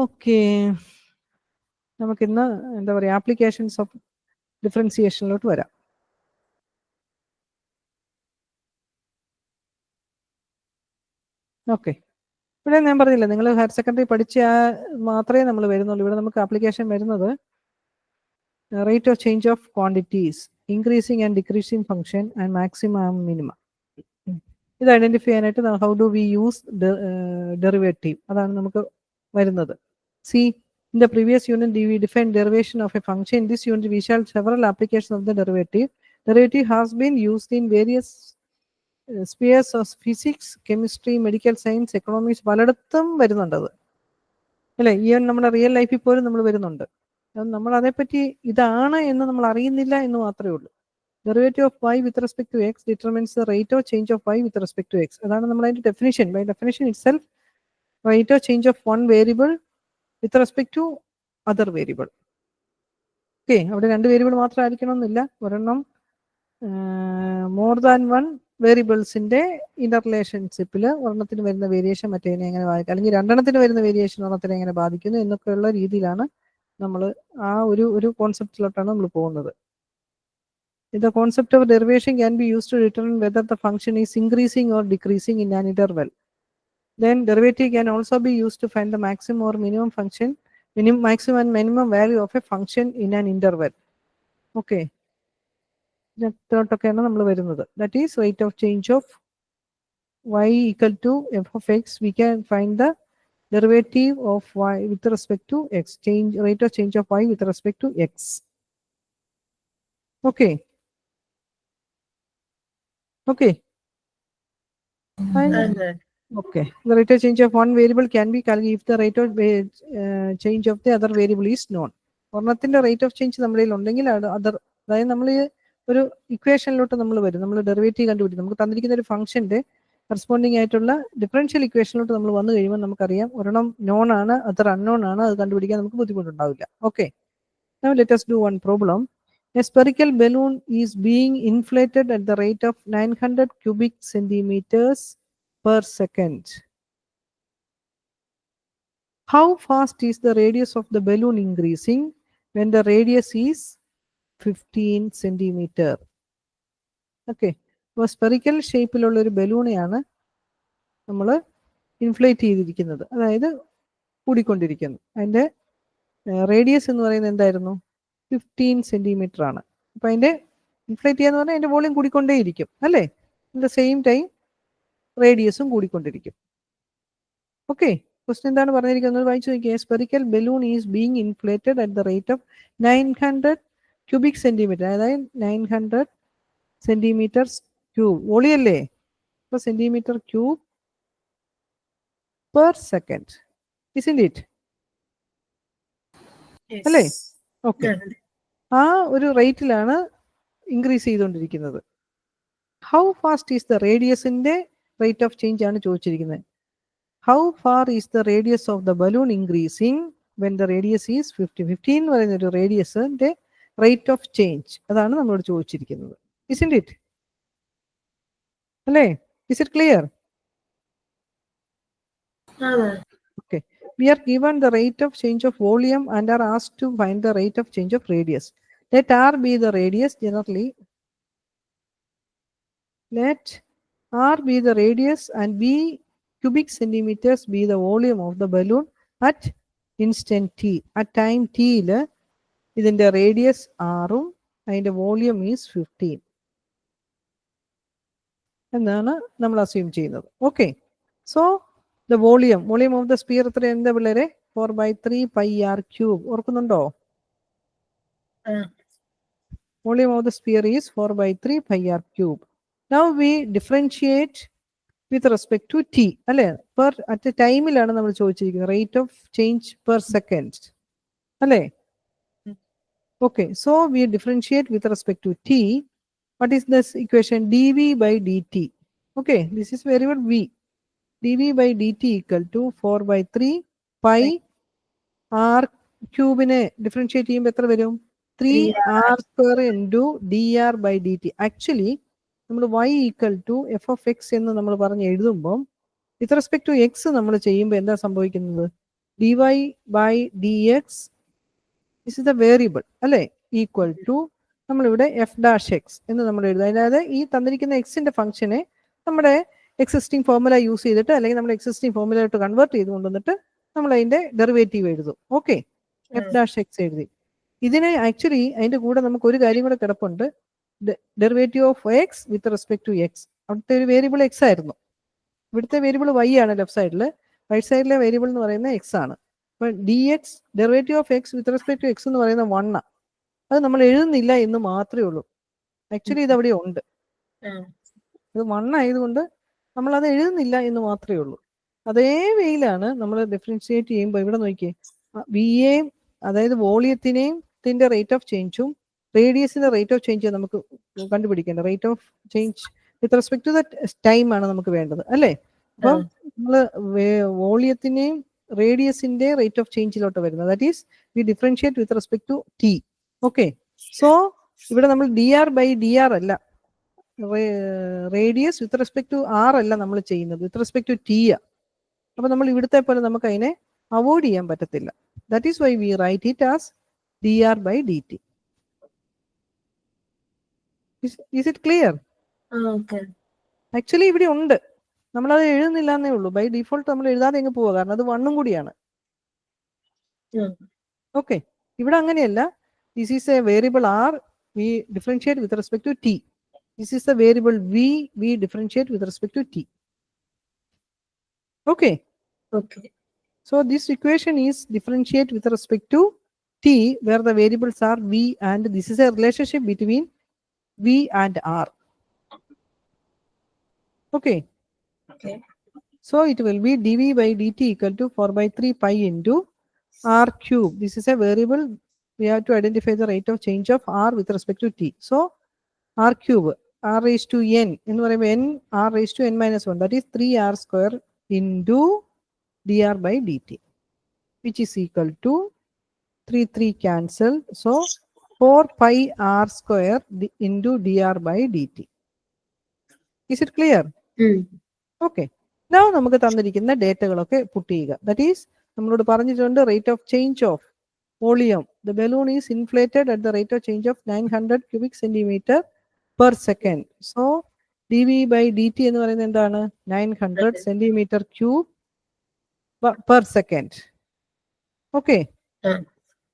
Okay, നമുക്കിന്ന് എന്താ പറയുക, ആപ്ലിക്കേഷൻസ് ഓഫ് ഡിഫറൻസിയേഷനിലോട്ട് വരാം. ഓക്കെ, ഇവിടെ ഞാൻ പറഞ്ഞില്ല, നിങ്ങൾ ഹയർ സെക്കൻഡറി പഠിച്ച മാത്രമേ നമ്മൾ വരുന്നുള്ളൂ. ഇവിടെ നമുക്ക് ആപ്ലിക്കേഷൻ വരുന്നത് rate of change of quantities, increasing and decreasing function and maximum minimum. ഇത് ഐഡന്റിഫൈ ചെയ്യാനായിട്ട് how do we use derivative, അതാണ് നമുക്ക് വരുന്നത്. C, in the previous unit we defined derivation of a function. In this unit we shall several applications of the derivative. Derivative has been used in various spheres of physics, chemistry, medical science, economics. പലയിടത്തും വരുന്നുണ്ടത് അല്ലേ? ഈ നമ്മുടെ real ലൈഫിൽ പോലും നമ്മൾ വരുന്നുണ്ട്. നമ്മൾ അതേപ്പറ്റി ഇതാണ് എന്ന് നമ്മൾ അറിയുന്നില്ല എന്ന് മാത്രമേ ഉള്ളൂ. Derivative of y with respect to x determines the rate of change of y with respect to x. അതാണ് നമ്മൾ അതിന്റെ definition. By definition itself, rate of change of one variable with respect to other variable. Okay, അവിടെ രണ്ട് variable മാത്രം ആയിരിക്കണമെന്നില്ല, ഒരെണ്ണം more than one വേരിയബിൾസിന്റെ Inter റിലേഷൻഷിപ്പിൽ ഒരെണ്ണത്തിന് വരുന്ന വേരിയേഷൻ മറ്റേതിനെ എങ്ങനെ ബാധിക്കും, അല്ലെങ്കിൽ രണ്ടെണ്ണത്തിന് വരുന്ന വേരിയേഷൻ ഒരെണ്ണത്തിനെ എങ്ങനെ ബാധിക്കുന്നു എന്നൊക്കെയുള്ള രീതിയിലാണ് നമ്മൾ ആ ഒരു കോൺസെപ്റ്റിലോട്ടാണ് നമ്മൾ പോകുന്നത്. The concept of derivation can be used to determine whether the function is increasing or decreasing in an interval. Then derivative can also be used to find the maximum or minimum function, maximum and minimum value of a function in an interval. Okay, ഇതൊക്കെയാണ് നമ്മൾ വരുന്നത്. That is rate of change of y equal to f of x. We can find the derivative of y with respect to x, rate of change of y with respect to x. Okay. Okay. Okay, the rate of change of one variable can be calculated if the rate of change of the other variable is known. ഒരെണ്ണത്തിന്റെ rate of change നമ്മുടെ ഉണ്ടെങ്കിൽ other, അതായത് നമ്മൾ ഒരു ഇക്വേഷനിലോട്ട് നമ്മൾ വരും, നമ്മൾ derivative കണ്ടുപിടിക്കും. നമുക്ക് തന്നിരിക്കുന്ന ഒരു ഫംഗ്ഷന്റെ കറസ്പോണ്ടിങ് ആയിട്ടുള്ള ഡിഫറൻഷ്യൽ ഇക്വേഷനിലോട്ട് നമ്മൾ വന്നു കഴിയുമ്പോൾ നമുക്കറിയാം ഒരെണ്ണം നോൺ ആണ്, അതർ അൺനോൺ ആണ്, അത് കണ്ടുപിടിക്കാൻ നമുക്ക് ബുദ്ധിമുട്ടുണ്ടാവില്ല. Okay, now let us do one problem. A spherical balloon is being inflated at the rate of 900 cubic centimeters per second. How fast is the radius of the balloon increasing when the radius is 15 centimeter? Okay, അപ്പോൾ spherical ഷേപ്പിലുള്ള ഒരു ബലൂണെയാണ് നമ്മൾ inflate ചെയ്തിരിക്കുന്നത്, അതായത് കൂടിക്കൊണ്ടിരിക്കുന്നു. അതിൻ്റെ radius എന്ന് പറയുന്നത് എന്തായിരുന്നു? 15 സെന്റിമീറ്റർ ആണ്. അപ്പം അതിൻ്റെ ഇൻഫ്ലേറ്റ് ചെയ്യാന്ന് പറഞ്ഞാൽ അതിൻ്റെ വോളിയം കൂടിക്കൊണ്ടേയിരിക്കും അല്ലേ? അറ്റ് ദ സെയിം ടൈം റേഡിയസും കൂടിക്കൊണ്ടിരിക്കും. ഓക്കെ, ക്വസ്റ്റ്യൻ എന്താണ് പറഞ്ഞിരിക്കുന്നത് വായിച്ചു നോക്കിയേ. Spherical balloon is being inflated at the rate of 900 cubic centimetre, അതായത് 900 സെന്റിമീറ്റർ ക്യൂബ്, വോളിയല്ലേ, അപ്പോൾ centimetre cube per second, isn't it? അല്ലേ? ഓക്കെ, ആ ഒരു റേറ്റിലാണ് ഇൻക്രീസ് ചെയ്തുകൊണ്ടിരിക്കുന്നത്. ഹൗ ഫാസ്റ്റ് ഈസ് ദ റേഡിയസിന്റെ റേറ്റ് ഓഫ് ചേഞ്ച് ആണ് ചോദിച്ചിരിക്കുന്നത്. How far is the radius of the balloon increasing when the radius is 50? 15 എന്ന് പറയുന്ന ഒരു റേഡിയസിന്റെ റേറ്റ് ഓഫ് ചേഞ്ച്, അതാണ് നമ്മളോട് ചോദിച്ചിരിക്കുന്നത്. Isn't it? അല്ലേ? Is it clear? Okay, we are given the rate of change of volume and are asked to find the rate of change of radius. Let R be the radius. Generally, let R be the radius and B cubic centimeters be the volume of the balloon at instant t. At time t യിൽ ഇതിന്റെ radius ആറും അതിന്റെ volume is 15 എന്നാണ് നമ്മൾ assume ചെയ്യുന്നത്. Okay, so the volume of the sphere എത്ര, എന്താ പിള്ളേരെ? 4/3 πr ക്യൂബ്. ഓർക്കുന്നുണ്ടോ? Volume of the sphere is 4/3 πr cube. Now we differentiate with respect to t, അല്ലേ? പെർ അറ്റ് ടൈമിലാണ് നമ്മൾ ചോദിച്ചിരിക്കുന്നത്, rate of change per second അല്ലേ? Okay, so we differentiate with respect to t. What is this equation? dv by dt. Okay, this is variable v. dv by dt equal to 4/3 pi r ക്യൂബിനെ differentiate ചെയ്യുമ്പോൾ എത്ര വരും? 3r² into dr by dt. Actually നമ്മൾ y equal to f of x എന്ന് നമ്മൾ പറഞ്ഞ് എഴുതുമ്പോൾ വിത്ത് respect to X നമ്മൾ ചെയ്യുമ്പോൾ എന്താ സംഭവിക്കുന്നത്? dy by dx, this is the variable അല്ലേ, ഈക്വൽ ടു നമ്മളിവിടെ എഫ് ഡാഷ് എക്സ് എന്ന് നമ്മൾ എഴുതുക. അതായത് ഈ തന്നിരിക്കുന്ന എക്സിന്റെ ഫംഗ്ഷനെ നമ്മുടെ എക്സിസ്റ്റിംഗ് ഫോർമുല യൂസ് ചെയ്തിട്ട് അല്ലെങ്കിൽ നമ്മുടെ എക്സിസ്റ്റിംഗ് ഫോർമുലയായിട്ട് കൺവേർട്ട് ചെയ്ത് കൊണ്ടുവന്നിട്ട് നമ്മൾ അതിന്റെ ഡെറിവേറ്റീവ് എഴുതും. ഓക്കെ, എഫ് ഡാഷ് എക്സ് എഴുതി. ഇതിനെ ആക്ച്വലി അതിന്റെ കൂടെ നമുക്ക് ഒരു കാര്യം കൂടെ കിടപ്പുണ്ട്, derivative of x with respect to x. അവിടുത്തെ ഒരു വേരിയബിൾ എക്സ് ആയിരുന്നു, ഇവിടുത്തെ വേരിയബിൾ വൈ ആണ് ലെഫ്റ്റ് സൈഡിൽ, റൈറ്റ് സൈഡിലെ വേരിയബിൾ എന്ന് പറയുന്നത് എക്സ് ആണ്. അപ്പൊ d x derivative of x with respect to x എന്ന് പറയുന്ന 1 അത് നമ്മൾ എഴുതുന്നില്ല എന്ന് മാത്രമേ ഉള്ളൂ. ആക്ച്വലി ഇത് അവിടെ ഉണ്ട്, ഇത് 1 ആയതുകൊണ്ട് നമ്മൾ അത് എഴുതുന്നില്ല എന്ന് മാത്രമേ ഉള്ളൂ. അതേ വേയിലാണ് നമ്മൾ ഡിഫറൻഷിയേറ്റ് ചെയ്യുമ്പോൾ ഇവിടെ നോക്കിയേ, വി എയും അതായത് വോളിയത്തിനെയും ഇതിന്റെ റേറ്റ് ഓഫ് ചേഞ്ചും റേഡിയസിന്റെ റേറ്റ് ഓഫ് ചേഞ്ച് നമുക്ക് കണ്ടുപിടിക്കേണ്ടത്. Rate of change with respect to the time ആണ് നമുക്ക് വേണ്ടത് അല്ലേ. അപ്പം നമ്മള് വോളിയത്തിനെയും റേഡിയസിന്റെ റേറ്റ് ഓഫ് ചേഞ്ചിലോട്ട് വരുന്നത്, that is we differentiate with respect to t. Okay, so ഇവിടെ നമ്മൾ d r by d r അല്ല, radius with respect to r അല്ല നമ്മൾ ചെയ്യുന്നത്, വിത്ത് റെസ്പെക്ട് ടു ടി ആ. അപ്പൊ നമ്മൾ ഇവിടുത്തെ പോലെ നമുക്ക് അതിനെ അവോയ്ഡ് ചെയ്യാൻ പറ്റത്തില്ല. That is why we write it as d r by d t. Is it clear? Actually ഇവിടെ ഉണ്ട്, നമ്മളത് എഴുതുന്നില്ല എന്നേ ഉള്ളൂ. ബൈ ഡിഫോൾട്ട് നമ്മൾ എഴുതാതെ എങ്ങ് പോവുക, കാരണം അത് 1 കൂടിയാണ്. ഓക്കെ, ഇവിടെ അങ്ങനെയല്ല. This is a variable r, we differentiate with respect to t. This is the variable v, we differentiate with respect to t. Okay. Okay. So this equation is differentiate with respect to t, where the variables are v, and this is a relationship between v and r. Okay. Okay. So it will be dv by dt equal to 4 by 3 pi into r cube. This is a variable, we have to identify the rate of change of r with respect to t. So r cube, r raised to n എന്ന് പറയുമ്പോൾ n r raised to n minus 1, that is 3r square into dr by dt, which is equal to 3 cancel, so 4 pi r square into dr by dt. Is it clear? Okay. Now നമുക്ക് തന്നിരിക്കുന്ന ഡേറ്റകളൊക്കെ പുട്ട് ചെയ്യുക. That is നമ്മളോട് പറഞ്ഞിട്ടുണ്ട് rate of change of volume. The balloon is inflated at the rate of change of 900 cubic centimeter per second. So dv by dt എന്ന് പറയുന്നത് എന്താണ്? 900 centimeter cube per second. Okay.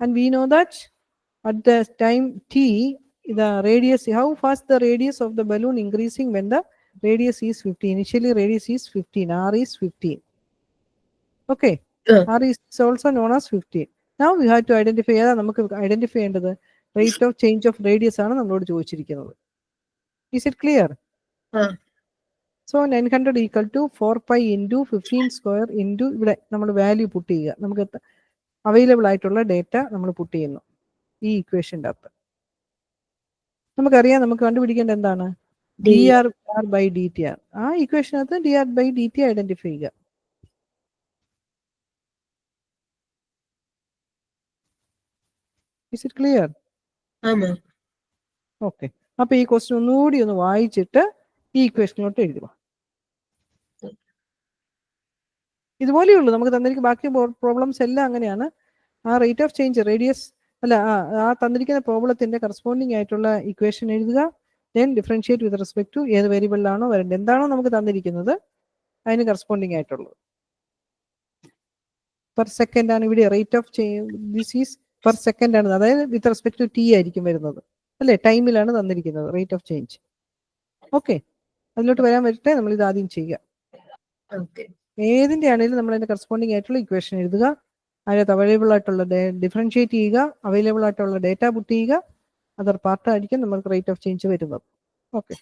And we know that at the time t, the radius, how fast the radius of the balloon increasing when the radius is 50. Initially radius is 15, r is 15. Okay. R is also known as 15. Now we have to identify, നമുക്ക് identify ചെയ്യേണ്ടത് rate of change of radius ആണ് നമ്മളോട് ചോദിച്ചിരിക്കുന്നത്. Is it clear? So 900 equal to 4 pi into 15 square into ഇവിടെ നമ്മൾ value puttu ചെയ്യുക. നമുക്ക് available ആയിട്ടുള്ള ഡേറ്റ നമ്മൾ പുട്ട് ചെയ്യുന്നു ഈ ഇക്വേഷൻ്റെ അകത്ത്. നമുക്കറിയാം, നമുക്ക് കണ്ടുപിടിക്കേണ്ട എന്താണ്? D r by d t r. ആ ഇക്വേഷനകത്ത് d r by d t identify ചെയ്യുക. Is it clear? ഓക്കെ, അപ്പൊ ഈ ക്വസ്റ്റ്യൻ ഒന്നുകൂടി ഒന്ന് വായിച്ചിട്ട് ഈ ഇക്വേഷനിലോട്ട് എഴുതുക. ഇതുപോലെയുള്ളൂ നമുക്ക് തന്നിരിക്കുന്ന ബാക്കി പ്രോബ്ലംസ് എല്ലാം അങ്ങനെയാണ്. ആ റേറ്റ് ഓഫ് ചേഞ്ച് റേഡിയസ് അല്ല, ആ തന്നിരിക്കുന്ന പ്രോബ്ലത്തിന്റെ കറസ്പോണ്ടിങ് ആയിട്ടുള്ള ഇക്വേഷൻ എഴുതുക. Then differentiate with respect to ഏത് വേരിയബിളിലാണോ വരേണ്ടത്, എന്താണോ നമുക്ക് തന്നിരിക്കുന്നത് അതിന് കറസ്പോണ്ടിങ് ആയിട്ടുള്ളത്. പെർ സെക്കൻഡ് ആണ് ഇവിടെ rate of change, this is per second ആണ്, അതായത് വിത്ത് റെസ്പെക്ട് ടു ടി ആയിരിക്കും വരുന്നത് അല്ലേ, ടൈമിലാണ് തന്നിരിക്കുന്നത് റേറ്റ് ഓഫ് ചേഞ്ച്. ഓക്കെ, അതിലോട്ട് വരാൻ വരട്ടെ, നമ്മൾ ഇത് ആദ്യം ചെയ്യുക. ഏതിന്റെ ആണെങ്കിലും നമ്മൾ അതിന്റെ കറസ്പോണ്ടിങ് ആയിട്ടുള്ള ഇക്വേഷൻ എഴുതുക, അതിനകത്ത് അവൈലബിൾ ആയിട്ടുള്ള ഡിഫറൻഷിയേറ്റ് ചെയ്യുക, അവൈലബിൾ ആയിട്ടുള്ള ഡേറ്റ പുട്ട് ചെയ്യുക. അതർ പാർട്ടായിരിക്കും നമുക്ക് റേറ്റ് ഓഫ് ചേഞ്ച് വരുന്നത്. ഓക്കെ.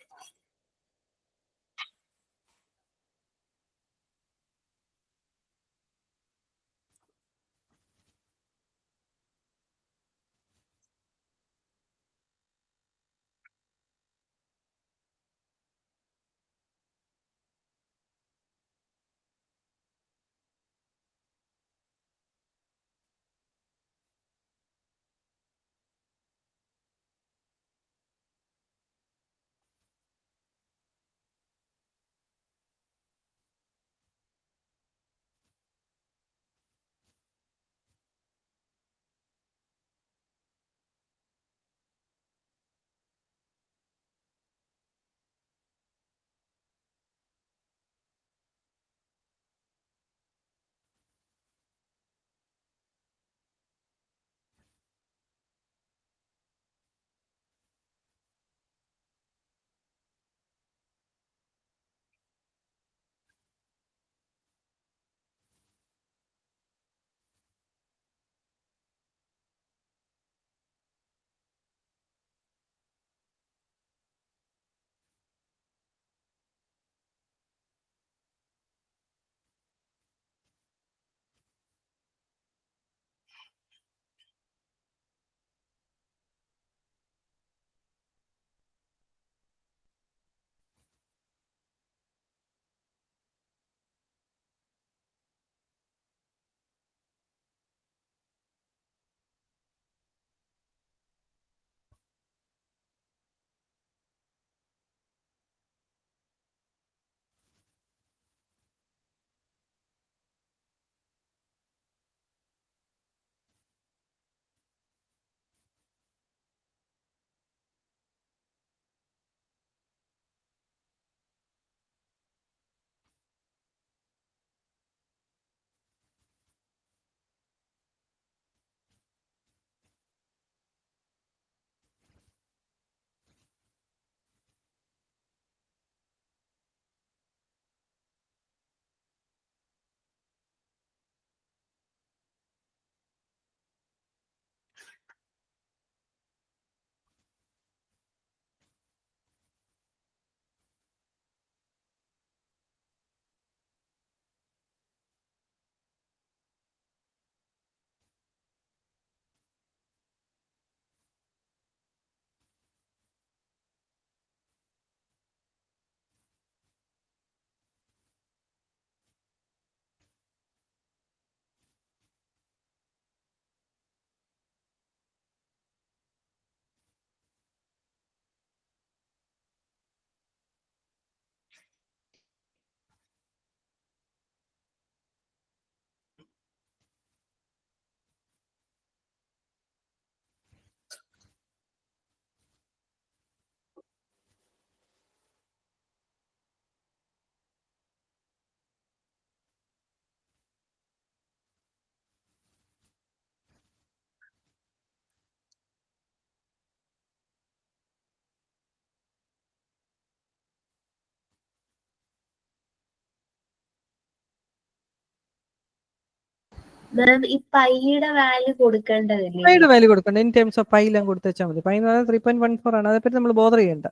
ഈ പൈയുടെ വാല്യൂ കൊടുക്കേണ്ടതില്ലേ? പൈയുടെ വാല്യൂ കൊടുക്കണ്ട. ഇൻ ടേംസ് ഓഫ് പൈ എല്ലാം കൊടുത്ത് വെച്ചാൽ മതി. പൈ എന്ന് പറഞ്ഞാൽ 3.14 ആണ്. അതേപ്പറ്റി നമ്മൾ ബോധർ ചെയ്യണ്ട.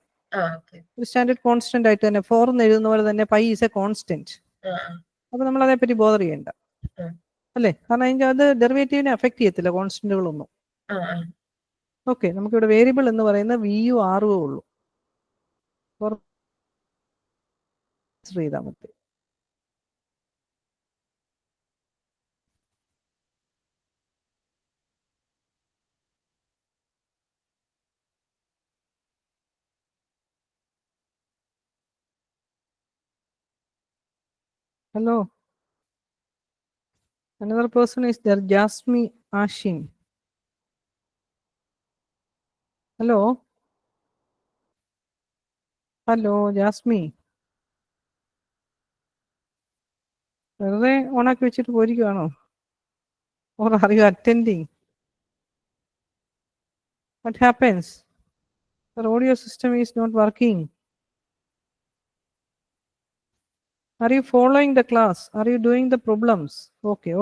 ഒരു സ്റ്റാൻഡേർഡ് കോൺസ്റ്റന്റ് ആയിട്ട് തന്നെ 4 എന്ന് എഴുതുന്ന പോലെ തന്നെ പൈ ഈസ് എ കോൺസ്റ്റന്റ്. അപ്പൊ നമ്മൾ അതേപ്പറ്റി ബോധർ ചെയ്യണ്ട അല്ലേ? കാരണം അതിന്റെ അത് ഡെറിവേറ്റീവിനെ അഫക്ട് ചെയ്യത്തില്ല കോൺസ്റ്റന്റുകളൊന്നും. ഓക്കെ, നമുക്കിവിടെ വേരിയബിൾ എന്ന് പറയുന്ന വിയു ആറുവേ ഉള്ളൂ. ചെയ്താൽ മതി. Hello. Another person is there, Jasmi Ashim. Hello. Hello, Jasmi. വെറുതെ ഓണാക്കി വെച്ചിട്ട് പോയിരിക്കുവാണോ? Or are you attending? What happens? The audio system is not working. Are you following the class? Are you doing the problems? Okay.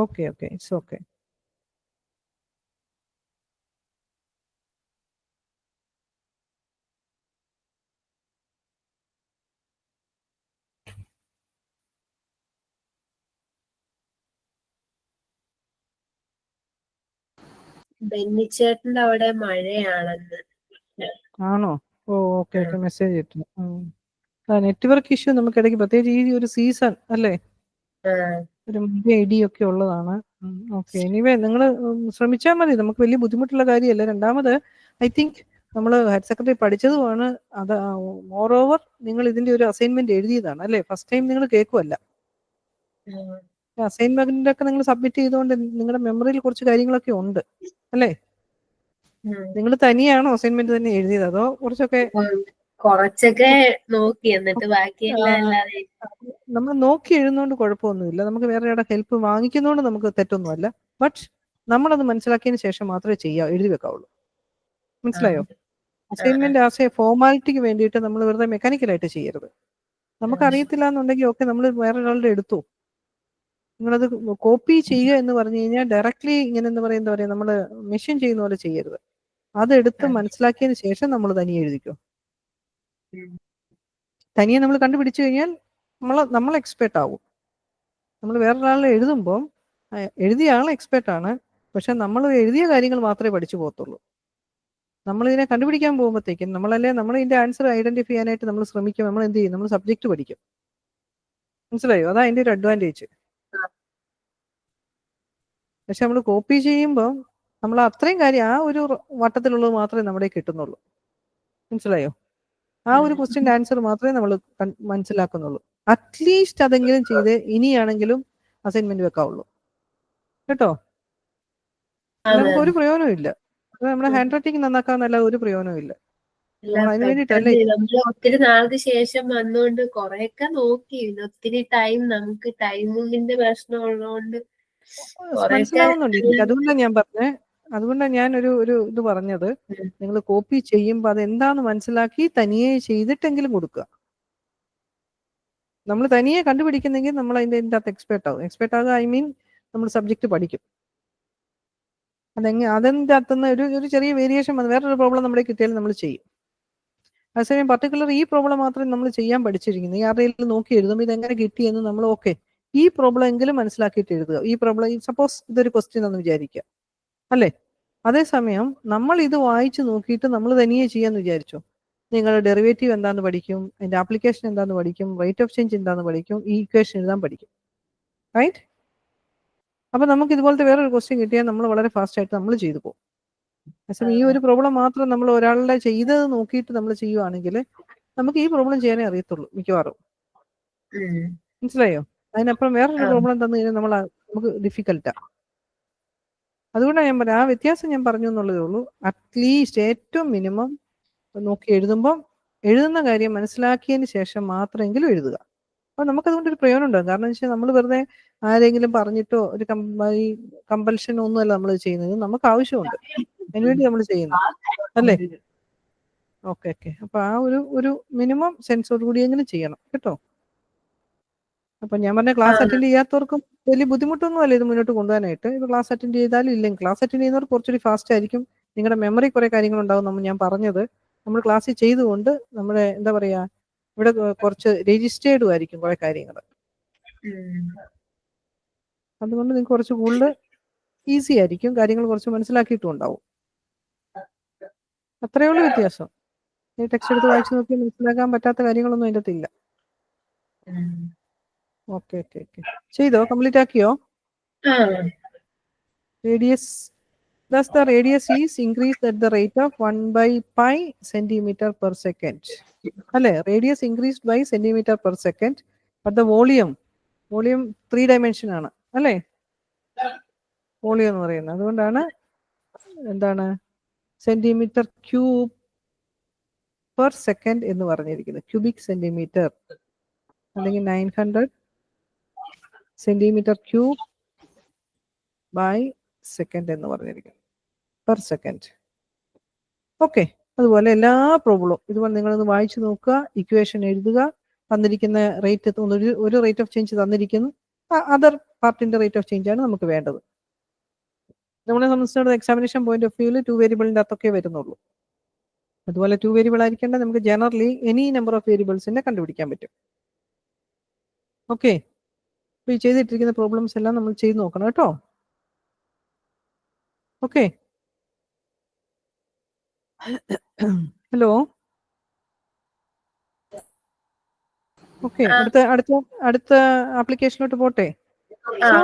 It's okay. ബെന്നിച്ചേട്ടന്റെ അവിടെ മഴയാണെന്ന്. ആണോ? ഓ okay. Message ഇട്ടു. Network issue നമുക്ക് ഇടയ്ക്ക്, പ്രത്യേകിച്ച് ഈ ഒരു സീസൺ അല്ലേ, ഒരു ഇടിയൊക്കെ ഉള്ളതാണ്. ഓക്കെ, എനിവേ നിങ്ങൾ ശ്രമിച്ചാൽ മതി. നമുക്ക് വലിയ ബുദ്ധിമുട്ടുള്ള കാര്യമല്ല. രണ്ടാമത് ഐ തിങ്ക് നമ്മൾ ഹയർ സെക്കൻഡറി പഠിച്ചതുമാണ്. അത് മോർ ഓവർ നിങ്ങൾ ഇതിന്റെ ഒരു അസൈൻമെന്റ് എഴുതിയതാണ് അല്ലേ? ഫസ്റ്റ് ടൈം നിങ്ങൾ കേൾക്കുമല്ല. അസൈൻമെന്റ് ഒക്കെ നിങ്ങൾ സബ്മിറ്റ് ചെയ്തുകൊണ്ട് നിങ്ങളുടെ മെമ്മറിയിൽ കുറച്ച് കാര്യങ്ങളൊക്കെ ഉണ്ട് അല്ലേ? നിങ്ങൾ തനിയാണോ അസൈൻമെന്റ് തന്നെ എഴുതിയത്, അതോ കുറച്ചൊക്കെ നോക്കി, എന്നിട്ട് ബാക്കിയെല്ലാം നമ്മൾ നോക്കി എഴുതുന്നോണ്ട് കുഴപ്പമൊന്നുമില്ല. നമുക്ക് വേറെ ഹെൽപ്പ് വാങ്ങിക്കുന്നതുകൊണ്ട് നമുക്ക് തെറ്റൊന്നുമല്ല. ബട്ട് നമ്മളത് മനസ്സിലാക്കിയതിന് ശേഷം മാത്രമേ എഴുതി വെക്കാവുള്ളൂ. മനസ്സിലായോ? അസൈൻമെന്റ് ആസ് എ ഫോർമാലിറ്റിക്ക് വേണ്ടിയിട്ട് നമ്മൾ വെറുതെ മെക്കാനിക്കലായിട്ട് ചെയ്യരുത്. നമുക്ക് അറിയത്തില്ല എന്നുണ്ടെങ്കിൽ ഓക്കെ, നമ്മൾ വേറൊരാളുടെ എടുത്തു. നിങ്ങളത് കോപ്പി ചെയ്യുക എന്ന് പറഞ്ഞു കഴിഞ്ഞാൽ ഡയറക്ട്ലി ഇങ്ങനെ എന്താ പറയാ, നമ്മൾ മെഷീൻ ചെയ്യുന്ന പോലെ ചെയ്യരുത്. അതെടുത്ത് മനസ്സിലാക്കിയതിന് ശേഷം നമ്മൾ തനിയെ എഴുതിക്കോ. തനിയെ നമ്മൾ കണ്ടുപിടിച്ചു കഴിഞ്ഞാൽ നമ്മൾ എക്സ്പേർട്ട് ആവും. നമ്മൾ വേറൊരാളെ എഴുതുമ്പോൾ എഴുതിയ ആൾ എക്സ്പേർട്ട് ആണ്, പക്ഷെ നമ്മൾ എഴുതിയ കാര്യങ്ങൾ മാത്രമേ പഠിച്ചു പോകത്തുള്ളൂ. നമ്മൾ ഇതിനെ കണ്ടുപിടിക്കാൻ പോകുമ്പോഴത്തേക്കും നമ്മൾ ഇതിന്റെ ആൻസർ ഐഡന്റിഫൈ ചെയ്യാനായിട്ട് നമ്മൾ ശ്രമിക്കും. നമ്മൾ എന്ത് ചെയ്യും? നമ്മൾ സബ്ജക്റ്റ് പഠിക്കും. മനസ്സിലായോ? അതാ അതിന്റെ ഒരു അഡ്വാൻറ്റേജ്. പക്ഷെ നമ്മൾ കോപ്പി ചെയ്യുമ്പോൾ നമ്മൾ അത്രയും കാര്യം ആ ഒരു വട്ടത്തിലുള്ളത് മാത്രമേ നമ്മുടെ കിട്ടുന്നുള്ളൂ. മനസ്സിലായോ? ആ ഒരു ക്വസ്റ്റ്യൻ്റെ ആൻസർ മാത്രമേ നമ്മൾ മനസ്സിലാക്കുന്നുള്ളൂ. അറ്റ്ലീസ്റ്റ് അതെങ്കിലും ചെയ്ത് ഇനിയാണെങ്കിലും അസൈൻമെന്റ് വെക്കാവുള്ളൂ കേട്ടോ. നമുക്ക് ഒരു പ്രയോജനവും ഇല്ല. നമ്മുടെ ഹാൻഡ് റൈറ്റിംഗ് നന്നാക്കാന്നല്ലാതെ ഒരു പ്രയോജനവും ഇല്ല. അതിന് വേണ്ടിട്ടല്ലേ ഒത്തിരി നാൾക്ക് ശേഷം വന്നുകൊണ്ട് കൊറേയൊക്കെ നോക്കി. ഒത്തിരി ടൈം നമുക്ക് ടൈമിങ്ങിന്റെ പ്രശ്നം ഉള്ളതുകൊണ്ട് മനസ്സിലാവുന്നുണ്ട് എനിക്ക്. അതുകൊണ്ടാണ് ഞാൻ ഒരു ഇത് പറഞ്ഞത്. നിങ്ങൾ കോപ്പി ചെയ്യുമ്പോൾ അതെന്താന്ന് മനസ്സിലാക്കി തനിയെ ചെയ്തിട്ടെങ്കിലും കൊടുക്കുക. നമ്മൾ തനിയെ കണ്ടുപിടിക്കുന്നെങ്കിൽ നമ്മൾ അതിൻ്റെ അകത്ത് എക്സ്പേർട്ട് ആകുക. ഐ മീൻ നമ്മൾ സബ്ജക്റ്റ് പഠിക്കും. അതിൻ്റെ അകത്തുനിന്ന് ഒരു ചെറിയ വേരിയേഷൻ വന്ന് വേറൊരു പ്രോബ്ലം നമ്മുടെ കിട്ടിയാലും നമ്മൾ ചെയ്യും. അതേസമയം പർട്ടിക്കുലർ ഈ പ്രോബ്ലം മാത്രമേ നമ്മൾ ചെയ്യാൻ പഠിച്ചിരിക്കുന്നത്. ഈ ആരുടെയും നോക്കി എഴുതുമ്പോൾ ഇതെങ്ങനെ കിട്ടിയെന്ന് നമ്മൾ ഓക്കെ ഈ പ്രോബ്ലം എങ്കിലും മനസ്സിലാക്കിയിട്ട് എഴുതുക. ഈ പ്രോബ്ലം സപ്പോസ് ഇതൊരു ക്വസ്റ്റ്യൻ എന്ന് വിചാരിക്കുക അല്ലേ? അതേസമയം നമ്മൾ ഇത് വായിച്ച് നോക്കിയിട്ട് നമ്മൾ തനിയെ ചെയ്യാന്ന് വിചാരിച്ചോ, നിങ്ങൾ ഡെറിവേറ്റീവ് എന്താണെന്ന് പഠിക്കും, അതിന്റെ ആപ്ലിക്കേഷൻ എന്താണെന്ന് പഠിക്കും, റേറ്റ് ഓഫ് ചേഞ്ച് എന്താണെന്ന് പഠിക്കും, ഈ ഇക്വേഷൻ എഴുതാൻ പഠിക്കും. റൈറ്റ്? അപ്പൊ നമുക്ക് ഇതുപോലത്തെ വേറൊരു ക്വസ്റ്റ്യൻ കിട്ടിയാൽ നമ്മൾ വളരെ ഫാസ്റ്റ് ആയിട്ട് നമ്മൾ ചെയ്തു പോകും. പക്ഷേ ഈ ഒരു പ്രോബ്ലം മാത്രം നമ്മൾ ഒരാളുടെ ചെയ്തത് നോക്കിയിട്ട് നമ്മൾ ചെയ്യുവാണെങ്കിൽ നമുക്ക് ഈ പ്രോബ്ലം ചെയ്യാനേ അറിയത്തുള്ളൂ മിക്കവാറും. മനസ്സിലായോ? അതിനപ്പുറം വേറൊരു പ്രോബ്ലം തന്നു കഴിഞ്ഞാൽ നമുക്ക് ഡിഫിക്കൽട്ടാ. അതുകൊണ്ടാണ് ഞാൻ പറഞ്ഞത്, ആ വ്യത്യാസം ഞാൻ പറഞ്ഞു എന്നുള്ളതേ ഉള്ളൂ. അറ്റ്ലീസ്റ്റ് ഏറ്റവും മിനിമം നോക്കി എഴുതുമ്പോൾ എഴുതുന്ന കാര്യം മനസ്സിലാക്കിയതിന് ശേഷം മാത്രമെങ്കിലും എഴുതുക. അപ്പോൾ നമുക്കതുകൊണ്ട് ഒരു പ്രയോജനം ഉണ്ടാകും. കാരണം എന്ന് വെച്ചാൽ നമ്മൾ വെറുതെ ആരെങ്കിലും പറഞ്ഞിട്ടോ ഒരു കമ്പൽഷനോ ഒന്നുമല്ല നമ്മൾ ചെയ്യുന്നത്. നമുക്ക് ആവശ്യമുണ്ട്, അതിനുവേണ്ടി നമ്മൾ ചെയ്യുന്നു അല്ലേ? ഓക്കെ. അപ്പൊ ആ ഒരു മിനിമം സെൻസോട് കൂടിയെങ്കിലും ചെയ്യണം കേട്ടോ. അപ്പൊ ഞാൻ പറഞ്ഞ ക്ലാസ് അറ്റൻഡ് ചെയ്യാത്തവർക്കും വലിയ ബുദ്ധിമുട്ടൊന്നും അല്ല ഇത് മുന്നോട്ട് കൊണ്ടുപോകാനായിട്ട്. ഇത് ക്ലാസ് അറ്റൻഡ് ചെയ്താലും ഇല്ലെങ്കിൽ ക്ലാസ് അറ്റൻഡ് ചെയ്യുന്നവർ കുറച്ചുകൂടി ഫാസ്റ്റ് ആയിരിക്കും. നിങ്ങളുടെ മെമ്മറി കുറെ കാര്യങ്ങളുണ്ടാവും. നമ്മൾ ഞാൻ പറഞ്ഞത് നമ്മൾ ക്ലാസ്സിൽ ചെയ്തുകൊണ്ട് നമ്മുടെ എന്താ പറയാ ഇവിടെ കുറച്ച് രജിസ്റ്റേർഡും ആയിരിക്കും കുറെ കാര്യങ്ങൾ. അതുകൊണ്ട് നിങ്ങൾക്ക് കുറച്ച് കൂടുതൽ ഈസി ആയിരിക്കും, കാര്യങ്ങൾ കുറച്ച് മനസ്സിലാക്കിയിട്ടും ഉണ്ടാവും. അത്രയേ ഉള്ളൂ വ്യത്യാസം. ഈ ടെക്സ്റ്റ് എടുത്ത് വായിച്ചു നോക്കി മനസ്സിലാക്കാൻ പറ്റാത്ത കാര്യങ്ങളൊന്നും അതിൻ്റെ അകത്തില്ല. ഓക്കെ ഓക്കെ ഓക്കെ, ചെയ്തോ? കംപ്ലീറ്റ് ആക്കിയോ? Radius thus the radius is increased at the rate of 1/pi centimeter per second. അല്ലേ? Radius increased by centimeter per second, but the volume 3 dimension ആണ് അല്ലേ വോളിയം എന്ന് പറയുന്നത്. അതുകൊണ്ടാണ് എന്താണ് സെന്റിമീറ്റർ ക്യൂബ് പെർ സെക്കൻഡ് എന്ന് പറഞ്ഞിരിക്കുന്നത്. ക്യൂബിക് സെന്റിമീറ്റർ അല്ലെങ്കിൽ 900 സെന്റിമീറ്റർ ക്യൂബ് ബൈ സെക്കൻഡ് എന്ന് പറഞ്ഞിരിക്കുന്നത്, പെർ സെക്കൻഡ്. ഓക്കെ, അതുപോലെ എല്ലാ പ്രോബ്ലവും ഇതുപോലെ നിങ്ങളൊന്ന് വായിച്ചു നോക്കുക, ഇക്വേഷൻ എഴുതുക, തന്നിരിക്കുന്ന റേറ്റ് ഒരു റേറ്റ് ഓഫ് ചേഞ്ച് തന്നിരിക്കുന്നു, അതർ പാർട്ടിന്റെ റേറ്റ് ഓഫ് ചേഞ്ച് ആണ് നമുക്ക് വേണ്ടത്. നമ്മളെ സംബന്ധിച്ചിടത്തോളം എക്സാമിനേഷൻ പോയിന്റ് ഓഫ് വ്യൂവിൽ 2 വേരിയബിളിന്റെ അകത്തൊക്കെ വരുന്നുള്ളൂ. അതുപോലെ 2 വേരിയബിൾ ആയിരിക്കേണ്ട നമുക്ക് ജനറലി എനി നമ്പർ ഓഫ് വേരിയബിൾസിനെ കണ്ടുപിടിക്കാൻ പറ്റും. ഓക്കെ, അപ്പോൾ ഈ ചെയ്തിട്ടിരിക്കുന്ന പ്രോബ്ലംസ് എല്ലാം നമ്മൾ ചെയ്ത് നോക്കണം കേട്ടോ. Okay, hello. ഓക്കെ, അടുത്ത ആപ്ലിക്കേഷനിലോട്ട് പോട്ടെ. So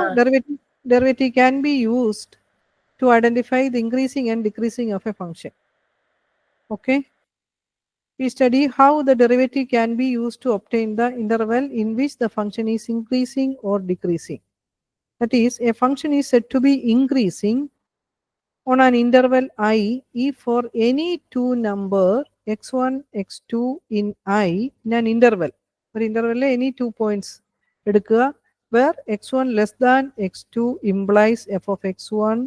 derivative can be used to identify the increasing and decreasing of a function. Okay, we study how the derivative can be used to obtain the interval in which the function is increasing or decreasing. That is, a function is said to be increasing on an interval I if for any two number x1 x2 in I in an interval, or interval any 2 points എടുക്കുക, where x1 less than x2 implies f of x1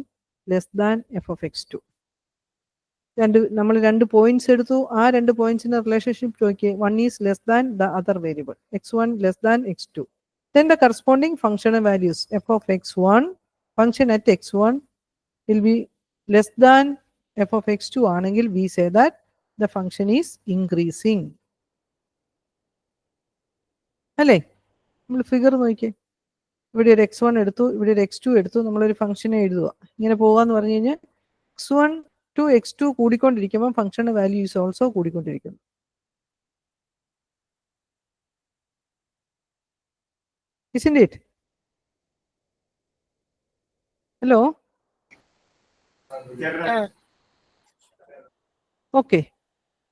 less than f of x2. നമ്മൾ 2 points എടുത്തു, ആ 2 പോയിന്റ്സിന്റെ relationship നോക്കിയേ, 1 is less than the other variable, x1 less than x2. Then the corresponding functional values f of x1, function at x1 will be less than f of x2 ആണെങ്കിൽ we say that the function is increasing. അല്ലേ? നമ്മൾ figure നോക്കിയേ, ഇവിടെ ഒരു x1 എടുത്തു, ഇവിടെ ഒരു x2 എടുത്തു, നമ്മളൊരു ഫംഗ്ഷനെ എഴുതുക. ഇങ്ങനെ പോകാന്ന് പറഞ്ഞു കഴിഞ്ഞാൽ x1 to x2 കൂടിക്കൊണ്ടിരിക്കുമ്പോൾ ഫംഗ്ഷന്റെ വാല്യൂ ഈസ് ഓൾസോ കൂടിക്കൊണ്ടിരിക്കുന്നു. Isn't it? Hello? Okay.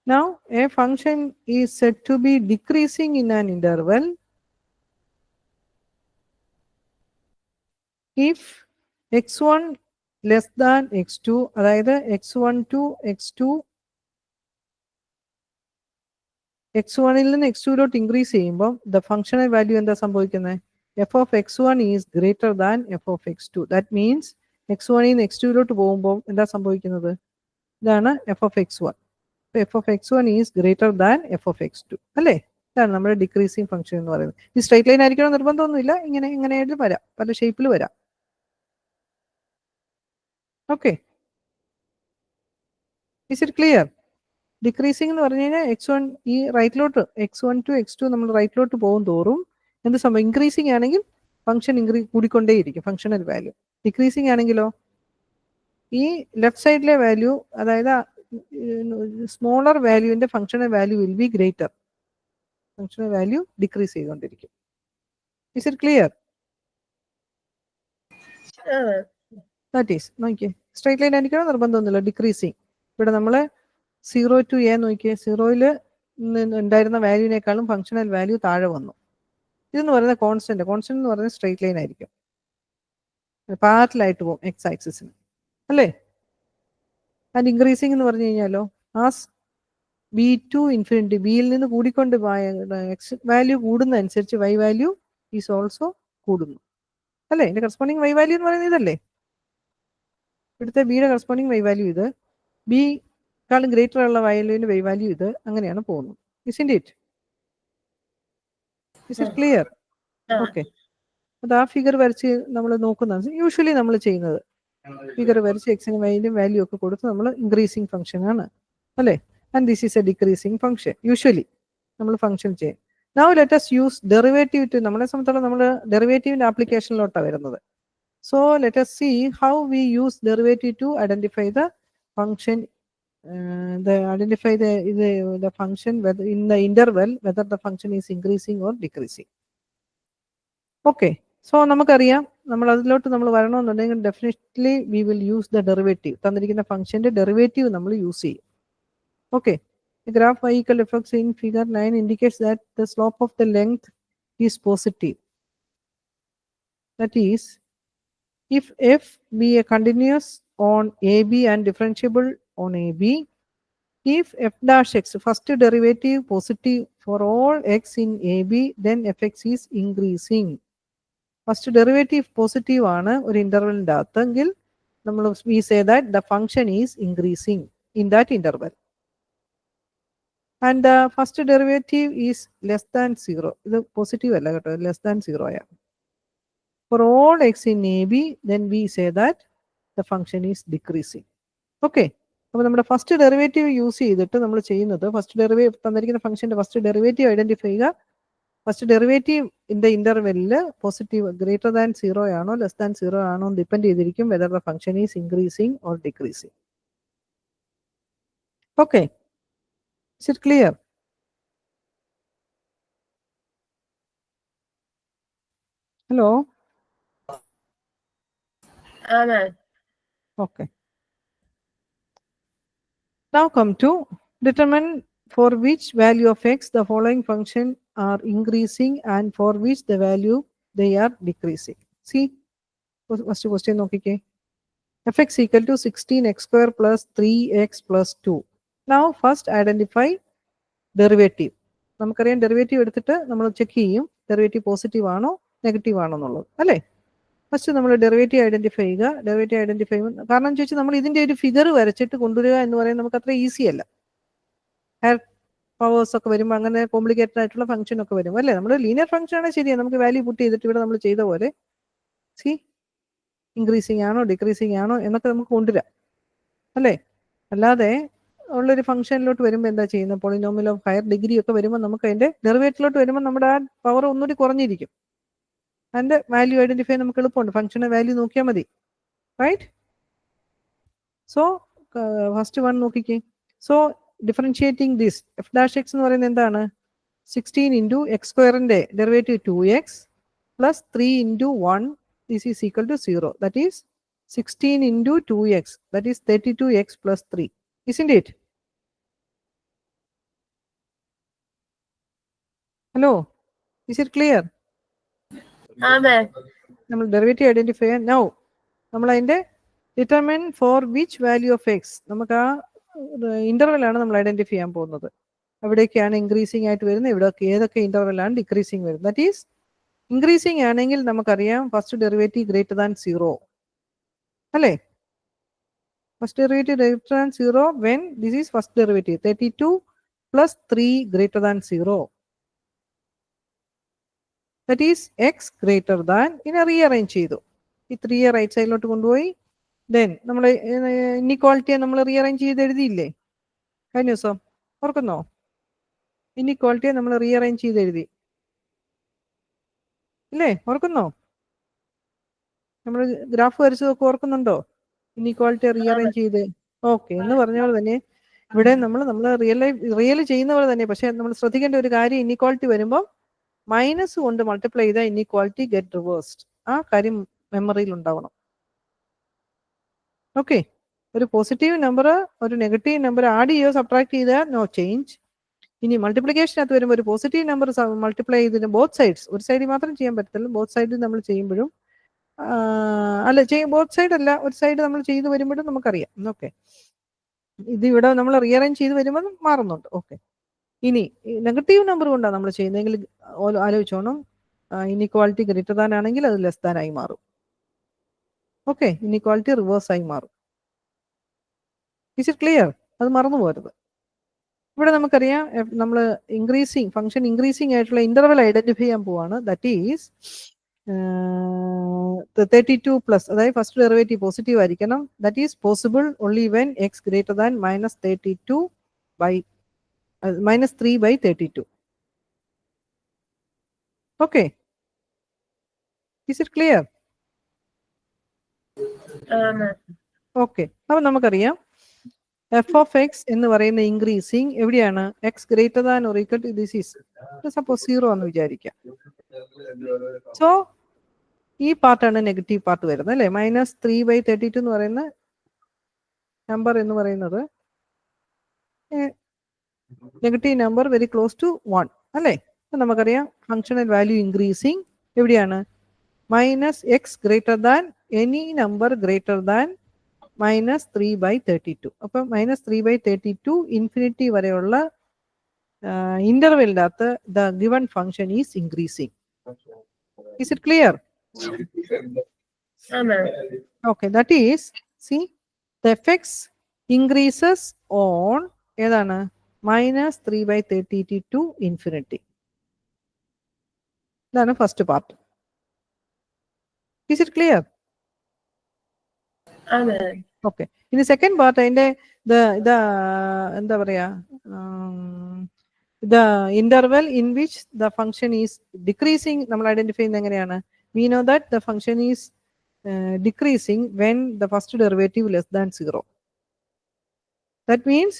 Now a function is said to be decreasing in an interval if x1 less than x2, അതായത് x1 to x2, x1ൽ നിന്ന് x2ലോട്ട് ഇൻക്രീസ് ചെയ്യുമ്പോൾ the functional value എന്താ സംഭവിക്കുന്നത്? f of x1 is greater than f of x2. That means x1ൽ നിന്ന് x2ലോട്ട് പോകുമ്പോൾ എന്താ സംഭവിക്കുന്നത്? ഇതാണ് f of x1. f of x1 is greater than f of x2. അല്ലേ? ഇതാണ് നമ്മുടെ ഡിക്രീസിങ് ഫംഗ്ഷൻ എന്ന് പറയുന്നത്. ഈ സ്ട്രൈറ്റ് ലൈൻ ആയിരിക്കണം നിർബന്ധമൊന്നുമില്ല, ഇങ്ങനെ വരാം, പല ഷേപ്പിൽ വരാം. Okay, is it clear? Decreasing എന്ന് പറഞ്ഞു കഴിഞ്ഞാൽ x1 ഈ റൈറ്റിലോട്ട് x1 to x2 നമ്മൾ റൈറ്റിലോട്ട് പോകും തോറും എന്ത് സംഭവം? ഇൻക്രീസിങ് ആണെങ്കിൽ ഫംഗ്ഷൻ കൂടിക്കൊണ്ടേയിരിക്കും, ഫംഗ്ഷണൽ വാല്യൂ. ഡിക്രീസിങ് ആണെങ്കിലോ ഈ ലെഫ്റ്റ് സൈഡിലെ വാല്യൂ, അതായത് സ്മോളർ വാല്യൂവിന്റെ functional value will be greater, functional value decrease ചെയ്തുകൊണ്ടിരിക്കും. Is it clear? That is നോക്കിയേ, സ്ട്രൈറ്റ് ലൈൻ ആയിരിക്കണം നിർബന്ധമൊന്നുമില്ല, ഡിക്രീസിങ്. ഇവിടെ നമ്മൾ 0 to a നോക്കിയേ, 0ൽ ഉണ്ടായിരുന്ന വാല്യൂവിനേക്കാളും ഫംഗ്ഷണൽ വാല്യൂ താഴെ വന്നു. ഇതെന്ന് പറയുന്നത് കോൺസ്റ്റന്റ് എന്ന് പറയുന്നത് സ്ട്രൈറ്റ് ലൈൻ ആയിരിക്കും, പാരലലായിട്ട് പോകും എക്സ് ആക്സിസിന്, അല്ലേ? ആൻഡ് ഇൻക്രീസിങ് എന്ന് പറഞ്ഞു കഴിഞ്ഞാലോ ആസ് ബി ടു ഇൻഫിനിറ്റി, ബിയിൽ നിന്ന് കൂടിക്കൊണ്ട് എക്സ് വാല്യൂ കൂടുന്ന അനുസരിച്ച് വൈ വാല്യൂ ഈസ് ഓൾസോ കൂടുന്നു, അല്ലേ? ഇതിന്റെ കറസ്പോണ്ടിങ് വൈ വാല്യൂ എന്ന് പറയുന്നത് ഇതല്ലേ? ഇവിടുത്തെ ബിയുടെ കറസ്പോണ്ടിങ് വൈ വാല്യൂ ഇത്, ബി ക്കാളും ഗ്രേറ്റർ ഉള്ള വാല്യൂവിന്റെ വൈ വാല്യൂ ഇത്, അങ്ങനെയാണ് പോകുന്നത്. Isn't it? Is it clear? Okay, അത് ആ ഫിഗർ വരച്ച് നമ്മൾ നോക്കുന്നത് യൂഷ്വലി നമ്മൾ ചെയ്യുന്നത്. ഫിഗർ വരച്ച് എക്സിനും വൈനും വാല്യൂ ഒക്കെ കൊടുത്ത് നമ്മൾ ഇൻക്രീസിങ് ഫംഗ്ഷൻ ആണ് അല്ലേ. And this is A decreasing function usually നമ്മൾ ഫംഗ്ഷൻ ചെയ്യും. Now let us use derivative two, നമ്മളെ സംബന്ധിച്ചിടത്തോളം നമ്മൾ ഡെറിവേറ്റീവിന്റെ ആപ്ലിക്കേഷനിലോട്ടാണ് വരുന്നത്. So let us see how we use derivative to identify the function, identify the function whether in the interval whether the function is increasing or decreasing. Okay, so നമുക്കറിയാം നമ്മൾ അതിലോട്ട് നമ്മൾ വരണമെന്നുണ്ടെങ്കിൽ definitely we will use the derivative. തന്നിരിക്കുന്ന ഫംഗ്ഷന്റെ derivative നമ്മൾ use ചെയ്യും. Okay, the graph y equal fx in figure 9 indicates that the slope of the length is positive. That is, if f be a continuous on AB and differentiable on AB, if f dash x, first derivative positive for all x in AB, then fx is increasing. First derivative positive ആണ് ഒരു ഇന്റർവെലിന്റെ അകത്തെങ്കിൽ നമ്മൾ we say that the function is increasing in that interval. And the first derivative is less than 0. ഇത് positive അല്ല കേട്ടോ, less than 0 ആണ്. For all x in AB, then we say that the function is decreasing. Okay, അപ്പോൾ നമ്മുടെ first derivative use ചെയ്തിട്ട് നമ്മൾ ചെയ്യുന്നത്, first derivative തന്നിരിക്കുന്ന ഫംഗ്ഷന്റെ ഫസ്റ്റ് ഡെറിവേറ്റീവ് ഐഡന്റിഫൈ ചെയ്യുക. ഫസ്റ്റ് ഡെറിവേറ്റീവ് ഇൻ ദ ഇന്റർവെല്ലിൽ പോസിറ്റീവ് ഗ്രേറ്റർ ദാൻ 0 ആണോ ലെസ് ദാൻ 0 ആണോ എന്ന് ഡിപ്പെൻഡ് ചെയ്തിരിക്കും whether the function is increasing or decreasing. Okay, is it clear? Hello? Okay. Now come to determine for which value of x the following function are increasing and for which the value they are decreasing. See, first question നോക്കിക്കേ. fx equal to 16x square plus 3x plus 2. Now first identify derivative. നമുക്കറിയാം derivative എടുത്തിട്ട് നമ്മൾ check ചെയ്യും derivative positive ആണോ negative ആണോ എന്നുള്ളത് അല്ലേ. First നമ്മൾ ഡെറിവേറ്റീവ് ഐഡന്റിഫൈ ചെയ്യുക. ഡെറിവേറ്റീവ് ഐഡന്റിഫൈ ചെയ്യുമ്പോൾ കാരണം ചോദിച്ചാൽ നമ്മൾ ഇതിന്റെ ഒരു ഫിഗർ വരച്ചിട്ട് കൊണ്ടുവരിക എന്ന് പറയുന്നത് നമുക്ക് അത്ര ഈസി അല്ല. ഹയർ പവേഴ്സ് ഒക്കെ വരുമ്പോൾ അങ്ങനെ കോംപ്ലിക്കേറ്റഡ് ആയിട്ടുള്ള ഫംഗ്ഷൻ ഒക്കെ വരും അല്ലേ. നമ്മൾ ലീനിയർ ഫംഗ്ഷൻ ആണ് ശരിയാണ്, നമുക്ക് വാല്യൂ പുട്ട് ചെയ്തിട്ട് ഇവിടെ നമ്മൾ ചെയ്ത പോലെ സി ഇൻക്രീസിങ് ആണോ ഡിക്രീസിങ് ആണോ എന്നൊക്കെ നമുക്ക് കൊണ്ടുവരാം അല്ലേ. അല്ലാതെ ഉള്ളൊരു ഫംഗ്ഷനിലോട്ട് വരുമ്പോൾ എന്താ ചെയ്യുന്നത്, പോളിനോമിയൽ ഓഫ് ഹയർ ഡിഗ്രി ഒക്കെ വരുമ്പോൾ നമുക്ക് അതിന്റെ ഡെറിവേറ്റീവിലോട്ട് വരുമ്പോൾ നമ്മുടെ ആ പവർ ഒന്നുകൂടി കുറഞ്ഞിരിക്കും. അതിന്റെ വാല്യൂ ഐഡന്റിഫൈ നമുക്ക് എളുപ്പമുണ്ട്, ഫംഗ്ഷന്റെ വാല്യൂ നോക്കിയാൽ മതി, റൈറ്റ്. സോ ഫസ്റ്റ് വൺ നോക്കിക്കേ. So differentiating this f dash x എന്ന് പറയുന്നത് എന്താണ്, 16 ഇൻറ്റു എക്സ് സ്ക്വയറിന്റെ derivative 2x plus 3 into 1 this is equal to 0. That is 16 into 2x, that is 32x plus 3. Isn't it? Hello, is it clear? നമ്മൾ derivative identify ചെയ്യാൻ now നമ്മൾ അതിന്റെ determine for which value of x, നമുക്ക് ആ interval ആണ് നമ്മൾ identify ചെയ്യാൻ പോകുന്നത്. എവിടേക്കാണ് ഇൻക്രീസിംഗ് ആയിട്ട് വരുന്നത്, ഇവിടെ ഏതൊക്കെ ഇന്റർവെൽ ആണ് ഡിക്രീസിംഗ് വരുന്നത്. ദാറ്റ് ഈസ് ഇൻക്രീസിംഗ് ആണെങ്കിൽ നമുക്കറിയാം ഫസ്റ്റ് ഡെറിവേറ്റീവ് ഗ്രേറ്റർ ദാൻ 0 അല്ലേ. First derivative greater than 0 when this is first derivative 32 plus 3 greater than 0. That is x greater than, ഇനി റീഅറേഞ്ച് ചെയ്തു, ഈ 3 റൈറ്റ് സൈഡിലോട്ട് കൊണ്ടുപോയി. ദെൻ നമ്മൾ ഇൻഇക്വാളിറ്റിയെ നമ്മൾ റീഅറേഞ്ച് ചെയ്ത് എഴുതിയില്ലേ കഴിഞ്ഞ ദിവസം, ഓർക്കുന്നോ? ഇൻഇക്വാളിറ്റിയെ നമ്മൾ റീഅറേഞ്ച് ചെയ്ത് എഴുതി ഇല്ലേ, ഓർക്കുന്നോ? നമ്മൾ ഗ്രാഫ് വരച്ചതൊക്കെ ഓർക്കുന്നുണ്ടോ? ഇൻഇക്വാളിറ്റി റീഅറേഞ്ച് ചെയ്ത് ഓക്കെ എന്ന് പറഞ്ഞ പോലെ തന്നെ ഇവിടെ നമ്മൾ റിയൽ ചെയ്യുന്ന പോലെ തന്നെ. പക്ഷെ നമ്മൾ ശ്രദ്ധിക്കേണ്ട ഒരു കാര്യം, ഇൻഇക്വാളിറ്റി വരുമ്പോൾ മൈനസ് കൊണ്ട് മൾട്ടിപ്ലൈ ചെയ്താൽ ഇൻഇക്വാളിറ്റി ഗെറ്റ് റിവേഴ്സ്ഡ്. ആ കാര്യം മെമ്മറിയിൽ ഉണ്ടാവണം. ഓക്കെ, ഒരു പോസിറ്റീവ് നമ്പർ ഒരു നെഗറ്റീവ് നമ്പർ ആഡ് ചെയ്യുകയോ സബ്ട്രാക്ട് ചെയ്താൽ നോ ചേഞ്ച്. ഇനി മൾട്ടിപ്ലിക്കേഷനകത്ത് വരുമ്പോൾ ഒരു പോസിറ്റീവ് നമ്പർ മൾട്ടിപ്ലൈ ചെയ്തതിന് ബോത്ത് സൈഡ്സ്, ഒരു സൈഡിൽ മാത്രം ചെയ്യാൻ പറ്റത്തില്ല, ബോത്ത് സൈഡിൽ നമ്മൾ ചെയ്യുമ്പോഴും അല്ല ബോത്ത് സൈഡ് അല്ല, ഒരു സൈഡ് നമ്മൾ ചെയ്ത് വരുമ്പോഴും നമുക്കറിയാം. ഓക്കെ, ഇത് ഇവിടെ നമ്മൾ റീഅറേഞ്ച് ചെയ്ത് വരുമ്പോൾ മാറുന്നുണ്ട്. ഓക്കെ, ഇനി നെഗറ്റീവ് നമ്പർ കൊണ്ടാണ് നമ്മൾ ചെയ്യുന്നതെങ്കിൽ ആലോചിച്ചോണം, ഇൻഇക്വാളിറ്റി ഗ്രേറ്റർ ദാൻ ആണെങ്കിൽ അത് ലെസ് ദാൻ ആയി മാറും. ഓക്കെ, ഇൻഇക്വാളിറ്റി റിവേഴ്സ് ആയി മാറും. Is it clear? അത് മറന്നു പോരുത്. ഇവിടെ നമുക്കറിയാം നമ്മൾ ഇൻക്രീസിങ് ഫംഗ്ഷൻ ഇൻക്രീസിങ് ആയിട്ടുള്ള ഇന്റർവൽ ഐഡന്റിഫൈ ചെയ്യാൻ പോവാണ്. ദാറ്റ് ഈസ് 32 പ്ലസ്, അതായത് ഫസ്റ്റ് ഡെറിവേറ്റീവ് പോസിറ്റീവ് ആയിരിക്കണം. That is possible only when x greater than -32 by -3/32. Okay, is it clear? Okay, അപ്പൊ നമുക്കറിയാം എഫ് ഓഫ് എക്സ് എന്ന് പറയുന്ന ഇൻക്രീസിങ് എവിടെയാണ്? X greater than or equal to this is suppose 0 എന്ന് വിചാരിക്കാം. So ഈ പാർട്ടാണ് നെഗറ്റീവ് പാർട്ട് വരുന്നത് അല്ലേ? -3/32 എന്ന് പറയുന്ന നമ്പർ എന്ന് പറയുന്നത് negative number very close to 1 അല്ലേ? നമുക്കറിയാം ഫങ്ഷണൽ വാല്യൂ ഇൻക്രീസിങ് എവിടെയാണ്? -x greater than any number greater than -3/32. അപ്പം -3/32 ഇൻഫിനിറ്റി വരെയുള്ള ഇന്റർവെലിന്റെ അകത്ത് the given function is increasing. Is it clear? Okay, that is, see, the fx increases on ഏതാണ്? -3/32 to infinity. ഇതാണ് first part. Is it clear? Okay, ഇനി second part അതിന്റെ എന്താ പറയാ, the interval in which the function is decreasing നമ്മൾ identify ചെയ്യുന്നത് എങ്ങനെയാണ്? We know that the function is decreasing when the first derivative less than 0. That means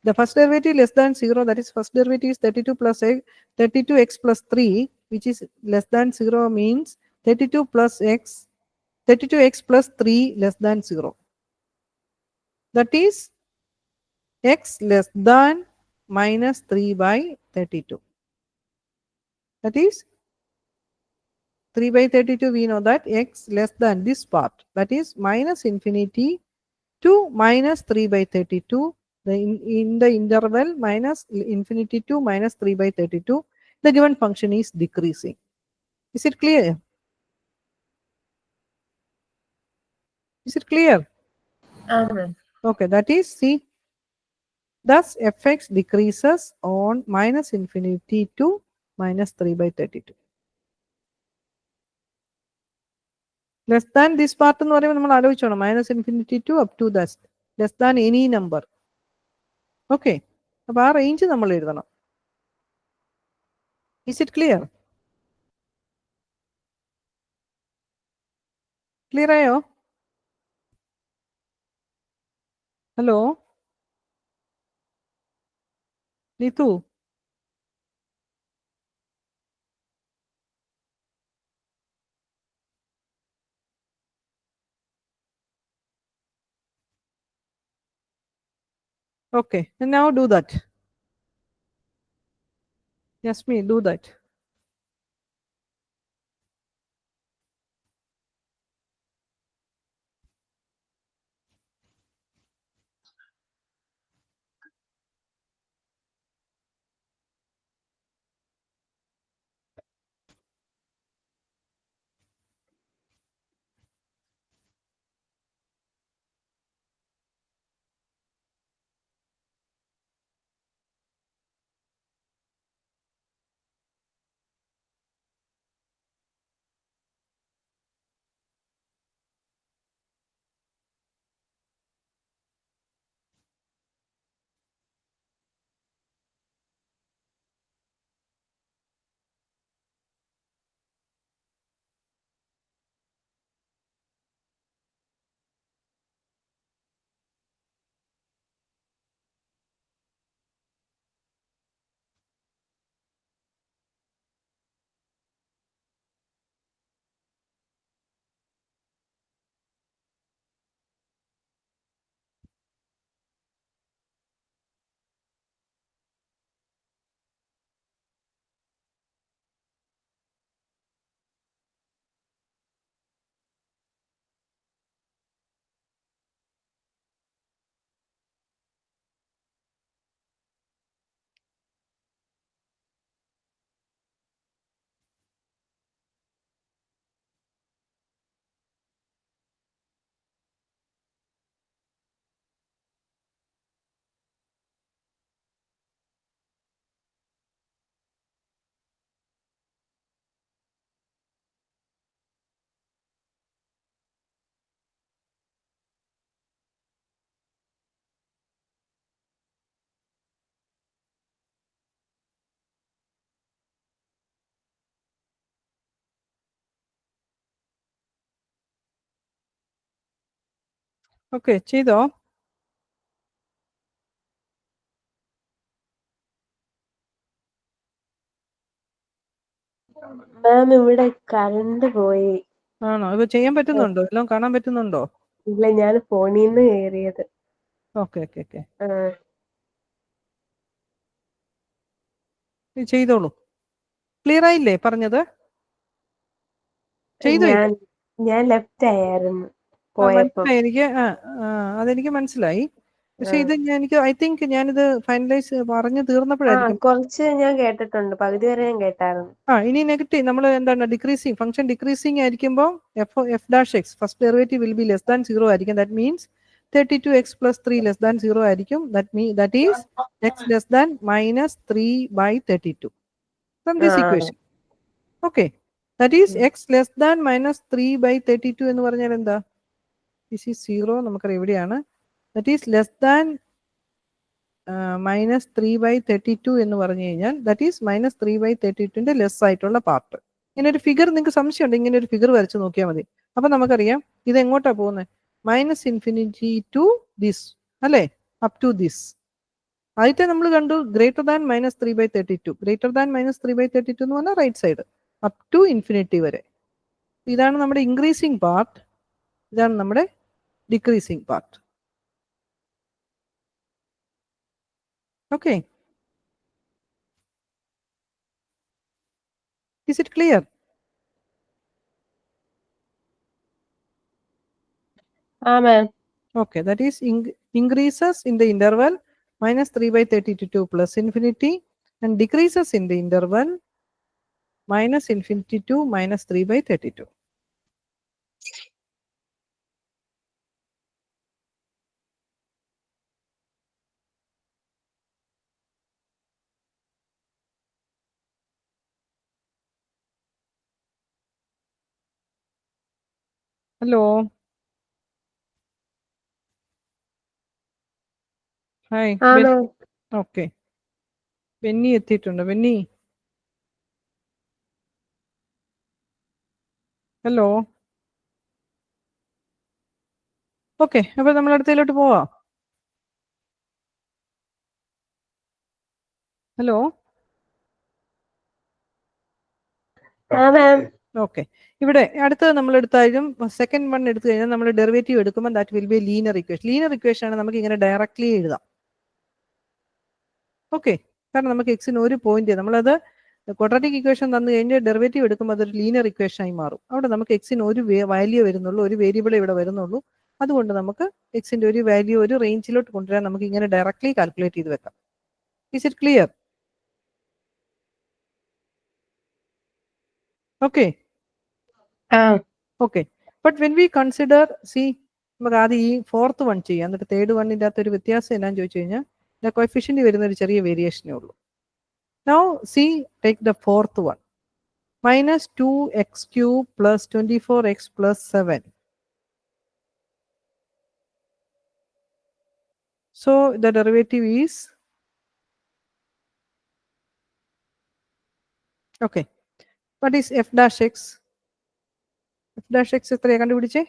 the first derivative less than 0, that is first derivative is 32x plus 3, which is less than 0, means 32x plus 3 less than 0. That is x less than -3/32. That is 3/32. We know that x less than this part, that is -infinity to -3/32. In the interval -infinity to -3/32, the given function is decreasing. Is it clear? Is it clear? Okay, that is, see, thus fx decreases on -infinity to -3/32. Less than this part എന്ന് പറയുമ്പോൾ നമ്മൾ ആലോചിച്ചോണം, -infinity to up to that, less than any number. ഓക്കെ, അപ്പൊ ആ റേഞ്ച് നമ്മൾ എഴുതണം. Is it clear? ക്ലിയർ ആയോ? Hello Nithu? Okay, and now do that. Yasmi, do that. Okay, ചെയ്തോ? മാം ഇവിടെ കറണ്ട് പോയി. ആണോ? ഇപ്പൊ ചെയ്യാൻ പറ്റുന്നുണ്ടോ? എല്ലാം കാണാൻ പറ്റുന്നുണ്ടോ? ഇല്ല, ഞാൻ ഫോണിൽ നിന്ന് കയറിയത്. ഓക്കെ ഓക്കെ ഓക്കെ, ചെയ്തോളൂ. ക്ലിയർ ആയില്ലേ പറഞ്ഞത്? ചെയ്തോ ഇത്? ഞാൻ ലെഫ്റ്റ് ആയിരുന്നു പോയപ്പോ. മനസ്സിലായി എനിക്ക്. അതെനിക്ക് മനസ്സിലായി. പക്ഷെ ഇത് എനിക്ക് ഐ തിങ്ക് ഞാനിത് ഫൈനലൈസ് പറഞ്ഞു തീർന്നപ്പോഴായിരിക്കും. കുറച്ച് ഞാൻ കേട്ടിട്ടുണ്ട്, പകുതി വരെ ഞാൻ കേട്ടായിരുന്നു. ഇനി നെഗറ്റീവ് നമ്മൾ എന്താണ് ഡിക്രീസിങ് ഫംഗ്ഷൻ ഡിക്രീസിങ് ആയിരിക്കുമ്പോൾ F dash X first derivative will be less than 0 ആയിരിക്കും. That means 32x + 3 less than 0 ആയിരിക്കും. That is X less than -3/32 from this equation. Okay, that is X less than -3/32 എന്ന് പറഞ്ഞാൽ എന്താ? This is 0, നമുക്കറിയാം എവിടെയാണ്. That is less than -3/32 എന്ന് പറഞ്ഞു കഴിഞ്ഞാൽ ദാറ്റ് ഈസ് -3/32ന്റെ ലെസ് ആയിട്ടുള്ള പാർട്ട്. ഇങ്ങനെ ഒരു ഫിഗർ നിങ്ങൾക്ക് സംശയമുണ്ട്, ഇങ്ങനെ ഒരു ഫിഗർ വരച്ച് നോക്കിയാൽ മതി. അപ്പൊ നമുക്കറിയാം ഇത് എങ്ങോട്ടാ പോകുന്നത്? -∞ ടു ദിസ് അല്ലേ, അപ് ടു ദിസ്. ആദ്യത്തെ നമ്മൾ കണ്ടു ഗ്രേറ്റർ ദാൻ -3/32. ഗ്രേറ്റർ ദാൻ -3/32 എന്ന് പറഞ്ഞാൽ right side up to infinity വരെ. ഇതാണ് നമ്മുടെ ഇൻക്രീസിങ് പാർട്ട്, ഇതാണ് നമ്മുടെ decreasing part. Okay. Is it clear? ma'am. Okay, that is increases in the interval -3/32 plus infinity and decreases in the interval -∞ to -3/32. Hello. Hi. Okay. Benny എത്തിയിട്ടുണ്ട്. Benny. Hello. Okay, അപ്പൊ നമ്മൾ അടുത്തതിലോട്ട് പോവാം. Hello. Okay, ഇവിടെ അടുത്തത് നമ്മൾ എടുത്താലും second one എടുത്തു കഴിഞ്ഞാൽ നമ്മൾ ഡെറിവേറ്റീവ് എടുക്കുമ്പോൾ that will be linear equation. Linear equation ആണ് നമുക്ക് ഇങ്ങനെ ഡയറക്ട്ലി എഴുതാം. ഓക്കെ, കാരണം നമുക്ക് എക്സിന് ഒരു പോയിന്റ്, നമ്മളത് ക്വാഡ്രാറ്റിക് ഇക്വേഷൻ തന്നു കഴിഞ്ഞാൽ ഡെറിവേറ്റീവ് എടുക്കുമ്പോൾ അതൊരു ലീനിയർ ഇക്വേഷൻ ആയി മാറും. അവിടെ നമുക്ക് എക്സിന് ഒരു വാല്യൂ വരുന്നുള്ളൂ, ഒരു വേരിയബിൾ ഇവിടെ വരുന്നുള്ളൂ. അതുകൊണ്ട് നമുക്ക് എക്സിന്റെ ഒരു വാല്യൂ ഒരു റേഞ്ചിലോട്ട് കൊണ്ടുവരാൻ നമുക്ക് ഇങ്ങനെ ഡയറക്ട്ലി കാൽക്കുലേറ്റ് ചെയ്ത് വെക്കാം. Is it clear? Okay okay, but when we consider നമുക്ക് ആദ്യം ഈ ഫോർത്ത് വൺ ചെയ്യാം, എന്നിട്ട് തേർഡ് വണ്ണിൻ്റെ അകത്ത് ഒരു വ്യത്യാസം എന്നാന്ന് ചോദിച്ചു കഴിഞ്ഞാൽ കോഎഫിഷ്യന്റ് വരുന്ന ഒരു ചെറിയ വേരിയേഷനേ ഉള്ളൂ. Now see, take the fourth one, -2x³ plus 24x plus 7. So the derivative is, okay, what is f dash x? F dash x എത്രയാ കണ്ടുപിടിച്ചേ?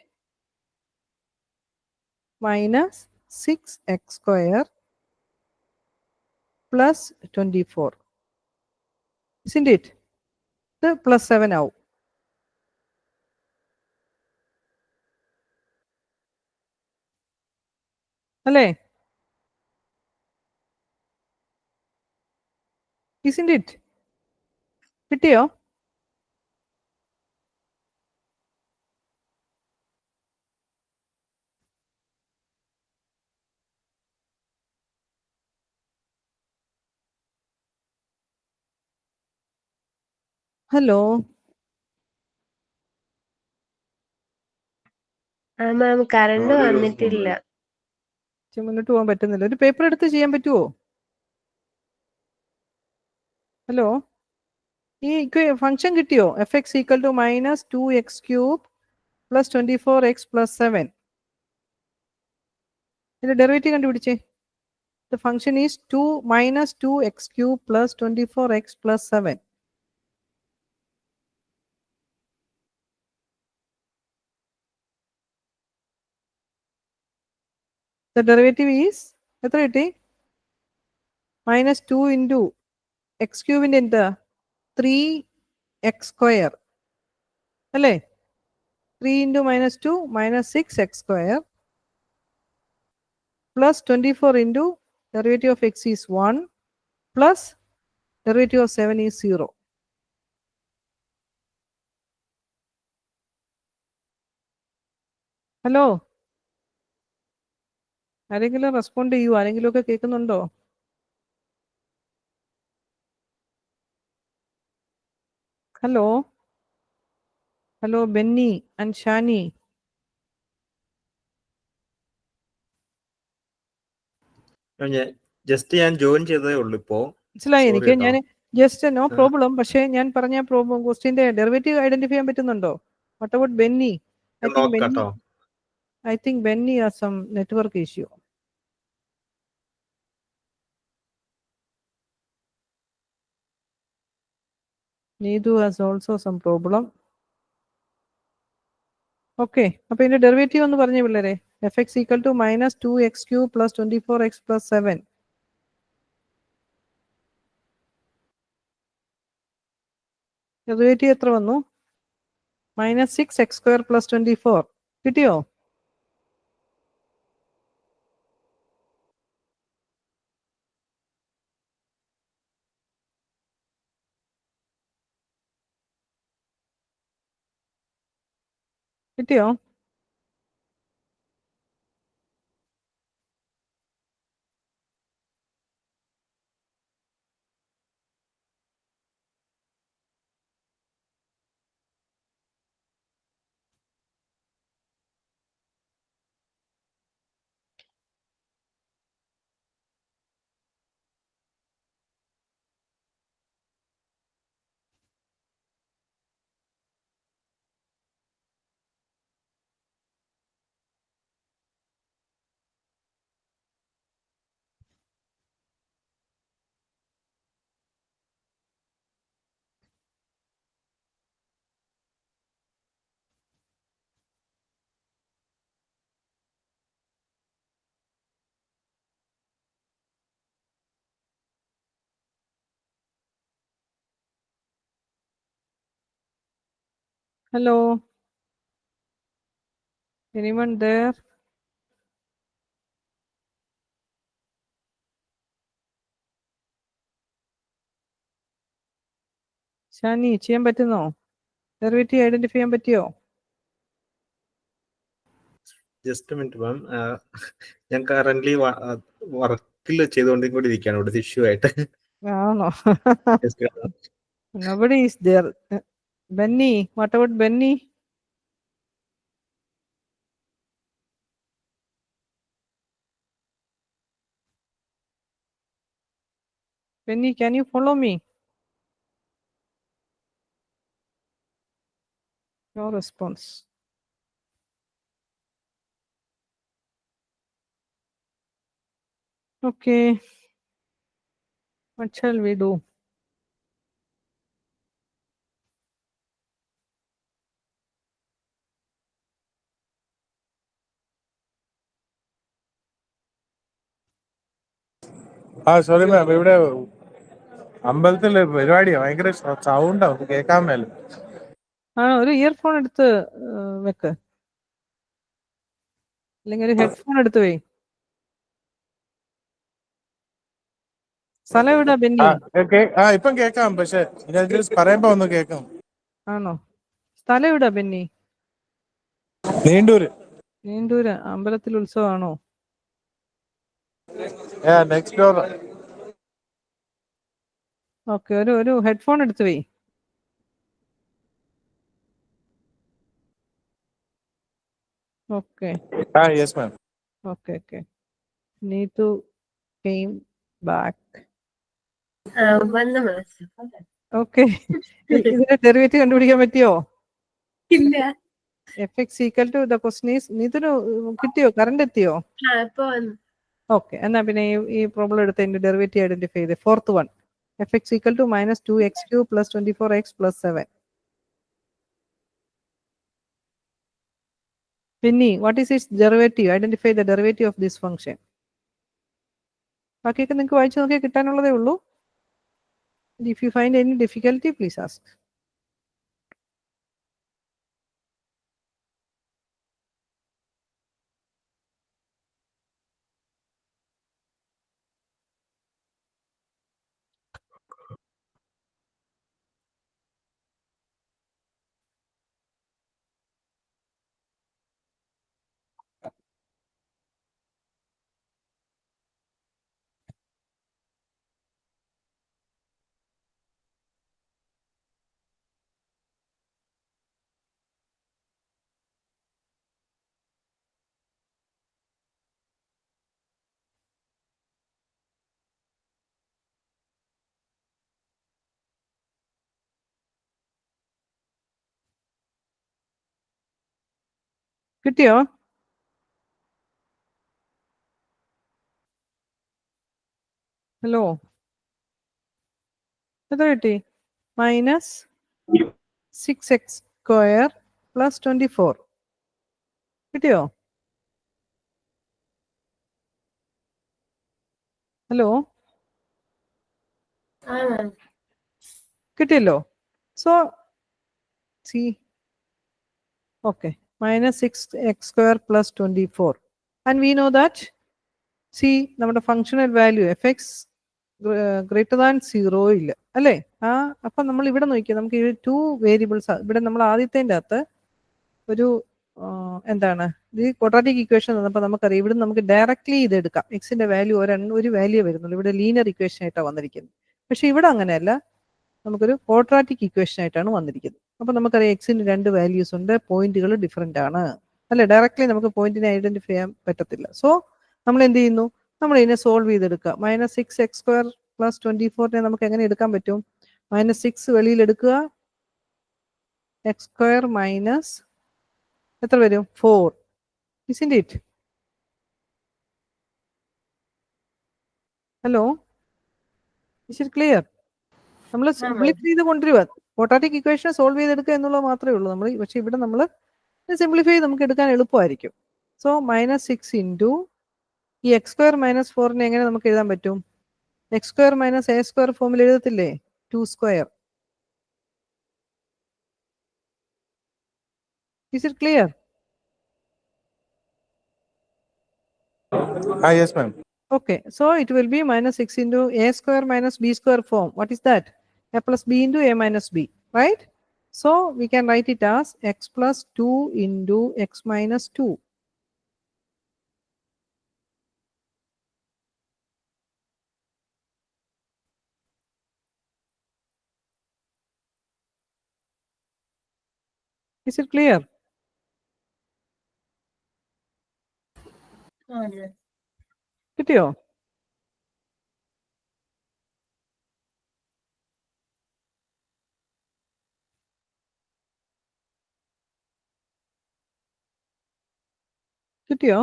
-6x² plus 24, isn't it? ഇത് +7 ആവും അല്ലേ? Isn't it? കിട്ടിയോ? ഹലോ. മാം current വന്നിട്ടില്ല. മുന്നോട്ട് പോകാൻ പറ്റുന്നില്ല. ഒരു പേപ്പർ എടുത്ത് ചെയ്യാൻ പറ്റുമോ? ഹലോ, ഈ ഫംഗ്ഷൻ കിട്ടിയോ? f(x) = -2x³ plus 24x plus 7. ഇതിന്റെ derivative കണ്ടുപിടിച്ചേ. The function is -2x³ plus 24x plus 7. The derivative is എത്ര കിട്ടി? -2 into x cube into 3x square അല്ലേ? 3 into -2 -6x square plus 24 into derivative of x is 1 plus derivative of 7 is 0. Hello, ആരെങ്കിലും respond ചെയ്യൂ? ആരെങ്കിലും ഒക്കെ കേൾക്കുന്നുണ്ടോ? Hello hello, Benny and Shani. Just ഞാൻ join ചെയ്തതേ ഉള്ളൂ ഇപ്പോ. മനസ്സിലായി എനിക്ക്. ഞാൻ ജസ്റ്റ് നോ പ്രോബ്ലം. പക്ഷേ ഞാൻ പറഞ്ഞ ക്വസ്റ്റ്യന്റെ ഡെറിവേറ്റീവ് ഐഡന്റിഫൈ ചെയ്യാൻ പറ്റുന്നുണ്ടോ? What about Benny? I think Benny has some network issue. Needu has also some problem. Okay, അപ്പോൾ ഇതിന്റെ ഡെറിവേറ്റീവ് ഒന്ന് പറഞ്ഞേ പിള്ളേരെ. fx equal to -2x cube plus 24x plus 7. Derivative എത്ര വന്നു? -6x square plus 24. കിട്ടിയോ? കിട്ടിയോ? Hello, anyone there? ഷാനി, ചെയ്യാൻ പറ്റുന്നോ? ഡെറിവേറ്റീവ് ഐഡന്റിഫൈ ചെയ്യാൻ പറ്റിയോ? ജസ്റ്റ് മിനിറ്റ് മാം, ഞാൻ കറന്റ് വർക്കിൽ ചെയ്തുകൊണ്ടിരിക്കുകയാണ് ഇവിടുത്തെ ഇഷ്യൂ ആയിട്ട്. ആണോ? Nobody is there. Benny, what about Benny? Benny, can you follow me? No response. Okay. What shall we do? Sorry ma'am, ഇവിടെ അമ്പലത്തില് പരിപാടിയാ, ഭയങ്കര സൗണ്ടാ, ഒന്ന് കേൾക്കാൻ മേല. ഒരു ഇയർഫോൺ എടുത്ത് വെക്ക്, അല്ലെങ്കിൽ ഒരു ഹെഡ്ഫോൺ എടുത്ത് വേ. സ്ഥലം എവിടാ ബെന്നി? ഇപ്പം കേക്കാം, പക്ഷെ ഞാൻ പറയുമ്പോ ഒന്ന് കേക്കാം. ആണോ? സ്ഥലം എവിടാ ബെന്നി? നീണ്ടൂര്. നീണ്ടൂര് അമ്പലത്തിൽ ഉത്സവമാണോ? Next door. ഓക്കെ, ഒരു ഹെഡ്ഫോൺ എടുത്ത് വേ. Okay. Yes ma'am. Okay. Neetu came back. വന്ന മാസം. Okay. ഇതിന്റെ ഡെറിവേറ്റീവ് കണ്ടുപിടിക്കാൻ പറ്റിയോ? ഇല്ല. fx equal to the question is, നീതിന് കിട്ടിയോ? കറണ്ട് എത്തിയോ? ഓക്കെ, എന്നാ പിന്നെ ഈ പ്രോബ്ലം എടുത്ത് അതിന്റെ ഡെറിവേറ്റീവ് ഐഡന്റിഫൈ ചെയ്ത് fourth one. fx equal to -2x cube plus 24x plus 7. Vinny, what is its derivative? Identify the derivative of this function. ബാക്കിയൊക്കെ നിങ്ങൾക്ക് വായിച്ചു നോക്കിയാൽ കിട്ടാനുള്ളതേ ഉള്ളൂ. If you find any difficulty, please ask. കിട്ടിയോ? Hello, എത്ര കിട്ടി? -6x² + 24 കിട്ടിയോ? ഹലോ, കിട്ടിയല്ലോ. So C okay, -6x² + 24, and we know that see നമ്മുടെ functional value fx greater than 0 ഇല്ല അല്ലേ? അപ്പം നമ്മൾ ഇവിടെ നോക്കിയാൽ നമുക്ക് ഈ 2 വേരിയബിൾസ് ഇവിടെ നമ്മൾ ആദ്യത്തേൻ്റെ അകത്ത് ഒരു എന്താണ് ഈ ക്വാഡ്രാറ്റിക് ഇക്വേഷൻ തന്നപ്പോൾ നമുക്കറിയാം ഇവിടെ നമുക്ക് ഡയറക്റ്റ്ലി ഇത് എടുക്കാം. എക്സിന്റെ വാല്യൂ ഒരു വാല്യൂ വരുന്നുള്ളൂ. ഇവിടെ ലീനിയർ ഇക്വേഷൻ ആയിട്ടാണ് വന്നിരിക്കുന്നത്. പക്ഷെ ഇവിടെ അങ്ങനെയല്ല, നമുക്കൊരു ക്വാഡ്രാറ്റിക് ഇക്വേഷൻ ആയിട്ടാണ് വന്നിരിക്കുന്നത്. അപ്പൊ നമുക്കറിയാം എക്സിന് 2 വാല്യൂസ് ഉണ്ട്, പോയിന്റുകൾ ഡിഫറെന്റ് ആണ് അല്ലെ? ഡയറക്റ്റ്ലി നമുക്ക് പോയിന്റിനെ ഐഡന്റിഫൈ ചെയ്യാൻ പറ്റത്തില്ല. സോ നമ്മൾ എന്ത് ചെയ്യുന്നു? നമ്മൾ ഇതിനെ സോൾവ് ചെയ്തെടുക്കുക. -6x² + 24 നമുക്ക് എങ്ങനെ എടുക്കാൻ പറ്റും? -6 വെളിയിൽ എടുക്കുക, x² - എത്ര വരും? 4. Isn't it? Hello, is it clear? നമ്മൾ സിംപ്ലിഫൈ ചെയ്ത് കൊണ്ടുവരുക. ക്വാഡ്രാറ്റിക് ഇക്വേഷൻ സോൾവ് ചെയ്തെടുക്കുക എന്നുള്ളത് മാത്രമേ ഉള്ളൂ നമ്മൾ. പക്ഷെ ഇവിടെ നമ്മൾ സിംപ്ലിഫൈ നമുക്ക് എടുക്കാൻ എളുപ്പമായിരിക്കും. സോ -6 ഇൻറ്റു ഈ x² - 4 എങ്ങനെ നമുക്ക് എഴുതാൻ പറ്റും? x² - a² ഫോമിൽ എഴുതത്തില്ലേ? 2². Is it clear? Yes, ma'am. Okay, so it will be -6 into a² - b² form. What is that? A plus b into a minus b, right? So we can write it as x + 2 into x - 2. Is it clear? കിട്ടിയോ? കിട്ടിയോ?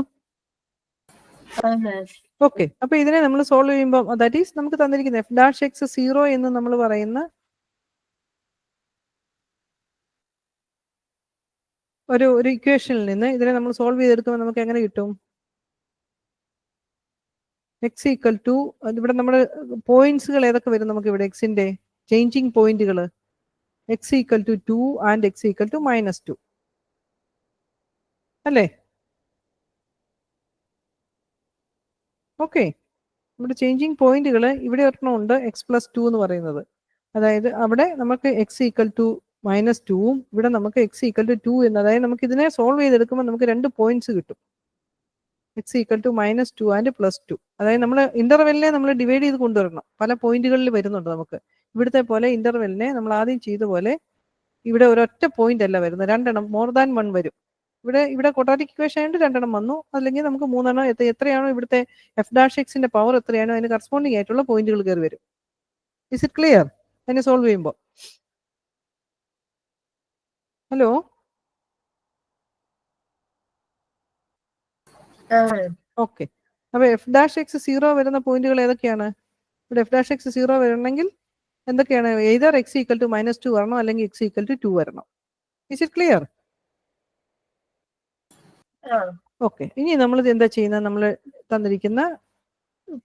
Okay, അപ്പൊ ഇതിനെ നമ്മൾ solve ചെയ്യുമ്പോൾ that is നമുക്ക് തന്നിരിക്കുന്ന f'(x) 0 എന്ന് നമ്മൾ പറയുന്ന ഒരു ഇക്വേഷനിൽ നിന്ന് ഇതിനെ നമ്മൾ സോൾവ് ചെയ്തെടുക്കുമ്പോൾ നമുക്ക് എങ്ങനെ കിട്ടും? x = ഇവിടെ നമ്മുടെ പോയിന്റ്സുകൾ ഏതൊക്കെ വരും? നമുക്ക് ഇവിടെ എക്സിന്റെ ചേഞ്ചിങ് പോയിന്റുകൾ x = 2 ആൻഡ് x = -2 അല്ലേ? ഓക്കെ, നമ്മുടെ ചേഞ്ചിങ് പോയിന്റുകൾ ഇവിടെ ഒരെണ്ണമുണ്ട്, x + 2 എന്ന് പറയുന്നത്. അതായത് അവിടെ നമുക്ക് x = -2ഉം ഇവിടെ നമുക്ക് x = 2 എന്ന്. അതായത് നമുക്ക് ഇതിനെ സോൾവ് ചെയ്തെടുക്കുമ്പോൾ നമുക്ക് 2 പോയിന്റ്സ് കിട്ടും, x = -2 ആൻഡ് +2. അതായത് നമ്മൾ ഇന്റർവെല്ലിനെ നമ്മൾ ഡിവൈഡ് ചെയ്ത് കൊണ്ടുവരണം. പല പോയിന്റുകളിൽ വരുന്നുണ്ട് നമുക്ക്. ഇവിടുത്തെ പോലെ ഇന്റർവെല്ലിനെ നമ്മൾ ആദ്യം ചെയ്ത പോലെ ഇവിടെ ഒരൊറ്റ പോയിന്റ് അല്ല വരുന്നത്, 2 എണ്ണം, മോർ ദാൻ 1 വരും. ഇവിടെ ക്വാഡ്രാറ്റിക് ഇക്വേഷൻ ആയിട്ട് 2 എണ്ണം വന്നു, അല്ലെങ്കിൽ നമുക്ക് 3 എണ്ണം. എത്രയാണോ ഇവിടുത്തെ f'(x)ന്റെ പവർ എത്രയാണോ അതിന് കറസ്പോണ്ടിങ് ആയിട്ടുള്ള പോയിന്റുകൾ കയറി വരും. Is it clear? അതിനെ സോൾവ് ചെയ്യുമ്പോൾ. Hello, okay. അപ്പൊ f'(x) 0 വരുന്ന പോയിന്റുകൾ ഏതൊക്കെയാണ്? ഇവിടെ f'(x) 0 വരണമെങ്കിൽ എന്തൊക്കെയാണ്? either x = -2 വരണം, അല്ലെങ്കിൽ x = 2 വരണം. Is it clear? ആ ഓക്കെ, ഇനി നമ്മൾ എന്താ ചെയ്യുന്നത്? നമ്മൾ തന്നിരിക്കുന്ന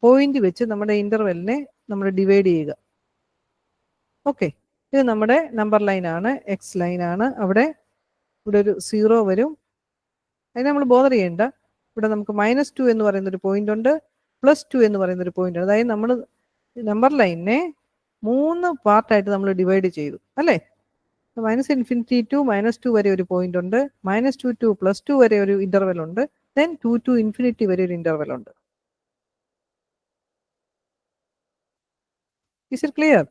പോയിന്റ് വെച്ച് നമ്മുടെ ഇന്റർവെല്ലിനെ നമ്മൾ ഡിവൈഡ് ചെയ്യുക. ഓക്കെ, ഇത് നമ്മുടെ നമ്പർ ലൈൻ ആണ്, എക്സ് ലൈൻ ആണ്. ഇവിടെ ഒരു 0 വരും. അതിന് നമ്മൾ ബോധർ ചെയ്യേണ്ട. ഇവിടെ നമുക്ക് -2 എന്ന് പറയുന്ന ഒരു പോയിന്റ് ഉണ്ട്, +2 എന്ന് പറയുന്ന ഒരു പോയിന്റ് ഉണ്ട്. അതായത് നമ്മൾ നമ്പർ ലൈനിനെ 3 പാർട്ടായിട്ട് നമ്മൾ ഡിവൈഡ് ചെയ്തു അല്ലേ? -∞ ടു -2 വരെ ഒരു പോയിന്റ് ഉണ്ട്, -2 ടു +2 വരെ ഒരു ഇന്റർവെൽ ഉണ്ട്, ദെൻ 2 ടു ഇൻഫിനിറ്റി വരെ ഒരു ഇന്റർവെൽ ഉണ്ട്. Is it clear?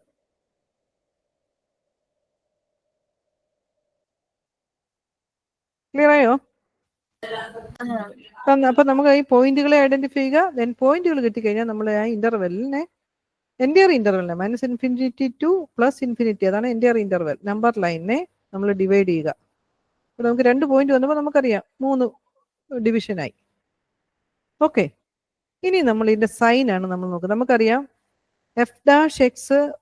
ക്ലിയർ ആയോ? അപ്പൊ നമുക്ക് ഈ പോയിന്റുകളെ ഐഡന്റിഫൈ ചെയ്യുക. ദെൻ പോയിന്റുകൾ കിട്ടിക്കഴിഞ്ഞാൽ നമ്മൾ ആ ഇന്റർവെല്ലിനെ എൻഡിയർ ഇന്റർവെലിനെ -∞ ടു +∞, അതാണ് എൻഡിയർ ഇന്റർവെൽ, നമ്പർ ലൈനിനെ നമ്മൾ ഡിവൈഡ് ചെയ്യുക. അപ്പോൾ നമുക്ക് 2 പോയിന്റ് വന്നപ്പോൾ നമുക്കറിയാം 3 ഡിവിഷനായി. ഓക്കെ, ഇനി നമ്മൾ ഇതിന്റെ സൈൻ ആണ് നമ്മൾ നോക്കുന്നത്. നമുക്കറിയാം f'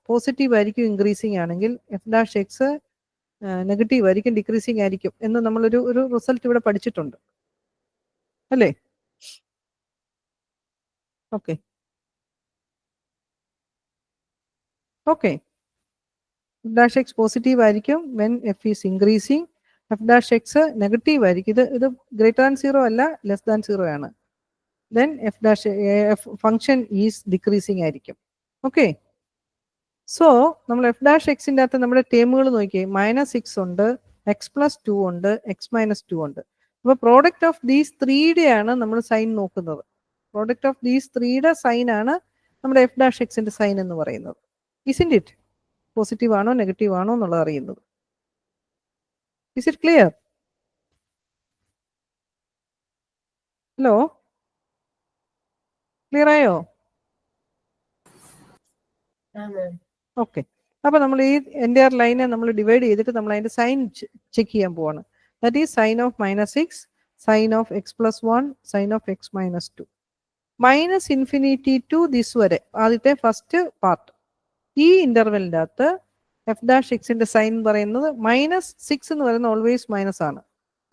പോസിറ്റീവ് ആയിരിക്കും ഇൻക്രീസിങ് ആണെങ്കിൽ, f' നെഗറ്റീവ് ആയിരിക്കും ഡിക്രീസിങ് ആയിരിക്കും എന്ന് നമ്മളൊരു റിസൾട്ട് ഇവിടെ പഠിച്ചിട്ടുണ്ട് അല്ലേ? ഓക്കെ ഓക്കെ, f' പോസിറ്റീവ് ആയിരിക്കും when f is increasing, f' negative ആയിരിക്കും. ഇത് ഗ്രേറ്റർ ദാൻ 0 അല്ല, ലെസ് ദാൻ 0 ആണ്. Then f function is decreasing ആയിരിക്കും. ഓക്കെ, സോ നമ്മൾ f'(x)ന്റെ അകത്ത് നമ്മുടെ ടേമുകൾ നോക്കിയേ. -6 ഉണ്ട്, x+2 ഉണ്ട്, x-2 ഉണ്ട്. അപ്പൊ പ്രോഡക്റ്റ് ഓഫ് ദീസ് 3യുടെ ആണ് നമ്മൾ സൈൻ നോക്കുന്നത്. പ്രോഡക്റ്റ് ഓഫ് ദീസ് 3യുടെ സൈൻ ആണ് നമ്മുടെ f'(x)ന്റെ സൈൻ എന്ന് പറയുന്നത്. Isn't it? പോസിറ്റീവ് ആണോ നെഗറ്റീവ് ആണോ എന്നുള്ളത് അറിയുന്നത്. Is it clear? Hello, clear ആയോ? ഓക്കെ, അപ്പൊ നമ്മൾ ഈ എൻഡിയർ ലൈനെ നമ്മൾ ഡിവൈഡ് ചെയ്തിട്ട് നമ്മൾ അതിന്റെ സൈൻ ചെക്ക് ചെയ്യാൻ പോവാണ്. That is sign of -6, sign of x+1, sign of x-2. -∞ To this വരെ ആദ്യത്തെ ഫസ്റ്റ് പാർട്ട്. ഈ ഇന്റർവെലിന്റെ അകത്ത് f'(x)ന്റെ സൈൻ പറയുന്നത് -6 എന്ന് പറയുന്നത് ഓൾവേസ് മൈനസ് ആണ്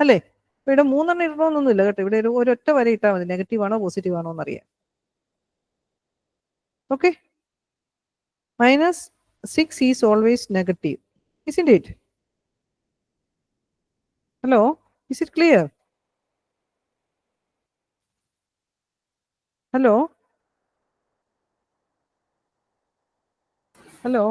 അല്ലേ? ഇവിടെ 3 ഇടണമെന്നൊന്നുമില്ല കേട്ടോ. ഇവിടെ ഒരൊറ്റ വരെ ഇട്ടാൽ മതി, നെഗറ്റീവ് ആണോ പോസിറ്റീവ് ആണോ എന്നറിയാം. Okay, -6 is always negative, isn't it? Hello, is it clear? Hello, hello.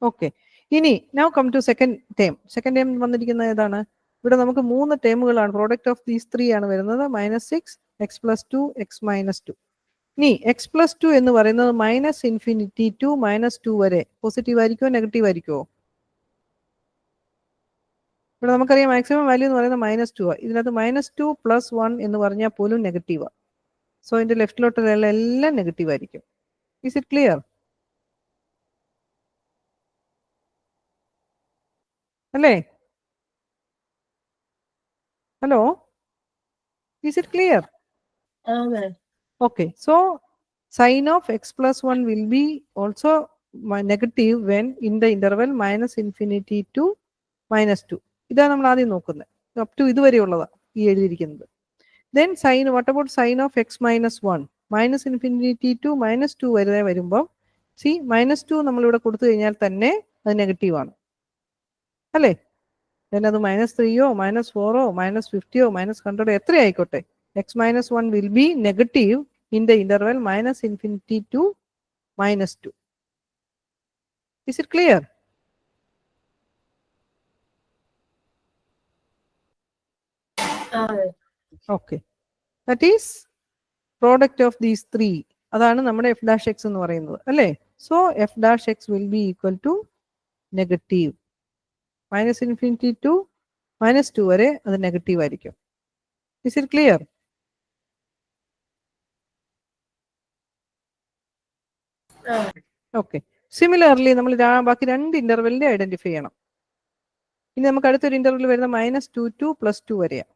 Okay, ഇനി now come to second term. Second term വന്നിരിക്കുന്നത് ഏതാണ്? ഇവിടെ നമുക്ക് 3 ടേമുകളാണ്. പ്രോഡക്റ്റ് ഓഫ് ദീസ് 3 ആണ് വരുന്നത്. -6, x+2, x-2. ഇനി x+2 എന്ന് പറയുന്നത് -∞ ടു -2 വരെ പോസിറ്റീവ് ആയിരിക്കുമോ നെഗറ്റീവ് ആയിരിക്കുമോ? ഇവിടെ നമുക്കറിയാം മാക്സിമം വാല്യൂ എന്ന് പറയുന്നത് -2 ആണ്. ഇതിനകത്ത് -2 + 1 എന്ന് പറഞ്ഞാൽ പോലും നെഗറ്റീവാണ്. സോ ഇതിന്റെ ലെഫ്റ്റിലോട്ടുള്ള എല്ലാം നെഗറ്റീവ് ആയിരിക്കും. Is it clear? അല്ലേ? Hello, is it clear? Okay, so sign of x+1 will be also negative when in the interval -∞ to -2. ഇതാണ് നമ്മൾ ആദ്യം നോക്കുന്നത്. അപ് ടു ഇതുവരെയുള്ളതാണ് ഈ എഴുതിയിരിക്കുന്നത്. Then sign, what about sign of x-1? -∞ to -2 വരെ വരുമ്പോൾ -2 നമ്മളിവിടെ കൊടുത്തു കഴിഞ്ഞാൽ തന്നെ അത് നെഗറ്റീവ് ആണ് അല്ലേ? ദെൻ അത് -3യോ -4ഓ -50യോ -100 എത്ര ആയിക്കോട്ടെ, x-1 will be negative in the interval -∞ to -2. Is it clear? Okay, that is product of these 3. അതാണ് നമ്മുടെ f'(x) എന്ന് പറയുന്നത് അല്ലേ? So f'(x) will be equal to negative. -∞ to -2 വരെ അത് നെഗറ്റീവ് ആയിരിക്കും. Is it clear? Okay, similarly നമ്മൾ ബാക്കി 2 ഇന്റർവെല്ലിനെ ഐഡന്റിഫൈ ചെയ്യണം. ഇനി നമുക്ക് അടുത്തൊരു ഇന്റർവെൽ വരുന്ന -2 to +2 വരെയാണ്.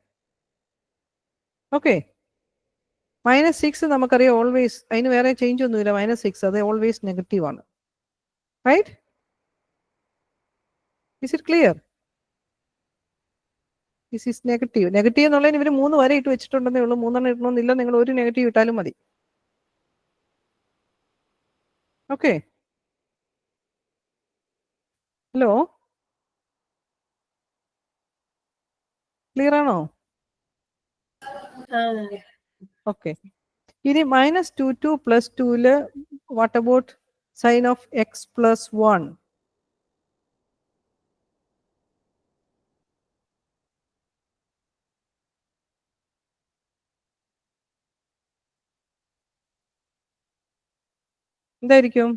ഓക്കെ, -6 നമുക്കറിയാം ഓൾവേസ്, അതിന് വേറെ ചേഞ്ച് ഒന്നുമില്ല. -6 അത് ഓൾവേസ് നെഗറ്റീവ് ആണ്. Right? Is it clear? This is negative. Negative എന്നുള്ളതിന് ഇവർ 3 വരെ ഇട്ട് വെച്ചിട്ടുണ്ടെന്നേ ഉള്ളൂ. 3 ഇടണമെന്നില്ല. നിങ്ങൾ ഒരു നെഗറ്റീവ് ഇട്ടാലും മതി. ഓക്കെ, ഹലോ, ക്ലിയർ ആണോ? ഓക്കെ, ഇനി -2 plus 2 what about sign of x plus 1? എന്തായിരിക്കും?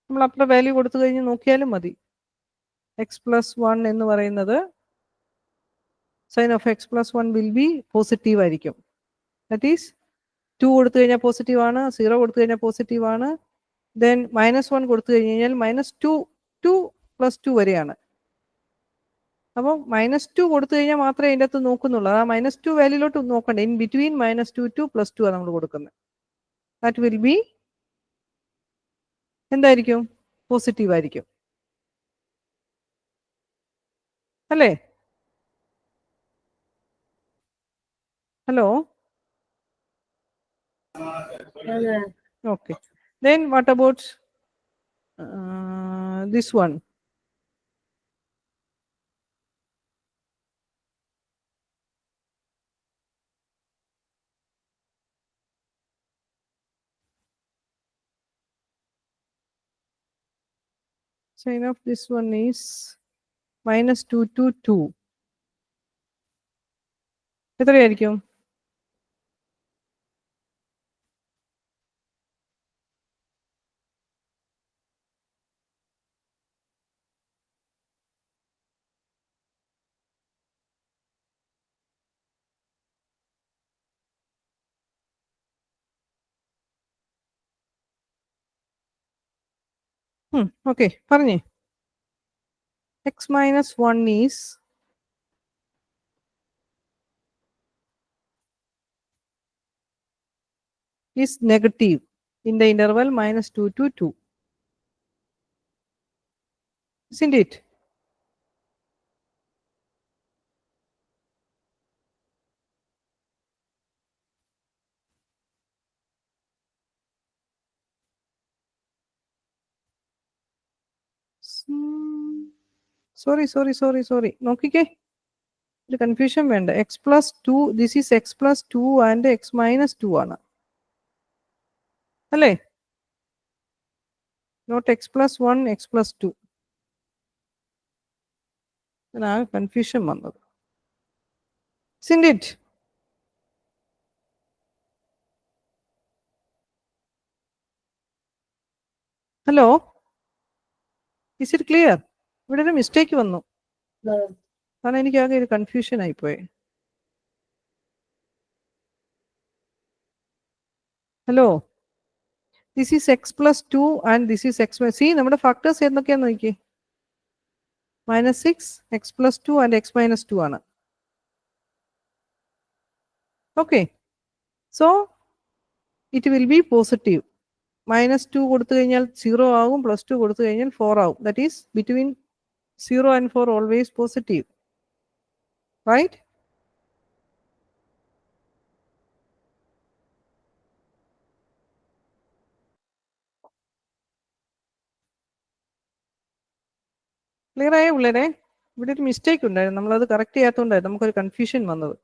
നമ്മൾ അപ്പുറം വാല്യൂ കൊടുത്തു കഴിഞ്ഞ് നോക്കിയാലും മതി. എക്സ് പ്ലസ് 1 എന്ന് പറയുന്നത് sign of x plus 1 will be positive ആയിരിക്കും. ദാറ്റ് ഈസ് 2 കൊടുത്തു കഴിഞ്ഞാൽ പോസിറ്റീവ് ആണ്, 0 കൊടുത്തു കഴിഞ്ഞാൽ പോസിറ്റീവ് ആണ്. ദെൻ -1 കൊടുത്തു കഴിഞ്ഞാൽ -2 പ്ലസ് 2 വരെയാണ്. അപ്പോൾ -2 കൊടുത്തു കഴിഞ്ഞാൽ മാത്രമേ അതിൻ്റെ അകത്ത് നോക്കുന്നുള്ളൂ. ആ -2 വാല്യൂലോട്ട് നോക്കണ്ടേ. ഇൻ ബിറ്റ്വീൻ -2 ടു +2 ആണ് നമ്മൾ കൊടുക്കുന്നത്. ദാറ്റ് വിൽ ബി എന്തായിരിക്കും? പോസിറ്റീവ് ആയിരിക്കും, അല്ലേ? Hello, okay, then what about this one? Sign of this one is -2 to 2. എത്രയായിരിക്കും? ഓക്കെ, പറഞ്ഞേ. x minus 1 is negative in the interval -2 to 2. Isn't it? Sorry. നോക്കിക്കേ, ഒരു കൺഫ്യൂഷൻ വേണ്ട. x plus 2, this is x plus 2 and x minus 2 ആണ്, അല്ലേ? Not x plus 1, x plus 2. അതിനാണ് confusion വന്നത്. Isn't it? Hello, is it clear? ഇവിടെ ഒരു mistake വന്നു. കാരണം എനിക്ക് ആകെ ഒരു കൺഫ്യൂഷൻ ആയിപ്പോയി. Hello, this is x plus 2 and this is x. C, നമ്മുടെ ഫാക്ടേഴ്സ് എന്തൊക്കെയാന്ന് നോക്കി. -6, x plus 2 and x minus 2 ആണ്. Okay, so it will be positive. -2 കൊടുത്തു കഴിഞ്ഞാൽ 0 ആകും, +2 കൊടുത്തു കഴിഞ്ഞാൽ 4 ആകും. That is between 0 and 4 always positive, right? Clear ആയ പിള്ളേരെ? ഇവിടെ ഒരു മിസ്റ്റേക്ക് ഉണ്ടായിരുന്നു, നമ്മളത് കറക്റ്റ് ചെയ്യാത്തതുകൊണ്ടായിരുന്നു നമുക്കൊരു കൺഫ്യൂഷൻ വന്നത്.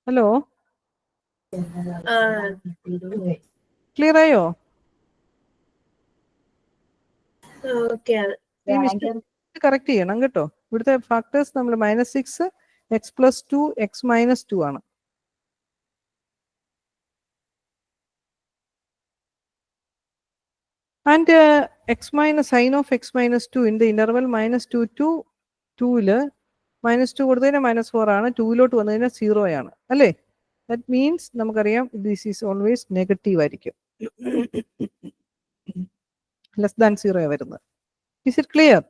ഹലോ, ക്ലിയർ ആയോ? ഈ മിസ്റ്റേക്ക് കറക്റ്റ് ചെയ്യണം കേട്ടോ. ഇവിടുത്തെ ഫാക്ടേഴ്സ് നമ്മൾ -6, x plus 2, x minus 2 ആണ്. And sin of x minus 2 in the interval -2 to 2 -2 കൊടുത്തു കഴിഞ്ഞാൽ -4 ആണ്, 2 വന്നു കഴിഞ്ഞാൽ 0 ആണ്, അല്ലേ? ദാറ്റ് മീൻസ് നമുക്കറിയാം ദിസ് ഈസ് ഓൾവേസ് നെഗറ്റീവ് ആയിരിക്കും. ലെസ് ദാൻ 0 വരുന്നത്. Is it clear?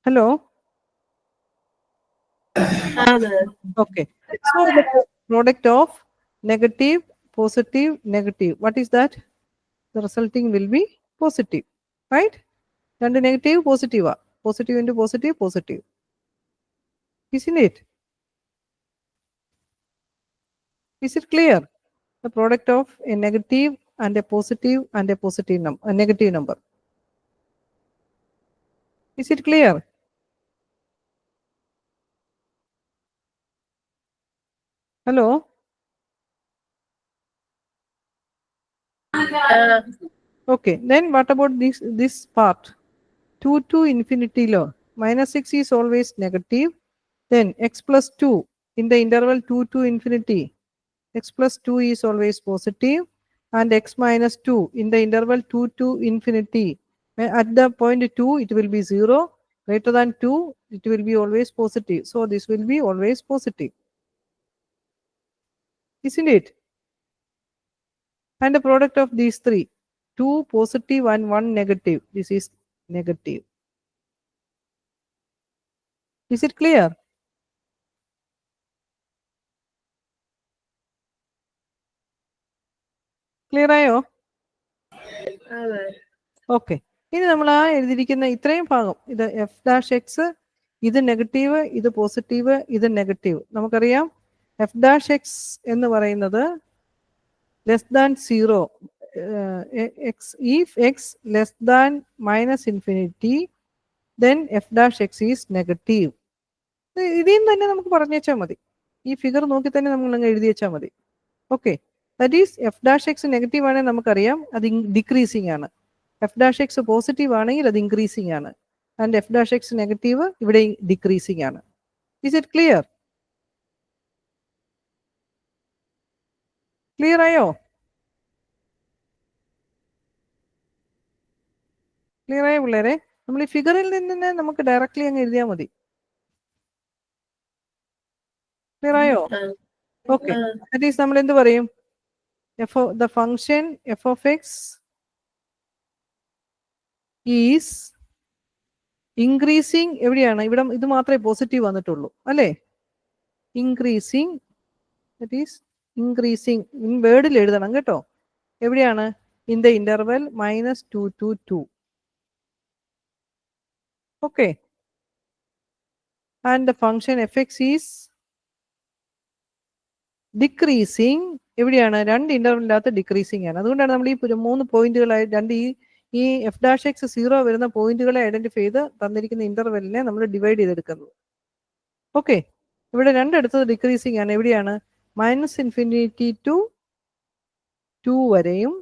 ഹലോ, ആണ്. Okay. So the product of negative, positive, negative. What is that? The resulting will be positive, right? And negative, positive. Positive into positive, positive. Isn't it? Is it clear? The product of a negative and a positive and a positive number, a negative number. Is it clear? Hello? Okay, then what about this part? 2 to infinity law. Minus 6 is always negative. Then x plus 2 in the interval 2 to infinity. X plus 2 is always positive. And x minus 2 in the interval 2 to infinity. At the point 2, it will be 0. Greater than 2, it will be always positive. So this will be always positive. Isn't it? And the product of these three, 2 positive and 1 negative. This is negative. Is it clear? Clear ആയോ? ആണ്. Okay, ഇനി നമ്മൾ ആ എഴുതിയിരിക്കുന്ന ഇത്രയും ഭാഗം, ഇത് F dash X, ഇത് നെഗറ്റീവ്, ഇത് പോസിറ്റീവ്, ഇത് നെഗറ്റീവ്. നമുക്കറിയാം എഫ് ഡാഷ് എക്സ് എന്ന് പറയുന്നത് less than 0. if x less than minus infinity, then f dash x is negative. ഇതിൽ നിന്ന് തന്നെ നമുക്ക് പറഞ്ഞു വെച്ചാൽ മതി. ഈ ഫിഗർ നോക്കി തന്നെ നമ്മൾ അങ്ങ് എഴുതി വെച്ചാൽ മതി. Okay, that is F dash X negative ആണെങ്കിൽ നമുക്കറിയാം അത് ഡിക്രീസിങ് ആണ്. എഫ് ഡാഷ് എക്സ് പോസിറ്റീവ് ആണെങ്കിൽ അത് ഇൻക്രീസിങ് ആണ്. And F dash X negative ഇവിടെ ഡിക്രീസിങ് ആണ്. Is it clear? ക്ലിയർ ആയോ? ക്ലിയർ ആയോ പിള്ളേരെ? നമ്മൾ ഈ ഫിഗറിൽ നിന്ന് നമുക്ക് ഡയറക്റ്റ്ലി അങ്ങ് എഴുതിയാൽ മതി. ക്ലിയർ ആയോ? ഓക്കെ, ദാറ്റ് ഈസ് നമ്മൾ എന്ത് പറയും? The function f of x is increasing. എവിടെയാണ്? ഇവിടെ ഇത് മാത്രമേ പോസിറ്റീവ് വന്നിട്ടുള്ളൂ അല്ലേ? Increasing, that is increasing in വേർഡിൽ എഴുതണം കേട്ടോ. എവിടെയാണ്? In the interval -2 to 2. Okay, and the function f x is decreasing. എവിടെയാണ്? രണ്ട് ഇന്റർവെലിനകത്ത് ഡിക്രീസിങ് ആണ്. അതുകൊണ്ടാണ് നമ്മൾ ഈ 3 പോയിന്റുകളായി ഈ എഫ് ഡാഷ് എക്സ് 0 വരുന്ന പോയിന്റുകളെ ഐഡന്റിഫൈ ചെയ്ത് തന്നിരിക്കുന്ന ഇന്റർവെലിനെ നമ്മൾ ഡിവൈഡ് ചെയ്തെടുക്കുന്നത്. ഓക്കെ, ഇവിടെ രണ്ടിടത്തത് ഡിക്രീസിങ് ആണ്. എവിടെയാണ്? -infinity to 2 വരെയും,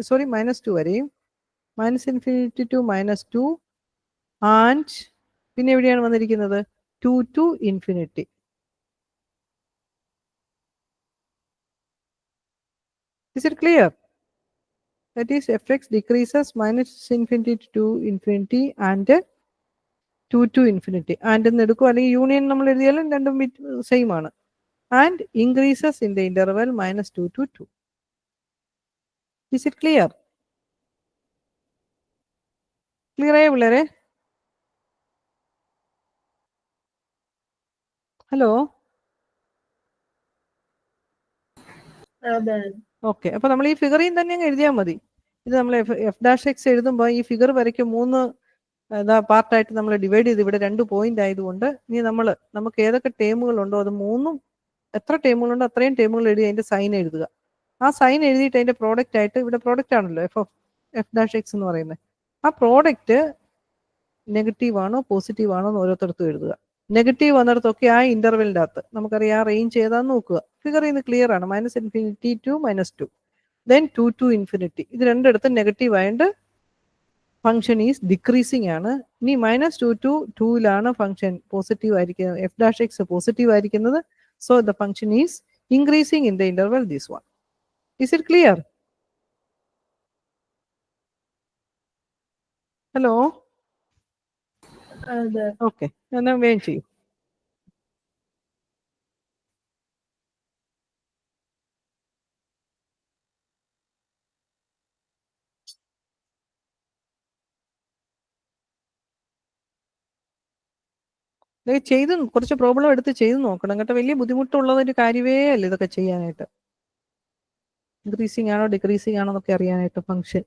സോറി -2 വരെയും, -infinity to -2, ആൻഡ് പിന്നെ എവിടെയാണ് വന്നിരിക്കുന്നത്? 2 to infinity. Is it clear? That is fx decreases -infinity to infinity and 2 to infinity. And എന്ന് എടുക്കും, അല്ലെങ്കിൽ യൂണിയൻ നമ്മൾ എഴുതിയാലും രണ്ടും സെയിം ആണ്. And increases in the interval -2 to 2. Is it clear? Clear ആയോ പിള്ളേരെ? ഹലോ? ഓക്കെ, അപ്പൊ നമ്മൾ ഈ ഫിഗറിൽ തന്നെ അങ്ങ് എഴുതിയാൽ മതി. ഇത് നമ്മൾ എഫ് ഡാഷ് എക്സ് എഴുതുമ്പോൾ ഈ ഫിഗർ വരയ്ക്കും 3 പാർട്ടായിട്ട് നമ്മൾ ഡിവൈഡ് ചെയ്ത്, ഇവിടെ 2 പോയിന്റ് ആയതുകൊണ്ട് ഇനി നമുക്ക് ഏതൊക്കെ ടേമുകളുണ്ടോ അത് 3ഉം, എത്ര ടേമുകളുണ്ടോ അത്രയും ടേമുകൾ എഴുതി അതിന്റെ സൈൻ എഴുതുക. ആ സൈൻ എഴുതിയിട്ട് അതിന്റെ പ്രോഡക്റ്റ് ആയിട്ട്, ഇവിടെ പ്രോഡക്റ്റ് ആണല്ലോ എഫ് ഡാഷ് എക്സ് എന്ന് പറയുന്നത്, ആ പ്രോഡക്റ്റ് നെഗറ്റീവ് ആണോ പോസിറ്റീവ് ആണോ എന്ന് ഓരോരുത്തർക്കും എഴുതുക. നെഗറ്റീവ് വന്നിടത്തൊക്കെ ആ ഇന്റർവെലിന്റെ അകത്ത് നമുക്കറിയാം ആ റേഞ്ച് ഏതാന്ന് നോക്കുക. ഫിഗർ ഇന്ന് ക്ലിയർ ആണ്. -infinity to -2, then 2 to infinity. ഇത് രണ്ടിടത്തും നെഗറ്റീവ് ആയതുകൊണ്ട് ഫംഗ്ഷൻ ഈസ് ഡിക്രീസിങ് ആണ്. ഇനി -2 to 2ലാണ് ഫംഗ്ഷൻ പോസിറ്റീവ് ആയിരിക്കുന്നത്, എഫ് ഡാഷ് എക്സ് പോസിറ്റീവ് ആയിരിക്കുന്നത്. So the function is increasing in the interval this one. Is it clear? Hello? Okay, എന്നാ വേഗം ചെയ്യും. ചെയ്ത് കുറച്ച് പ്രോബ്ലം എടുത്ത് ചെയ്ത് നോക്കണം കേട്ടോ. വലിയ ബുദ്ധിമുട്ടുള്ളതൊരു കാര്യമേ അല്ല ഇതൊക്കെ ചെയ്യാനായിട്ട്. ഇൻക്രീസിങ് ആണോ ഡിക്രീസിങ് ആണോ എന്നൊക്കെ അറിയാനായിട്ട് ഫംഗ്ഷൻ.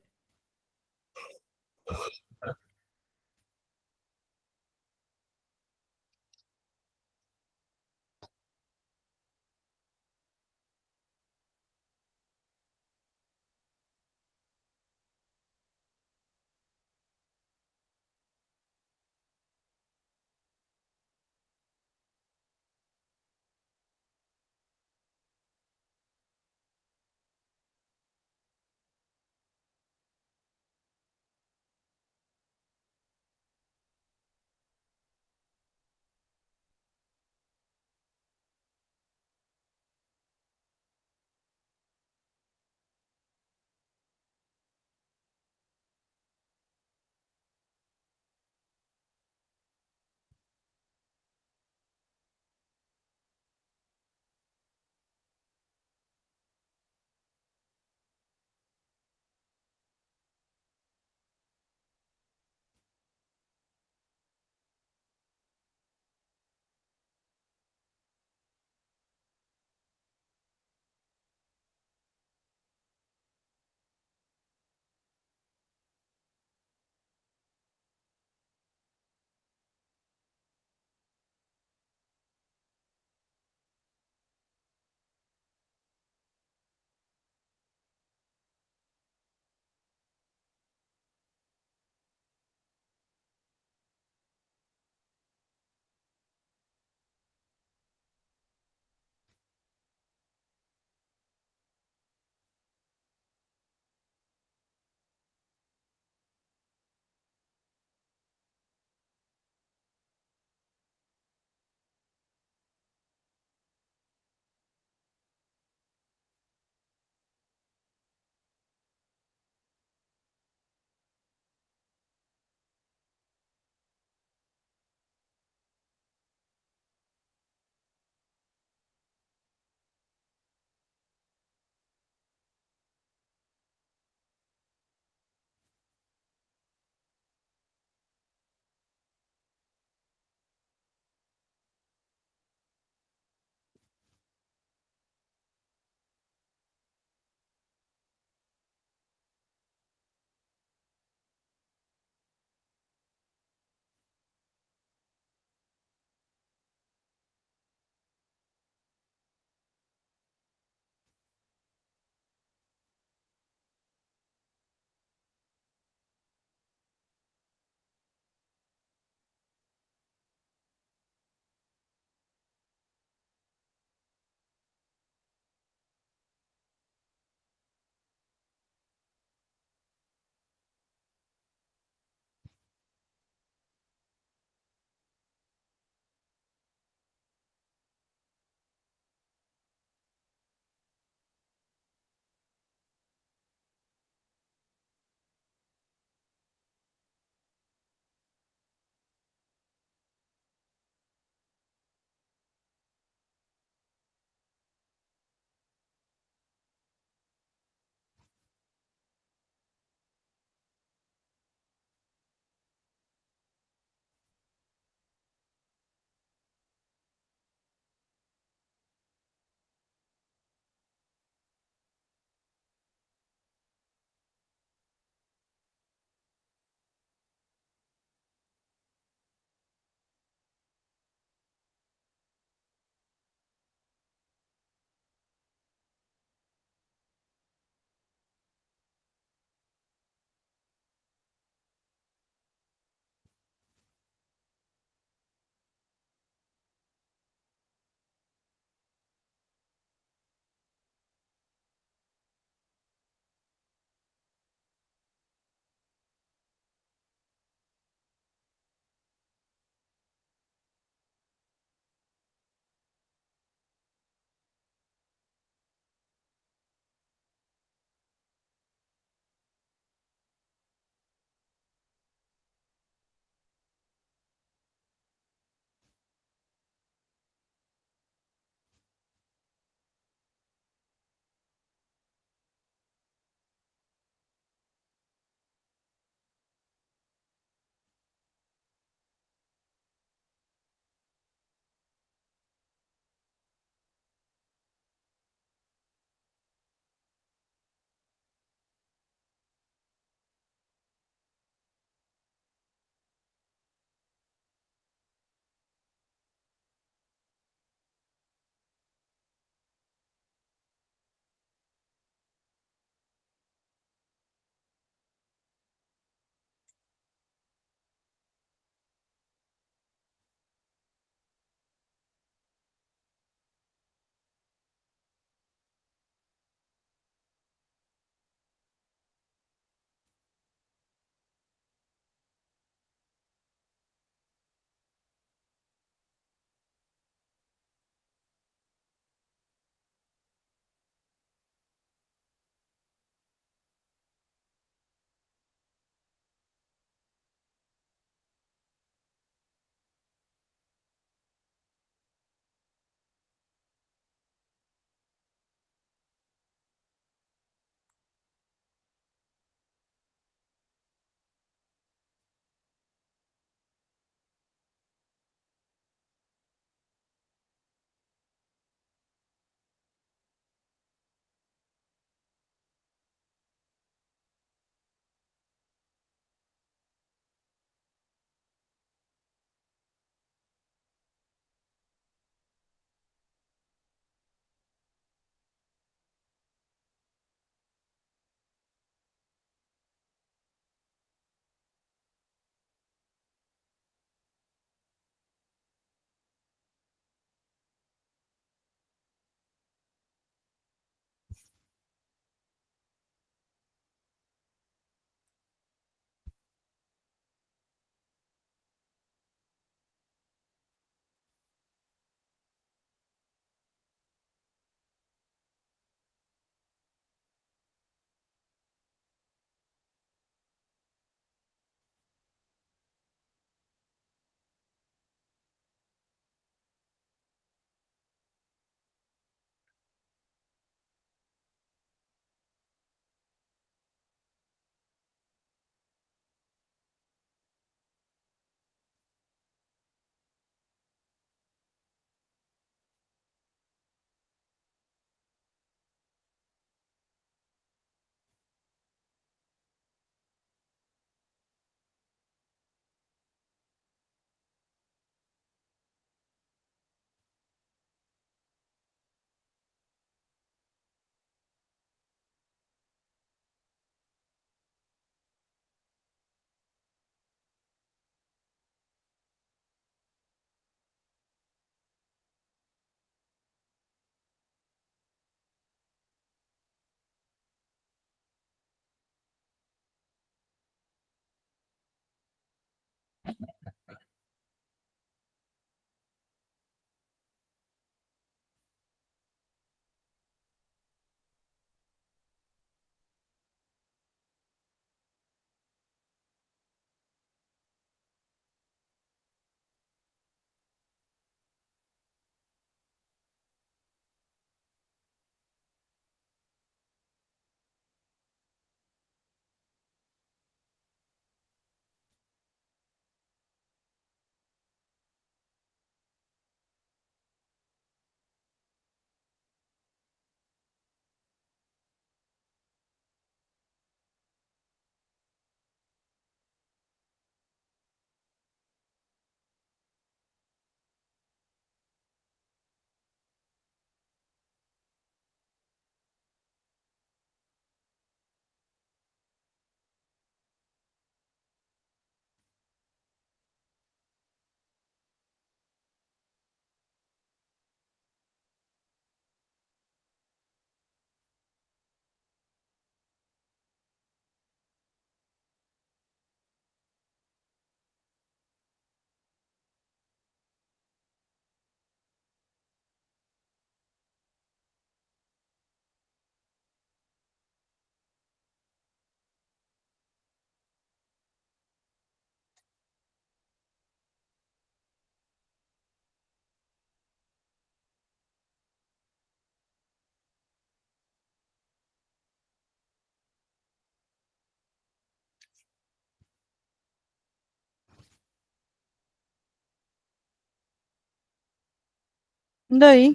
എന്തായി?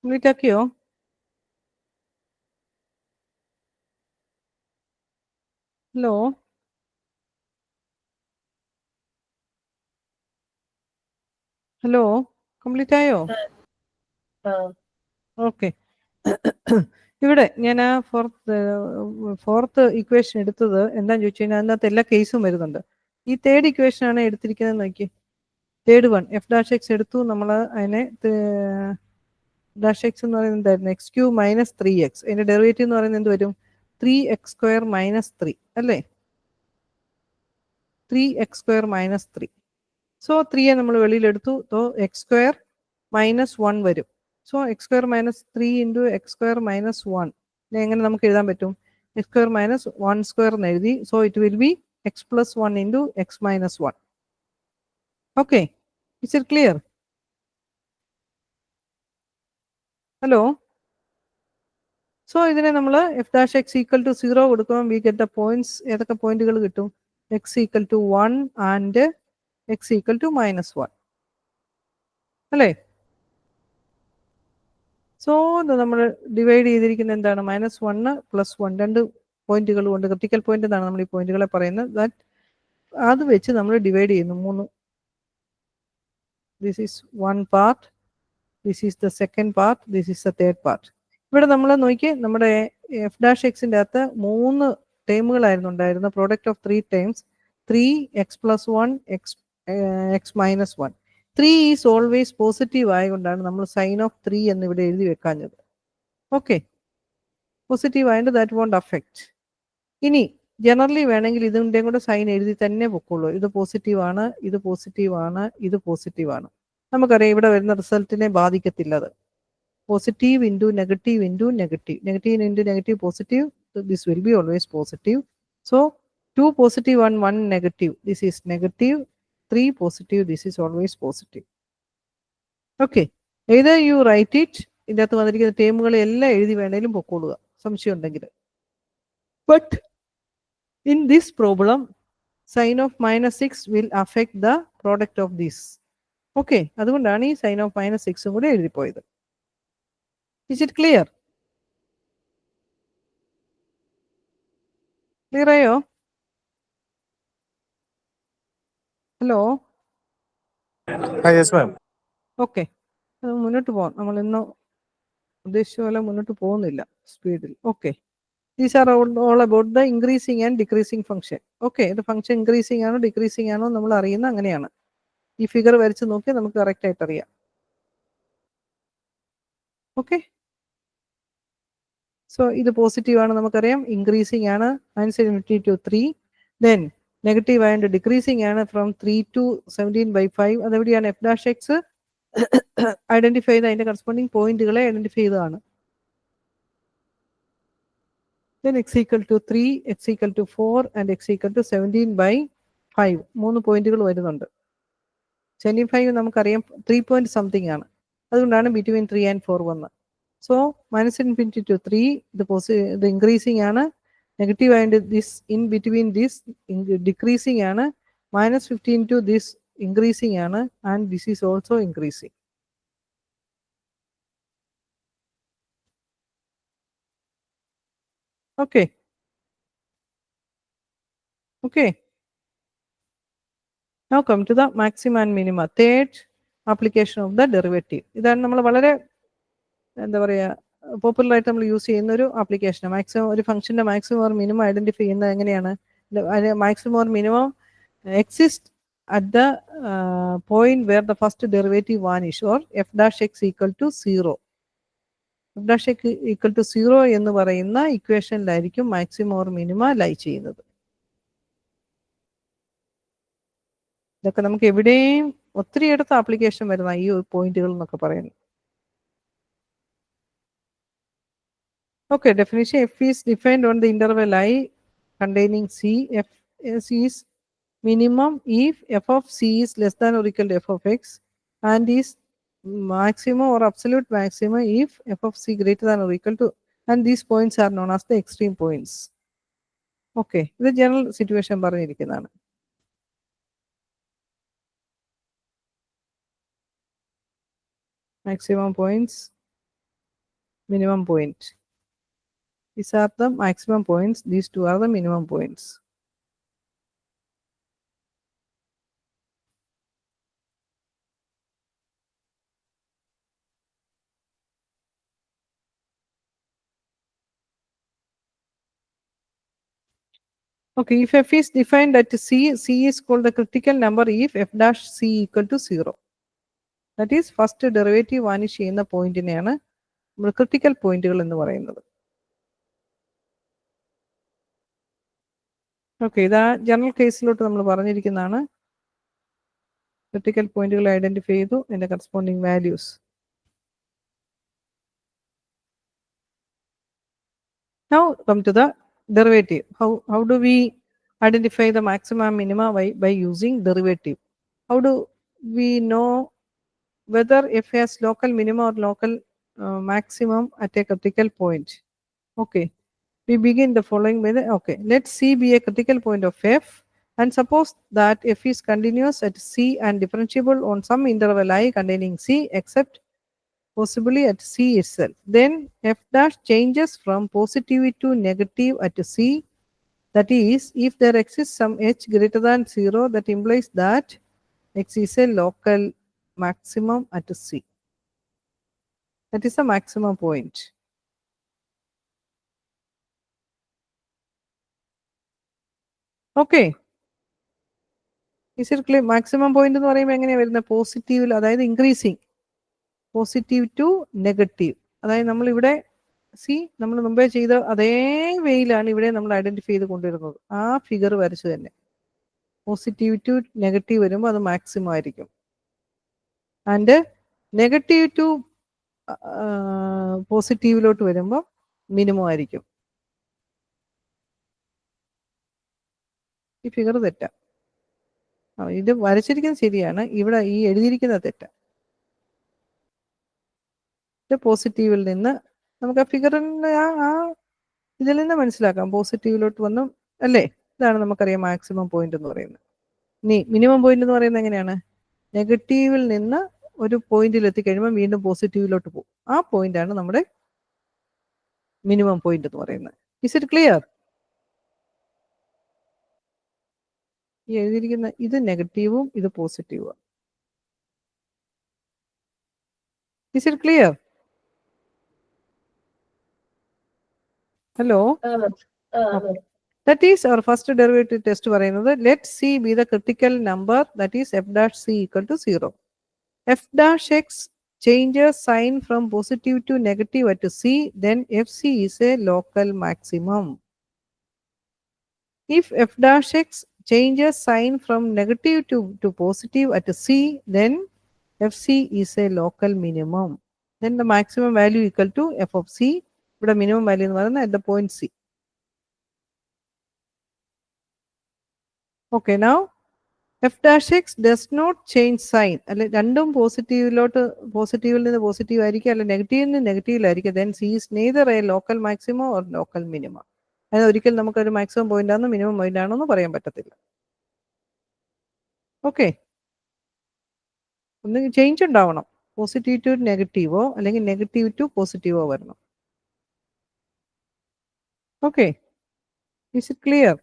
കംപ്ലീറ്റ് ആക്കിയോ? ഹലോ? ഹലോ? കംപ്ലീറ്റ് ആയോ? ആ ഓക്കെ. ഇവിടെ ഞാൻ ആ ഫോർത്ത് ഇക്വേഷൻ എടുത്തത് എന്താന്ന് ചോദിച്ചു കഴിഞ്ഞാൽ അതിനകത്ത് എല്ലാ കേസും വരുന്നുണ്ട്. ഈ തേർഡ് ഇക്വേഷൻ ആണ് എടുത്തിരിക്കുന്നത് നോക്കി. Third one f dash x എടുത്തു. നമ്മൾ അതിനെ ഡാഷ് എക്സ് എന്ന് പറയുന്നത് എന്തായിരുന്നു? X cube minus 3x. അതിന്റെ ഡെറിവേറ്റീവ് എന്ന് പറയുന്നത് എന്ത് വരും? 3x² മൈനസ് 3 അല്ലേ? 3x² minus 3. സോ 3യെ നമ്മൾ വെളിയിലെടുത്തു. സോ x² മൈനസ് 1 വരും. So x² minus 3 into x² minus 1 എങ്ങനെ നമുക്ക് എഴുതാൻ പറ്റും? x² മൈനസ് 1² എന്ന് എഴുതി. So it will be x plus 1 into x minus 1. Okay, is it clear? Hello? So ഇതിനെ നമ്മൾ f dash x equal to 0 കൊടുക്കുമ്പോൾ വി ഗെറ്റ് ദ പോയിന്റ്സ്. ഏതൊക്കെ പോയിന്റുകൾ കിട്ടും? X equal to 1 and x equal to minus 1 അല്ലേ? So നമ്മൾ divide ചെയ്തിരിക്കുന്നത് എന്താണ്? -1 + 1 രണ്ട് പോയിന്റുകൾ കൊണ്ട് ക്രിട്ടിക്കൽ പോയിന്റ് എന്നാണ് നമ്മൾ ഈ പോയിന്റുകളെ പറയുന്നത്. ദാറ്റ് അത് വെച്ച് നമ്മൾ ഡിവൈഡ് ചെയ്യുന്നു 3. This is 1 part, this is the second part, this is the third part. ഇവിടെ നമ്മൾ നോക്കി നമ്മുടെ എഫ് ഡാഷ് എക്സിൻ്റെ അകത്ത് 3 ടേമുകളായിരുന്നു ഉണ്ടായിരുന്നത്. Product of 3 terms 3x + 1 x minus 1. 3 is always positive ആയതുകൊണ്ടാണ് നമ്മൾ സൈൻ ഓഫ് 3 എന്ന് ഇവിടെ എഴുതി വെക്കാഞ്ഞത്. ഓക്കെ, പോസിറ്റീവ് ആയതുകൊണ്ട് ദാറ്റ് വോണ്ട് അഫക്റ്റ്. ഇനി ജനറലി വേണമെങ്കിൽ ഇതിൻ്റെ കൂടെ സൈൻ എഴുതി തന്നെ പൊക്കുള്ളൂ. ഇത് പോസിറ്റീവ് ആണ്, ഇത് പോസിറ്റീവ് ആണ്, ഇത് പോസിറ്റീവ് ആണ്. നമുക്കറിയാം ഇവിടെ വരുന്ന റിസൾട്ടിനെ ബാധിക്കത്തില്ല. അത് positive into negative into negative, negative into negative positive, this will be always positive. So 2 positive and 1 negative, this is negative. 3 positive, this is always positive. Okay, either you write it, ഇതിനകത്ത് വന്നിരിക്കുന്ന ടേമുകളെ എല്ലാം എഴുതി വേണേലും പൊക്കോളുക സംശയം ഉണ്ടെങ്കിൽ. But in this problem sign of -6 will affect the product of this. Okay, അതുകൊണ്ടാണ് ഈ സൈൻ ഓഫ് -6 കൂടെ എഴുതിപ്പോയത്. Is it clear? ക്ലിയർ ആയോ? ഹലോ? Yes ma'am. ഓക്കെ, മുന്നോട്ട് പോകാം. നമ്മൾ ഇന്ന് ഉദ്ദേശിച്ച പോലെ മുന്നോട്ട് പോകുന്നില്ല സ്പീഡിൽ. Okay, these are all about the increasing and decreasing function. Okay, ഇത് ഫംഗ്ഷൻ ഇൻക്രീസിങ് ആണോ ഡിക്രീസിങ് ആണോ നമ്മൾ അറിയുന്ന അങ്ങനെയാണ്. ഈ ഫിഗർ വരച്ച് നോക്കിയാൽ നമുക്ക് കറക്റ്റ് ആയിട്ട് അറിയാം. ഓക്കെ, സോ ഇത് പോസിറ്റീവ് ആണ് നമുക്കറിയാം, ഇൻക്രീസിങ് ആണ് -∞ to 3. ദെൻ നെഗറ്റീവ് ആയതുകൊണ്ട് ഡിക്രീസിങ് ആണ് ഫ്രം 3 to 17/5. അതെവിടെയാണ്? എഫ് ഡാഷ് എക്സ് ഐഡന്റിഫൈ ചെയ്ത് അതിന്റെ കറസ്പോണ്ടിങ് പോയിന്റുകളെ ഐഡന്റിഫൈ ചെയ്തതാണ്. Then x equal to 3, x equal to 4 and x equal to 17/5. 3 പോയിന്റുകൾ വരുന്നുണ്ട്. 75 നമുക്കറിയാം 3 point something ആണ്. അതുകൊണ്ടാണ് between 3 and 4 വന്നത്. സോ -∞ to 3 ഇത് ഇൻക്രീസിങ് ആണ്, negative and this in between this decreasing ആണ്, -15 to ദിസ് ഇൻക്രീസിങ് ആണ്, and this is also increasing. Okay. Okay. Now come to the maxima and minima. Third application of the derivative. ഇതാണ് നമ്മൾ വളരെ എന്താ പറയുക popular ആയിട്ട് നമ്മൾ യൂസ് ചെയ്യുന്ന ഒരു ആപ്ലിക്കേഷൻ. മാക്സിമം ഒരു ഫംഗ്ഷന്റെ മാക്സിമം ഓർ മിനിമം ഐഡന്റിഫൈ ചെയ്യുന്നത് എങ്ങനെയാണ്? Maximum or minimum exist at the point where the first derivative vanish or f dash x equal to 0. F dash x equal to 0 എന്ന് പറയുന്ന ഇക്വേഷനിലായിരിക്കും മാക്സിമം ഓർ മിനിമ ലൈ ചെയ്യുന്നത്. ഇതൊക്കെ നമുക്ക് എവിടെയും ഒത്തിരിയിടത്ത് application വരുന്ന ഈ പോയിന്റുകൾ എന്നൊക്കെ പറയുന്നത്. Okay, definition: f is defined on the interval I containing c. F is minimum if f of c is less than or equal to f of x, and is maximum or absolute maximum if f of c greater than or equal to, and these points are known as the extreme points. Okay, ഇത് general situation പറഞ്ഞിരിക്കുന്നതാണ്. maximum points, minimum point. These are the maximum points. These two are the minimum points. Okay, if f is defined at c, c is called the critical number if f dash c equal to 0. That is first derivative vanish ചെയ്യുന്ന പോയിന്റിനെയാണ് നമ്മൾ critical പോയിന്റുകൾ എന്ന് പറയുന്നത്. Okay, ഇതാ general കേസിലോട്ട് നമ്മൾ പറഞ്ഞിരിക്കുന്നതാണ്. Critical പോയിന്റുകൾ identify ചെയ്തു, അതിന്റെ corresponding values. Now come to the derivative. How do we identify the maxima minima by using derivative? How do we know whether f has local minimum or local maximum at a critical point? Okay, we begin the following way. Okay, let c be a critical point of f, and suppose that f is continuous at c and differentiable on some interval I containing c except possibly at c itself. Then f dash changes from positive to negative at c. That is, if there exists some h greater than 0, that implies that x is a local maximum at c. That is the maximum point. Okay. Is it clear? Maximum point എന്ന് പറയുമ്പോൾ എങ്ങനെയാണ് വരുന്നത്? പോസിറ്റീവിൽ, അതായത് increasing, positive to negative. അതായത് നമ്മൾ ഇവിടെ നമ്മൾ മുമ്പേ ചെയ്ത അതേ വേയിലാണ് ഇവിടെ നമ്മൾ ഐഡന്റിഫൈ ചെയ്ത് കൊണ്ടുവരുന്നത്. ആ ഫിഗർ വരച്ച് തന്നെ പോസിറ്റീവ് ടു നെഗറ്റീവ് വരുമ്പോൾ അത് മാക്സിമം ആയിരിക്കും. ആൻഡ് നെഗറ്റീവ് ടു പോസിറ്റീവിലോട്ട് വരുമ്പോൾ മിനിമം ആയിരിക്കും. ഈ ഫിഗർ തെറ്റാ. ഇത് വരച്ചിരിക്കുന്നത് ശരിയാണ്, ഇവിടെ ഈ എഴുതിയിരിക്കുന്നത് തെറ്റാ. പോസിറ്റീവിൽ നിന്ന് നമുക്ക് ആ ഫിഗറിന്റെ ആ ഇതിൽ നിന്ന് മനസ്സിലാക്കാം. പോസിറ്റീവിലോട്ട് വന്നു അല്ലേ? ഇതാണ് നമുക്കറിയാം മാക്സിമം പോയിന്റ് എന്ന് പറയുന്നത്. ഇനി മിനിമം പോയിന്റ് എന്ന് പറയുന്നത് എങ്ങനെയാണ്? നെഗറ്റീവിൽ നിന്ന് ഒരു പോയിന്റിൽ എത്തിക്കഴിയുമ്പോൾ വീണ്ടും പോസിറ്റീവിലോട്ട് പോകും. ആ പോയിന്റ് ആണ് നമ്മുടെ മിനിമം പോയിന്റ് എന്ന് പറയുന്നത്. Is it clear? ഈ എഴുതിയിരിക്കുന്ന ഇത് നെഗറ്റീവും ഇത് പോസിറ്റീവും. Is it clear? Hello. That is our first derivative test പറയുന്നത്. Let c be the critical number, that is f dash c equal to 0. f dash x changes sign from positive to negative at c, then fc is a local maximum. If f dash x changes sign from negative to positive at c, then fc is a local minimum. Then the maximum value equal to f of c. ഇവിടെ minimum value എന്ന് പറയുന്നത് at the point c. Okay, now f dash x does not change sign. അല്ലെ, രണ്ടും പോസിറ്റീവിൽ നിന്ന് positive ആയിരിക്കും, അല്ലെ നെഗറ്റീവിൽ നിന്ന് നെഗറ്റീവിലായിരിക്കും. then c is neither a local maximum or local minimum. അതായത് ഒരിക്കലും നമുക്കൊരു മാക്സിമം പോയിന്റ് ആണെന്ന് മിനിമം പോയിന്റ് ആണെന്ന് പറയാൻ പറ്റത്തില്ല. ഓക്കെ, ഒന്ന് ചേഞ്ച് ഉണ്ടാവണം. പോസിറ്റീവ് ടു നെഗറ്റീവോ അല്ലെങ്കിൽ നെഗറ്റീവ് ടു പോസിറ്റീവോ വരണം. Okay, is it clear?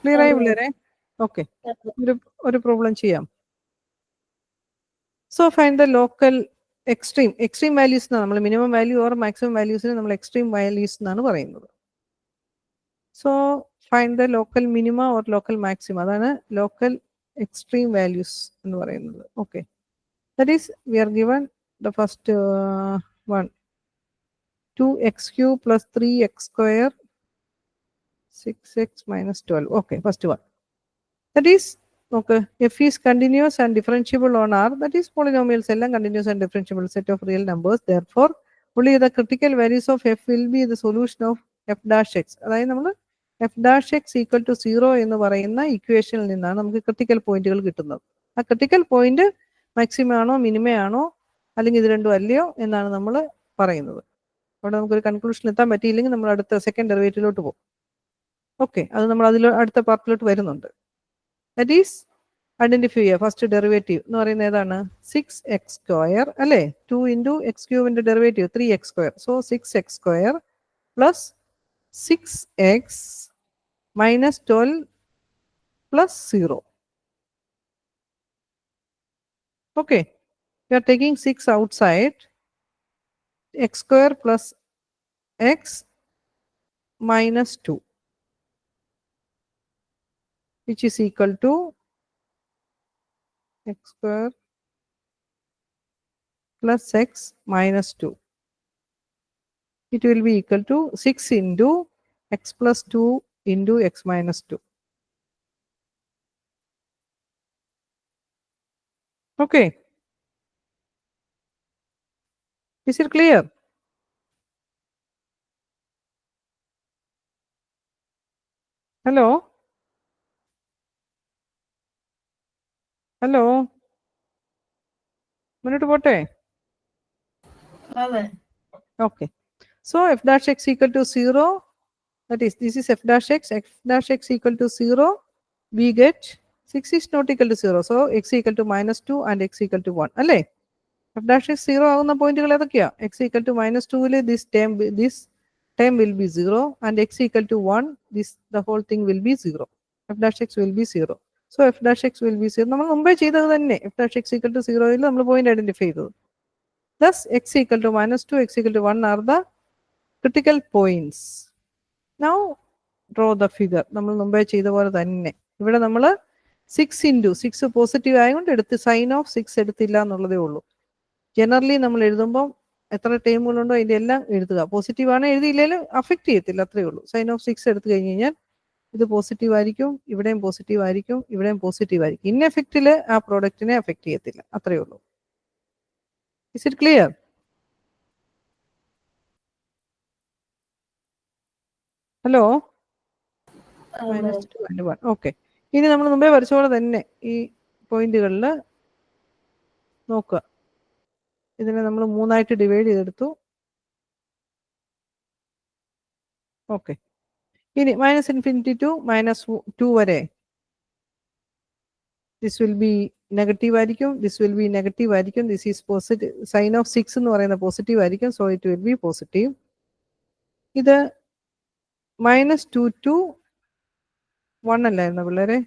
Clear ആയി പിള്ളേരെ? ഓക്കെ, ഒരു പ്രോബ്ലം ചെയ്യാം. So find the local extreme values എന്നാണ് നമ്മൾ മിനിമം വാല്യൂ ഓർ മാക്സിമം വാല്യൂസിന് നമ്മൾ എക്സ്ട്രീം വാല്യൂസ് എന്നാണ് പറയുന്നത്. So find the local minima or local maximum, അതാണ് ലോക്കൽ എക്സ്ട്രീം വാല്യൂസ് എന്ന് പറയുന്നത്. Okay, that is we are given the first one, 2x cube plus 3x square 6x minus 12. Okay, first one, that is okay, f is continuous and differentiable on R, that is polynomials എല്ലാം continuous and differentiable set of real numbers. Therefore only the critical values of f will be the solution of f dash x. അതായത് നമ്മൾ f dash x equal to 0 എന്ന് പറയുന്ന ഇക്വേഷനിൽ നിന്നാണ് നമുക്ക് critical പോയിന്റുകൾ കിട്ടുന്നത്. ആ ക്രിട്ടിക്കൽ പോയിന്റ് മാക്സിമം ആണോ മിനിമം ആണോ അല്ലെങ്കിൽ ഇത് രണ്ടും അല്ലയോ എന്നാണ് നമ്മൾ പറയുന്നത്. അവിടെ നമുക്കൊരു കൺക്ലൂഷൻ എത്താൻ പറ്റിയില്ലെങ്കിൽ നമ്മൾ അടുത്ത സെക്കൻഡ് ഡെറിവേറ്റീവിലോട്ട് പോകും. ഓക്കെ, അത് നമ്മൾ അടുത്ത പാർട്ടിലോട്ട് വരുന്നുണ്ട്. ദാറ്റ് ഈസ് ഐഡന്റിഫൈ ചെയ്യുക. ഫസ്റ്റ് ഡെറിവേറ്റീവ് എന്ന് പറയുന്നത് ഏതാണ്? 6x² അല്ലേ? 2 into x³ derivative 3x². So 6x² plus 6x minus 12 plus 0. Okay, we are taking 6 outside. x² plus x minus 2, which is equal to x² plus x minus 2. It will be equal to 6 into x plus 2 into x minus 2. Okay. Is it clear? Hello? Hello? Minute പോട്ടെ? അതെ. Okay. So f dash x equal to 0, that is, this is f dash x equal to 0, we get 6 is not equal to 0. So x equal to minus 2 and x equal to 1. അല്ലേ? f dash x 0 ആകുന്ന പോയിന്റുകൾ ഏതൊക്കെയാ? x equal to minus 2 this term will be 0 and x equal to 1, the whole thing will be 0. f dash x will be 0. So f dash x will be 0. നമ്മൾ മുമ്പേ ചെയ്തത് തന്നെ. f dash x equal to 0 യിൽ നമ്മൾ point identify ചെയ്തത്. Thus x equal to minus 2, x equal to 1 are the critical points. Now draw the figure. നമ്മൾ മുമ്പേ ചെയ്ത പോലെ തന്നെ ഇവിടെ നമ്മൾ 6 ഇൻറ്റു 6 പോസിറ്റീവ് ആയതുകൊണ്ട് എടുത്ത് സൈൻ ഓഫ് 6 എടുത്തില്ല എന്നുള്ളതേ ഉള്ളൂ. ജനറലി നമ്മൾ എഴുതുമ്പോൾ എത്ര ടേമുകളുണ്ടോ അതിൻ്റെ എല്ലാം എഴുതുക. പോസിറ്റീവ് ആണ് എഴുതിയില്ലെങ്കിലും അഫക്റ്റ് ചെയ്യത്തില്ല, അത്രയേ ഉള്ളൂ. സൈൻ ഓഫ് 6 എടുത്തു കഴിഞ്ഞ് കഴിഞ്ഞാൽ ഇത് പോസിറ്റീവ് ആയിരിക്കും, ഇവിടെയും പോസിറ്റീവ് ആയിരിക്കും, ഇവിടെയും പോസിറ്റീവ് ആയിരിക്കും. ഇൻഎഫക്റ്റിൽ ആ പ്രോഡക്റ്റിനെ അഫക്റ്റ് ചെയ്യത്തില്ല, അത്രയേ ഉള്ളൂ. Is it clear? Hello? -2 and 1. Okay. ഇനി നമ്മൾ മുമ്പേ വരച്ച പോലെ തന്നെ ഈ പോയിന്റുകളിൽ നോക്കുക. ഇതിനെ നമ്മൾ 3ആയിട്ട് ഡിവൈഡ് ചെയ്തെടുത്തു. ഓക്കെ. ഇനി -∞ to -2 വരെ ദിസ് വിൽ ബി നെഗറ്റീവ് ആയിരിക്കും, ദിസ് വിൽ ബി നെഗറ്റീവ് ആയിരിക്കും, this is positive. Sign of 6 എന്ന് പറയുന്ന പോസിറ്റീവ് ആയിരിക്കും, so it will be positive. ഇത് -2 to 1 അല്ലായിരുന്നു പിള്ളേരെ?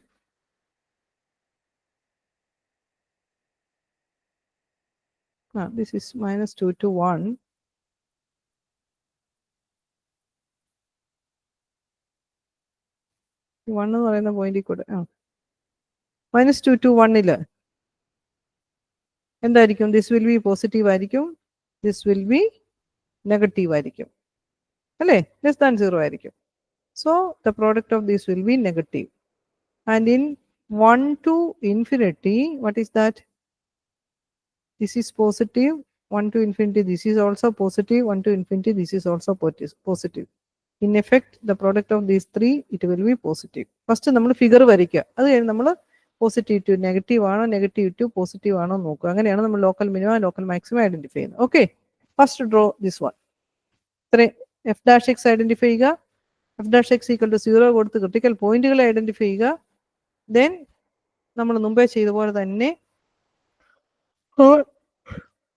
This is -2 to 1. -1 എന്ന് പറയുന്ന പോയിന്റിൽ കൂടെ -2 to 1 എന്തായിരിക്കും? ദിസ് വിൽ ബി പോസിറ്റീവ് ആയിരിക്കും, ദിസ് വിൽ ബി നെഗറ്റീവ് ആയിരിക്കും, അല്ലേ? ലെസ് ദാൻ 0 ആയിരിക്കും. So the product of this will be negative. And in 1 to infinity, what is that? This is positive. 1 to infinity, this is also positive. 1 to infinity, this is also positive. In effect, the product of these three, it will be positive. First നമ്മൾ figure വരയ്ക്കുക, അത് കഴിഞ്ഞ് നമ്മൾ positive to negative ആണോ, negative to positive ആണോ നോക്കുക. അങ്ങനെയാണ് നമ്മൾ local minimum local maximum identify ചെയ്യുന്നത്. Okay, first draw this one. ഇത്രയും എഫ് ഡാഷ് എക്സ് ഐഡന്റിഫൈ ചെയ്യുക. F dash x equal to 0 കൊടുത്ത് ക്രിട്ടിക്കൽ പോയിന്റുകളെ ഐഡന്റിഫൈ ചെയ്യുക. ദെൻ നമ്മൾ മുമ്പേ ചെയ്ത പോലെ തന്നെ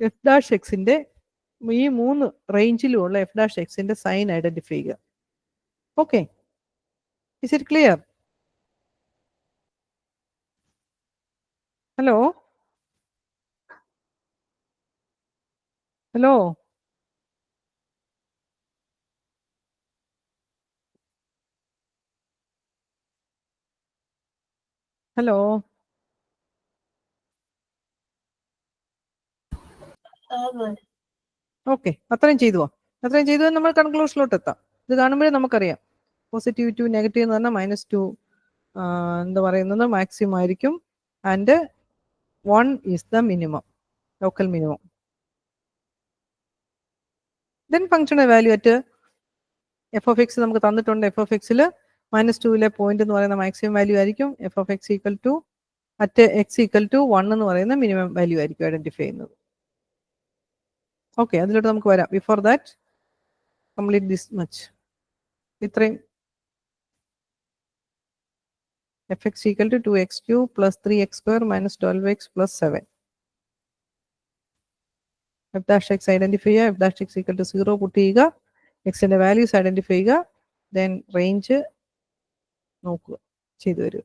എഫ് ഡാഷ് എക്സിന്റെ ഈ 3 റേഞ്ചിലുമുള്ള എഫ് ഡാഷ് എക്സിന്റെ സൈൻ ഐഡന്റിഫൈ ചെയ്യുക. Okay, is it clear? Hello? Hello? Hello? Okay, അത്രയും ചെയ്തു നമ്മൾ കൺക്ലൂഷനിലോട്ട് എത്താം. ഇത് കാണുമ്പോഴേ നമുക്കറിയാം പോസിറ്റീവ് ടു നെഗറ്റീവ് എന്ന് പറഞ്ഞാൽ -2 എന്താ പറയുന്നത് മാക്സിമം ആയിരിക്കും. And 1 is the minimum, local minimum. Then function value f of x നമുക്ക് തന്നിട്ടുണ്ട്. എഫ് ഓഫ് എക്സിൽ -2 പോയിന്റ് എന്ന് പറയുന്ന മാക്സിമം വാല്യൂ ആയിരിക്കും. F of x equal to x equal to 1 എന്ന് പറയുന്ന മിനിമം വാല്യൂ ആയിരിക്കും ഐഡന്റിഫൈ ചെയ്യുന്നത്. ഓക്കെ, അതിലോട്ട് നമുക്ക് വരാം. Before that complete this much. ഇത്രയും fx equal to 2x cube plus 3x square minus 12x plus 7. f dash x identify ചെയ്യുക, f dash x equal to 0 put ചെയ്യുക, എക്സിന്റെ വാല്യൂസ് ഐഡന്റിഫൈ ചെയ്യുക, ദെൻ റേഞ്ച് നോക്കുക, ചെയ്തു വരിക.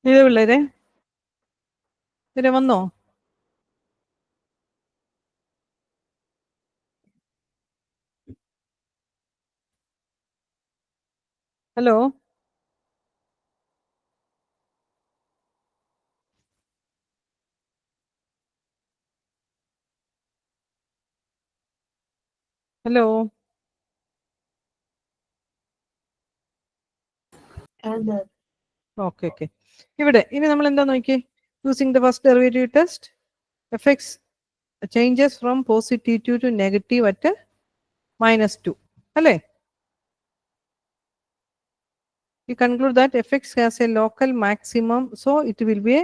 ഇത് പിള്ളേരെ ഇവരെ വന്നോ? Hello, hello, okay okay. ഇവിടെ ഇനി നമ്മൾ എന്താ നോക്കിയേ, using the first derivative test, f x changes from positive to negative at -2 അല്ലേ? You conclude that fx has a local maximum, so it will be a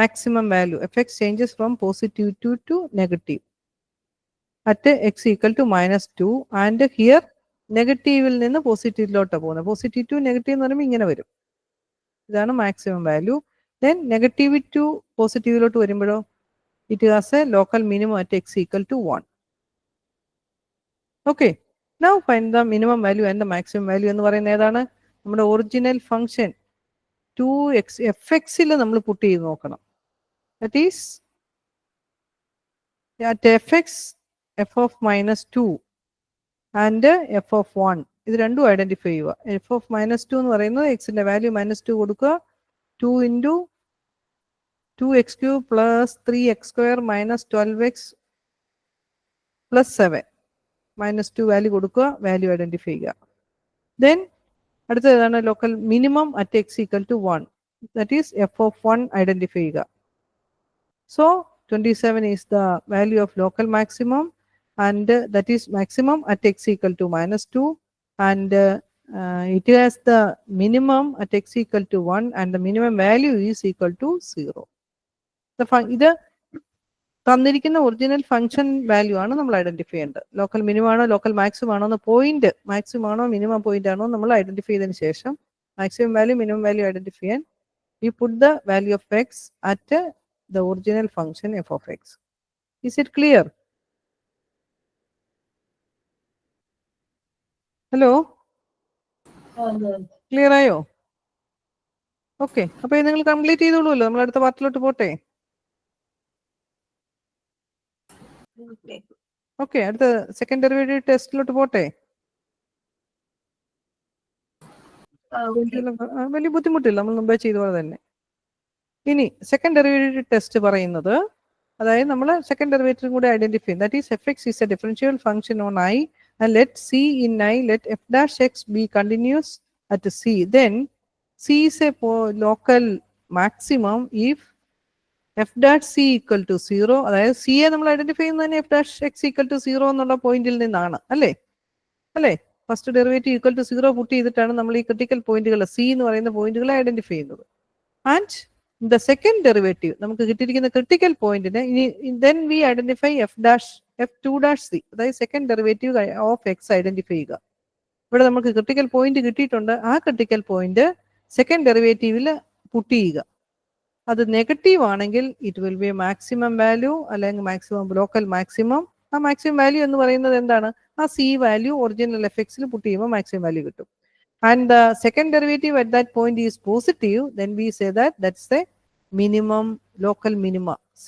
maximum value. Fx changes from positive to negative at x equal to -2, and here നെഗറ്റീവിൽ നിന്ന് പോസിറ്റീവിലോട്ട് പോകുന്നത്. Positive to negative എന്ന് പറയുമ്പോൾ ഇങ്ങനെ വരും, ഇതാണ് maximum value. Then negative to പോസിറ്റീവിലോട്ട് വരുമ്പോഴോ it has a local minimum at x equal to 1. Okay, now find the minimum value and the maximum value എന്ന് പറയുന്നത് ഏതാണ്? നമ്മുടെ ഒറിജിനൽ ഫംഗ്ഷൻ 2x fx നമ്മൾ പുട്ട് ചെയ്ത് നോക്കണം. That is at fx f of minus 2 and f of 1 ഇത് രണ്ടും identify ചെയ്യുക. f of minus 2 എന്ന് പറയുന്നത് എക്സിന്റെ വാല്യൂ -2 കൊടുക്കുക. 2 into 2x cube plus 3x square minus 12x plus 7 -2 value കൊടുക്കുക, വാല്യൂ ഐഡന്റിഫൈ ചെയ്യുക. ദെൻ അടുത്തതാണ് local minimum at x equal to 1, that is f of 1 identify ചെയ്യുക. സോ 27 is the value of local maximum, and that is maximum at x equal to -2, and it has the minimum at x equal to 1, and the minimum value is equal to 0. ഇത് തന്നിരിക്കുന്ന original function value ആണ് നമ്മൾ identify ചെയ്യേണ്ടത്. Local minimum ആണോ local maximum ആണോ എന്ന് point maximum ആണോ minimum point ആണോ നമ്മൾ ഐഡന്റിഫൈ ചെയ്തതിന് ശേഷം maximum value minimum value identify ചെയ്യാൻ we put the value of x at the original function f of x. Is it clear? Hello? Clear ആയോ? ഓക്കെ, അപ്പൊ ഇത് നിങ്ങൾ കംപ്ലീറ്റ് ചെയ്തോളൂല്ലോ. നമ്മൾ അടുത്ത പാർട്ടിലോട്ട് പോട്ടെ. ഓക്കെ, അടുത്ത സെക്കൻഡ് ഡെറിവേറ്റീവ് ടെസ്റ്റിലോട്ട് പോട്ടെ. വലിയ ബുദ്ധിമുട്ടില്ല, നമ്മൾ മുമ്പേ ചെയ്ത പോലെ തന്നെ. ഇനി സെക്കൻഡ് ഡെറിവേറ്റീവ് ടെസ്റ്റ് പറയുന്നത്, അതായത് നമ്മൾ സെക്കൻഡ് ഡെറിവേറ്റീവ് കൂടെ ഐഡന്റിഫൈ ചെയ്യും. That is f x is a differential function on I and let c in I let f dash x be continuous at c. Then c is a local maximum if f dash c equal to 0. അതായത് സിയെ നമ്മൾ identify ചെയ്യുന്നത് തന്നെ f dash x equal to 0 എന്നുള്ള പോയിന്റിൽ നിന്നാണ്, അല്ലേ? First derivative equal to 0 put ചെയ്തിട്ടാണ് നമ്മൾ ഈ ക്രിട്ടിക്കൽ പോയിന്റുകൾ സി എന്ന് പറയുന്ന പോയിന്റുകളെ ഐഡന്റിഫൈ ചെയ്യുന്നത്. ആൻഡ് ദ സെക്കൻഡ് ഡെറിവേറ്റീവ് നമുക്ക് കിട്ടിയിരിക്കുന്ന ക്രിട്ടിക്കൽ പോയിന്റിന് then we identify f2 dash c, അതായത് second derivative of X identify ചെയ്യുക. ഇവിടെ നമുക്ക് ക്രിട്ടിക്കൽ പോയിന്റ് കിട്ടിയിട്ടുണ്ട്. ആ ക്രിട്ടിക്കൽ പോയിന്റ് സെക്കൻഡ് ഡെറിവേറ്റീവിൽ പുട്ട് ചെയ്യുക. അത് നെഗറ്റീവ് ആണെങ്കിൽ it will B maximum value അല്ലെങ്കിൽ മാക്സിമം ലോക്കൽ മാക്സിമം. ആ മാക്സിമം വാല്യൂ എന്ന് പറയുന്നത് എന്താണ്? ആ സി വാല്യൂ ഒറിജിനൽ എഫ് എക്സിൽ പുട്ട് ചെയ്യുമ്പോൾ മാക്സിമം വാല്യൂ കിട്ടും. And the second derivative at that point is positive, then we say that that's the minimum local minima. C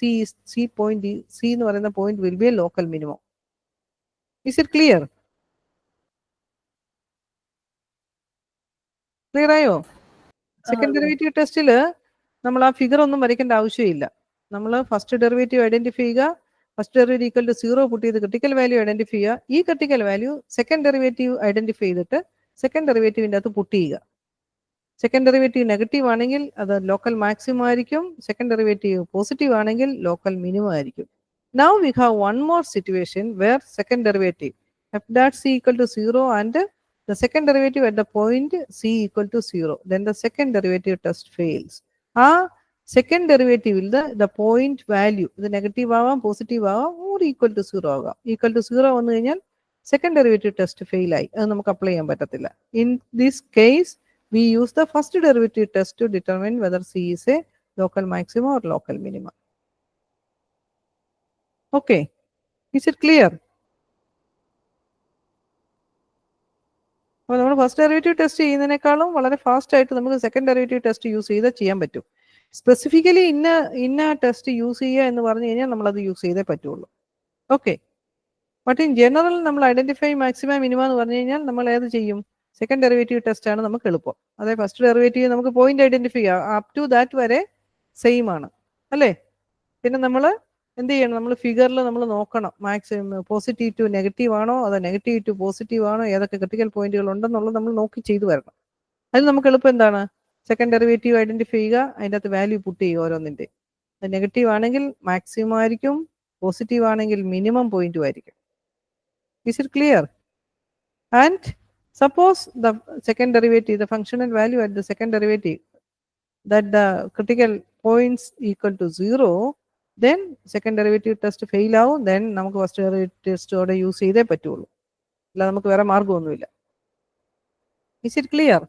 എന്ന് പറയുന്ന point will be a local minimum. Is it clear? Clear ആയോ? Second derivative ടെസ്റ്റിൽ നമ്മൾ ആ figure ഒന്നും വരയ്ക്കേണ്ട ആവശ്യമില്ല. നമ്മൾ ഫസ്റ്റ് ഡെറിവേറ്റീവ് ഐഡന്റിഫൈ ചെയ്യുക, first derivative equal to 0 put ചെയ്ത് ക്രിട്ടിക്കൽ വാല്യൂ ഐഡന്റിഫൈ ചെയ്യുക. ഈ critical value second derivative identify ചെയ്തിട്ട് സെക്കൻഡ് ഡെറിവേറ്റീവിൻ്റെ അകത്ത് പുട്ട് ചെയ്യുക. സെക്കൻഡ് ഡെറിവേറ്റീവ് നെഗറ്റീവ് ആണെങ്കിൽ അത് ലോക്കൽ മാക്സിമം ആയിരിക്കും. സെക്കൻഡ് ഡെറിവേറ്റീവ് പോസിറ്റീവ് ആണെങ്കിൽ ലോക്കൽ മിനിമം ആയിരിക്കും. Now we have one more situation where second derivative f that c equal to 0 and the second derivative at the point c equal to 0. Then the second derivative test fails. ആ second ഡെറിവേറ്റീവിൽ the point value ഇത് negative ആവാം, positive ആവാം, or equal to 0 ആകാം. Equal to 0 വന്നു കഴിഞ്ഞാൽ second derivative test fail ആയി, അത് നമുക്ക് അപ്ലൈ ചെയ്യാൻ പറ്റത്തില്ല. In this case we use the first derivative test to determine whether c is a local maximum or local minimum. Okay, is it clear? അപ്പോൾ നമ്മൾ first derivative test ചെയ്യുന്നതിനേക്കാളും വളരെ fast ആയിട്ട് നമുക്ക് സെക്കൻഡ് ഡെറിവേറ്റീവ് ടെസ്റ്റ് യൂസ് ചെയ്ത് ചെയ്യാൻ പറ്റും. Specifically ഇന്ന test use ചെയ്യുക എന്ന് പറഞ്ഞു കഴിഞ്ഞാൽ നമ്മളത് യൂസ് ചെയ്തേ പറ്റുള്ളൂ. ഓക്കെ, ബട്ട് ഇൻ ജനറൽ നമ്മൾ ഐഡന്റിഫൈ മാക്സിമം മിനിമം എന്ന് പറഞ്ഞു കഴിഞ്ഞാൽ നമ്മൾ ഏത് ചെയ്യും? സെക്കൻഡ് ഡെറിവേറ്റീവ് ടെസ്റ്റ് ആണ് നമുക്ക് എളുപ്പം. അതായത് ഫസ്റ്റ് ഡെറിവേറ്റീവ് നമുക്ക് പോയിന്റ് ഐഡന്റിഫൈ ചെയ്യാം, അപ് ടു ദാറ്റ് വരെ സെയിം ആണ്, അല്ലേ? പിന്നെ നമ്മൾ എന്ത് ചെയ്യണം? നമ്മൾ ഫിഗറിൽ നമ്മൾ നോക്കണം മാക്സിമം പോസിറ്റീവ് ടു നെഗറ്റീവ് ആണോ അതോ നെഗറ്റീവ് ടു പോസിറ്റീവ് ആണോ, ഏതൊക്കെ ക്രിട്ടിക്കൽ പോയിന്റുകൾ ഉണ്ടെന്നുള്ളത് നമ്മൾ നോക്കി ചെയ്തു വരണം. അതിന് നമുക്ക് എളുപ്പം എന്താണ്? സെക്കൻഡ് ഡെറിവേറ്റീവ് ഐഡന്റിഫൈ ചെയ്യുക, അതിൻ്റെ അകത്ത് വാല്യൂ പുട്ട് ചെയ്യുക ഓരോന്നിൻ്റെ. നെഗറ്റീവ് ആണെങ്കിൽ മാക്സിമം ആയിരിക്കും, പോസിറ്റീവ് ആണെങ്കിൽ മിനിമം പോയിന്റും ആയിരിക്കും. Is it clear? And suppose the second derivative, the functional value at the second derivative, that the critical points equal to 0, then second derivative test fail out, then നമുക്ക് first derivative test ഓടെ use ചെയ്തേ പറ്റുള്ളൂ, അല്ല നമുക്ക് വേറെ മാർഗമൊന്നുമില്ല. Is it clear?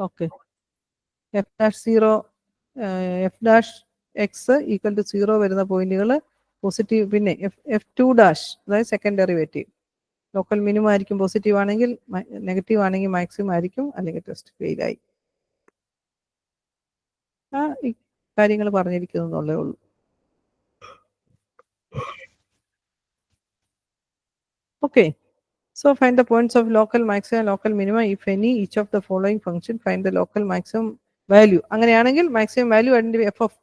Okay. F dash 0, F dash x equal to 0 വരുന്ന പോയിന്റുകൾ പോസിറ്റീവ്. പിന്നെ F2 ഡാഷ് അതായത് സെക്കൻഡ് ഡെറിവേറ്റീവ് ലോക്കൽ മിനിമം ആയിരിക്കും, പോസിറ്റീവ് ആണെങ്കിൽ, നെഗറ്റീവ് ആണെങ്കിൽ മാക്സിമം ആയിരിക്കും, അല്ലെങ്കിൽ ടെസ്റ്റ് ഫെയിൽ ആയി. കാര്യങ്ങൾ പറഞ്ഞിരിക്കുന്നതേ ഉള്ളൂ. Okay, so find the points of local maximum and local minimum if any each of the following function find the local maximum value. അങ്ങനെയാണെങ്കിൽ maximum value f of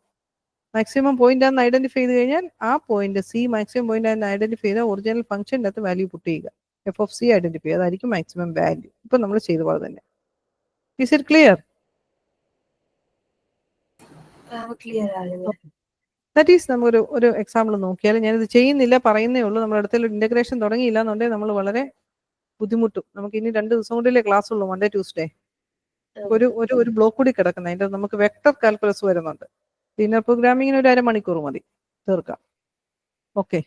maximum point ആണെന്ന് identify ചെയ്ത് കഴിഞ്ഞാൽ ആ point C maximum point ആണെന്ന് identify ചെയ്ത original ഫംഗ്ഷൻ്റെ അകത്ത് value puttu ചെയ്യുക. F of C identify ചെയ്യുക, അതായിരിക്കും മാക്സിമം വാല്യൂ. ഇപ്പൊ നമ്മൾ ചെയ്ത പോലെ തന്നെ. Is it clear? ക്ലിയർ ആണ്. ദാറ്റ് ഈസ് നമ്മൾ ഒരു എക്സാമ്പിൾ നോക്കിയാൽ, ഞാനിത് ചെയ്യുന്നില്ല പറയുന്നേ ഉള്ളൂ. നമ്മുടെ അടുത്തൊരു ഇന്റഗ്രേഷൻ തുടങ്ങിയില്ല എന്നുണ്ടെങ്കിൽ നമ്മൾ വളരെ ബുദ്ധിമുട്ടും. നമുക്ക് ഇനി 2 ദിവസം കൊണ്ടല്ലേ ക്ലാസ് ഉള്ളൂ, മൺഡേ ട്യൂസ്ഡേ. ഒരു ബ്ലോക്ക് കൂടി കിടക്കുന്നത്, അതിന്റെ നമുക്ക് വെക്ടർ കാൽക്കുലസ് വരുന്നുണ്ട്. ലിനിയർ പ്രോഗ്രാമിങ്ങിന് ഒരു അരമണിക്കൂർ മതി തീർക്കാം. ഓക്കെ,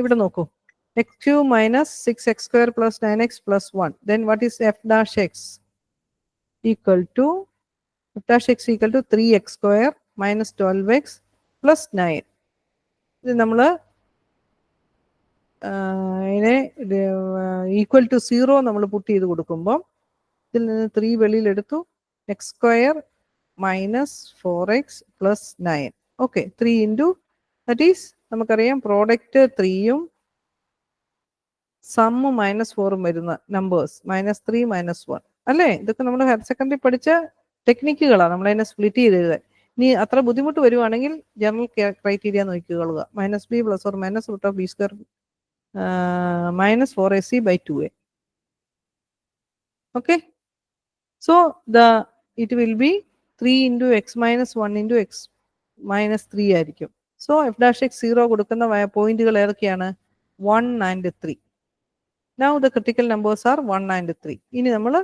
ഇവിടെ നോക്കൂ. x³ minus 6x² plus 9x plus 1. Then what is f dash x equal to? f dash x equal to 3x² minus 12x plus 9. ഇത് നമ്മൾ ഇതിനെ ഈക്വൽ ടു 0 നമ്മൾ പുട്ട് ചെയ്ത് കൊടുക്കുമ്പോൾ ഇതിൽ നിന്ന് 3 വെളിയിലെടുത്തു. x² minus 4x plus 9. Okay, 3 into that is നമുക്കറിയാം product 3യും sum -4ഉം വരുന്ന നമ്പേഴ്സ് -3 -1 അല്ലേ? ഇതൊക്കെ നമ്മൾ ഹയർ സെക്കൻഡറി പഠിച്ച ടെക്നിക്കുകളാണ്. നമ്മളതിനെ സ്പ്ലിറ്റ് ചെയ്ത് ഇനി അത്ര ബുദ്ധിമുട്ട് വരുവാണെങ്കിൽ general criteria നോക്കിക്കൊള്ളുക. -b + or -√b² -4ac/2a. Okay, so it will be 3 into x minus 1 into x minus 3 ആയിരിക്കും. സോ f dash x 0 കൊടുക്കുന്ന പോയിന്റുകൾ ഏതൊക്കെയാണ്? 1 and 3. Now the critical numbers are 1 and 3. ഇനി നമ്മൾ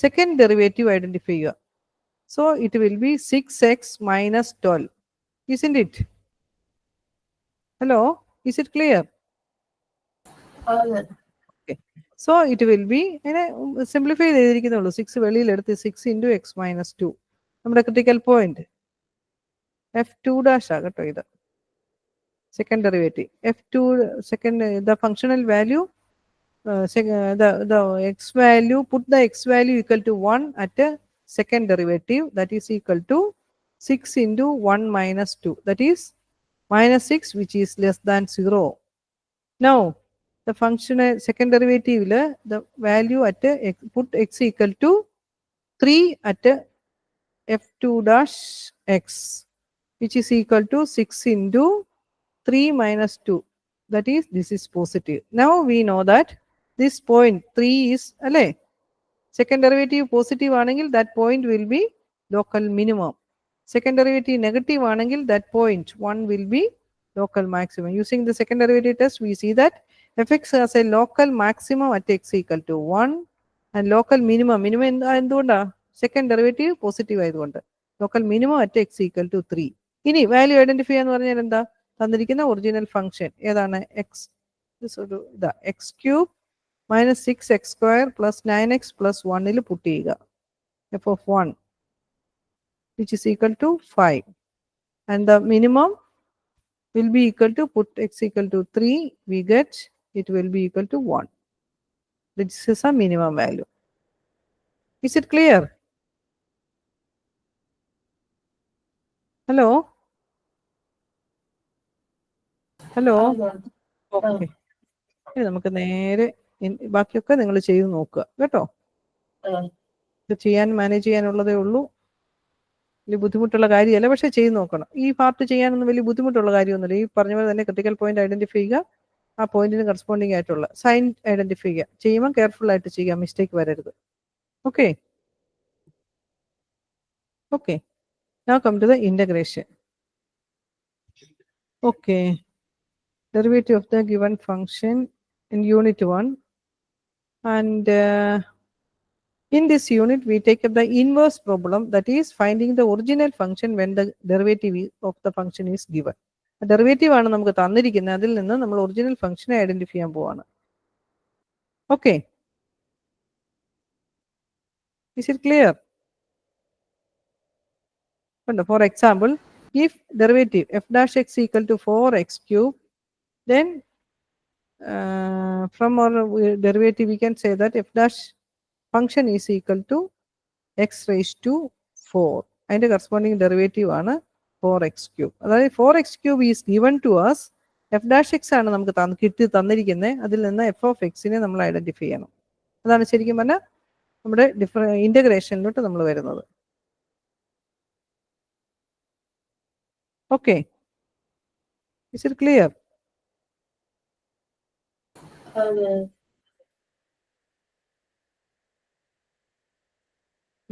സെക്കൻഡ് ഡെറിവേറ്റീവ് ഐഡന്റിഫൈ ചെയ്യുക. So it will be 6x minus 12. Isn't it? Hello, is it clear? Okay. So it will be, simplify ചെയ്തിരിക്കുന്നുള്ളൂ. 6 വെളിയിലെടുത്ത് 6 into x minus 2. നമ്മുടെ critical point f2 dash ആകട്ടോ ഇത്. Second derivative. f2 second, the functional value, the x value, put the x value equal to 1 at a second derivative, that is equal to 6 into 1 minus 2, that is -6, which is less than 0. Now the functional second derivative, the value at put x equal to 3 at f2 dash x, which is equal to 6 into 3 minus 2, that is this is positive. Now we know that this point 3 is second derivative positive ആണെങ്കിൽ that point will be local minimum. Second derivative negative ആണെങ്കിൽ that point 1 will be local maximum. Using the second derivative test, we see that fx has a local maximum at x equal to 1 and local minimum എന്തുകൊണ്ടാ? Second derivative positive ആയതുകൊണ്ട്. Local minimum at x equal to 3. ഇനി value identify എന്ന് പറഞ്ഞാൽ എന്താ? തന്നിരിക്കുന്ന original function ഏതാണ്? x³ minus 6x² plus 9x plus 1 puttu ചെയ്യുക. f of 1 which is equal to 5, and the minimum will be equal to, put x equal to 3, we get it will be equal to 1. This is a minimum value. Is it clear? Hello? Hello? Okay. ഇനി നമുക്ക് നേരെ ബാക്കിയൊക്കെ നിങ്ങൾ ചെയ്ത് നോക്കുക കേട്ടോ. ഇത് manage ചെയ്യാനുള്ളതേ ഉള്ളൂ, വലിയ ബുദ്ധിമുട്ടുള്ള കാര്യമല്ല, പക്ഷെ ചെയ്ത് നോക്കണം. ഈ പാർട്ട് ചെയ്യാനൊന്നും വലിയ ബുദ്ധിമുട്ടുള്ള കാര്യമൊന്നുമില്ല. ഈ പറഞ്ഞ പോലെ തന്നെ ക്രിട്ടിക്കൽ പോയിന്റ് ഐഡന്റിഫൈ ചെയ്യുക, ആ പോയിന്റിന് കറസ്പോണ്ടിങ് ആയിട്ടുള്ള സൈൻ ഐഡന്റിഫൈ ചെയ്യുക. ചെയ്യുമ്പോൾ കെയർഫുൾ ആയിട്ട് ചെയ്യുക, മിസ്റ്റേക്ക് വരരുത്. Okay okay, now come to the integration. Okay, derivative of the given function in unit 1, and in this unit we take up the inverse problem, that is finding the original function when the derivative of the function is given. Derivative ആണ് നമുക്ക് തന്നിരിക്കുന്നത്, അതിൽ നിന്ന് നമ്മൾ original ഫംഗ്ഷനെ identify ചെയ്യാൻ പോവാണ്. Okay, is it clear? For example, if derivative f dash x equal to 4x³, then from our derivative we can say that f dash function is equal to x raised to 4. അതിന്റെ corresponding derivative ആണ് 4x3. അതായത് 4x3 is given to us. F dash x ആണ് നമുക്ക് തന്നിരിക്കുന്നത്. അതിൽ നിന്ന് F of എക്സിനെ നമ്മൾ identify ചെയ്യണം. അതാണ് ശരിക്കും പറഞ്ഞാൽ നമ്മുടെ ഇന്റഗ്രേഷനിലോട്ട് നമ്മൾ വരുന്നത്. Okay, is it clear?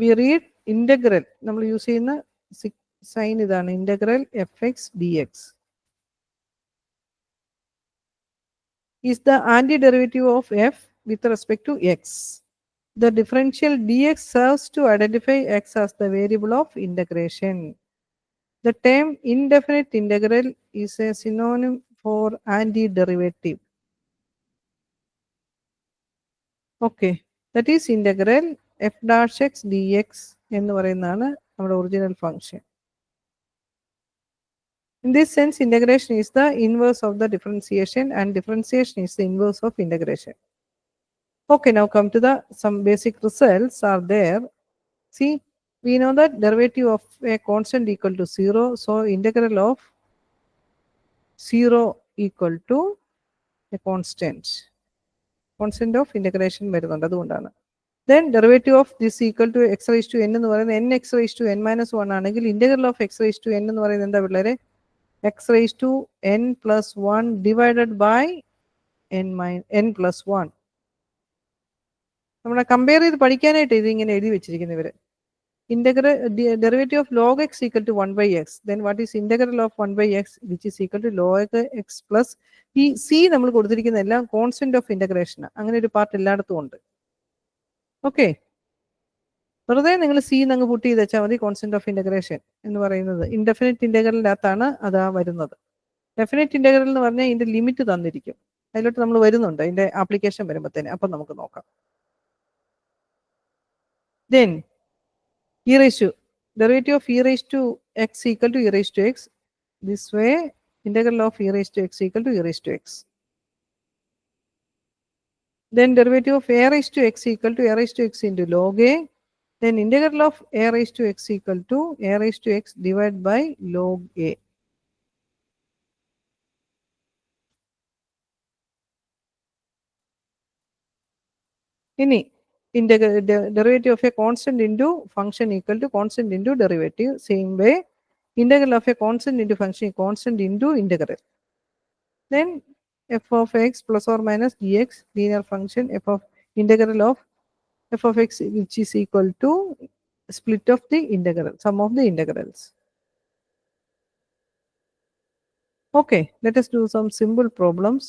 V read integral. നമ്മൾ യൂസ് ചെയ്യുന്ന സൈൻ ഇതാണ്, integral F x d X is the antiderivative of f with respect to x. The differential dx serves to identify x as the variable of integration. The term indefinite integral is a synonym for antiderivative. Okay, that is integral f dash x dx എന്ന് പറയുന്നതാണ് നമ്മുടെ original function. In this sense, integration is the inverse of the differentiation and differentiation is the inverse of integration. Okay, now come to some basic results are there. See, we know that derivative of a constant equal to 0. So, integral of 0 equal to a constant of integration വരുന്നുണ്ട്, അതുകൊണ്ടാണ്. Then derivative of this equal to x raised to n എന്ന് പറയുന്നത് n x raised to n minus 1 ആണെങ്കിൽ integral of x raised to n എന്ന് പറയുന്നത് എന്താ പിള്ളേരെ? x raised to n plus 1 divided by n plus 1. നമ്മളെ compare ചെയ്ത് പഠിക്കാനായിട്ട് ഇത് ഇങ്ങനെ എഴുതി വെച്ചിരിക്കുന്നു ഇവര്. Integral derivative of log x equal to 1 by x. Then what is integral of 1 by x which is equal to log x plus ഈ c നമ്മൾ കൊടുത്തിരിക്കുന്ന എല്ലാം കോൺസ്റ്റന്റ് ഓഫ് ഇന്റഗ്രേഷൻ. അങ്ങനെ ഒരു പാർട്ട് എല്ലായിടത്തും ഉണ്ട്. ഓക്കെ, വെറുതെ നിങ്ങൾ സി അങ്ങ് പുട്ട് ചെയ്ത് വെച്ചാൽ മതി. കോൺസ്റ്റന്റ് ഓഫ് ഇന്റഗ്രേഷൻ എന്ന് പറയുന്നത് ഇൻഡെഫിനിറ്റ് ഇന്റഗ്രലിൻ്റെ അകത്താണ് അതാ വരുന്നത്. ഡെഫിനിറ്റ് ഇന്റഗ്രൽ എന്ന് പറഞ്ഞാൽ ഇതിന്റെ ലിമിറ്റ് തന്നിരിക്കും. അതിലോട്ട് നമ്മൾ വരുന്നുണ്ട് അതിന്റെ ആപ്ലിക്കേഷൻ വരുമ്പോഴത്തേന്. അപ്പം നമുക്ക് നോക്കാം. Then e raised to derivative of e raised to x equal to e raised to x. This way, integral of e raised to x equal to e raised to x. Then derivative of a raised to x equal to a raised to x into log a. Then integral of a raised to x equal to a raised to x divided by log a. ഇനി derivative of a constant into function equal to constant into derivative. Same way, integral of a constant into function constant into integral. Then f of x plus or minus dx linear function f of integral of f of x which is equal to split of the integral, sum of the integrals. Okay, let us do some simple problems.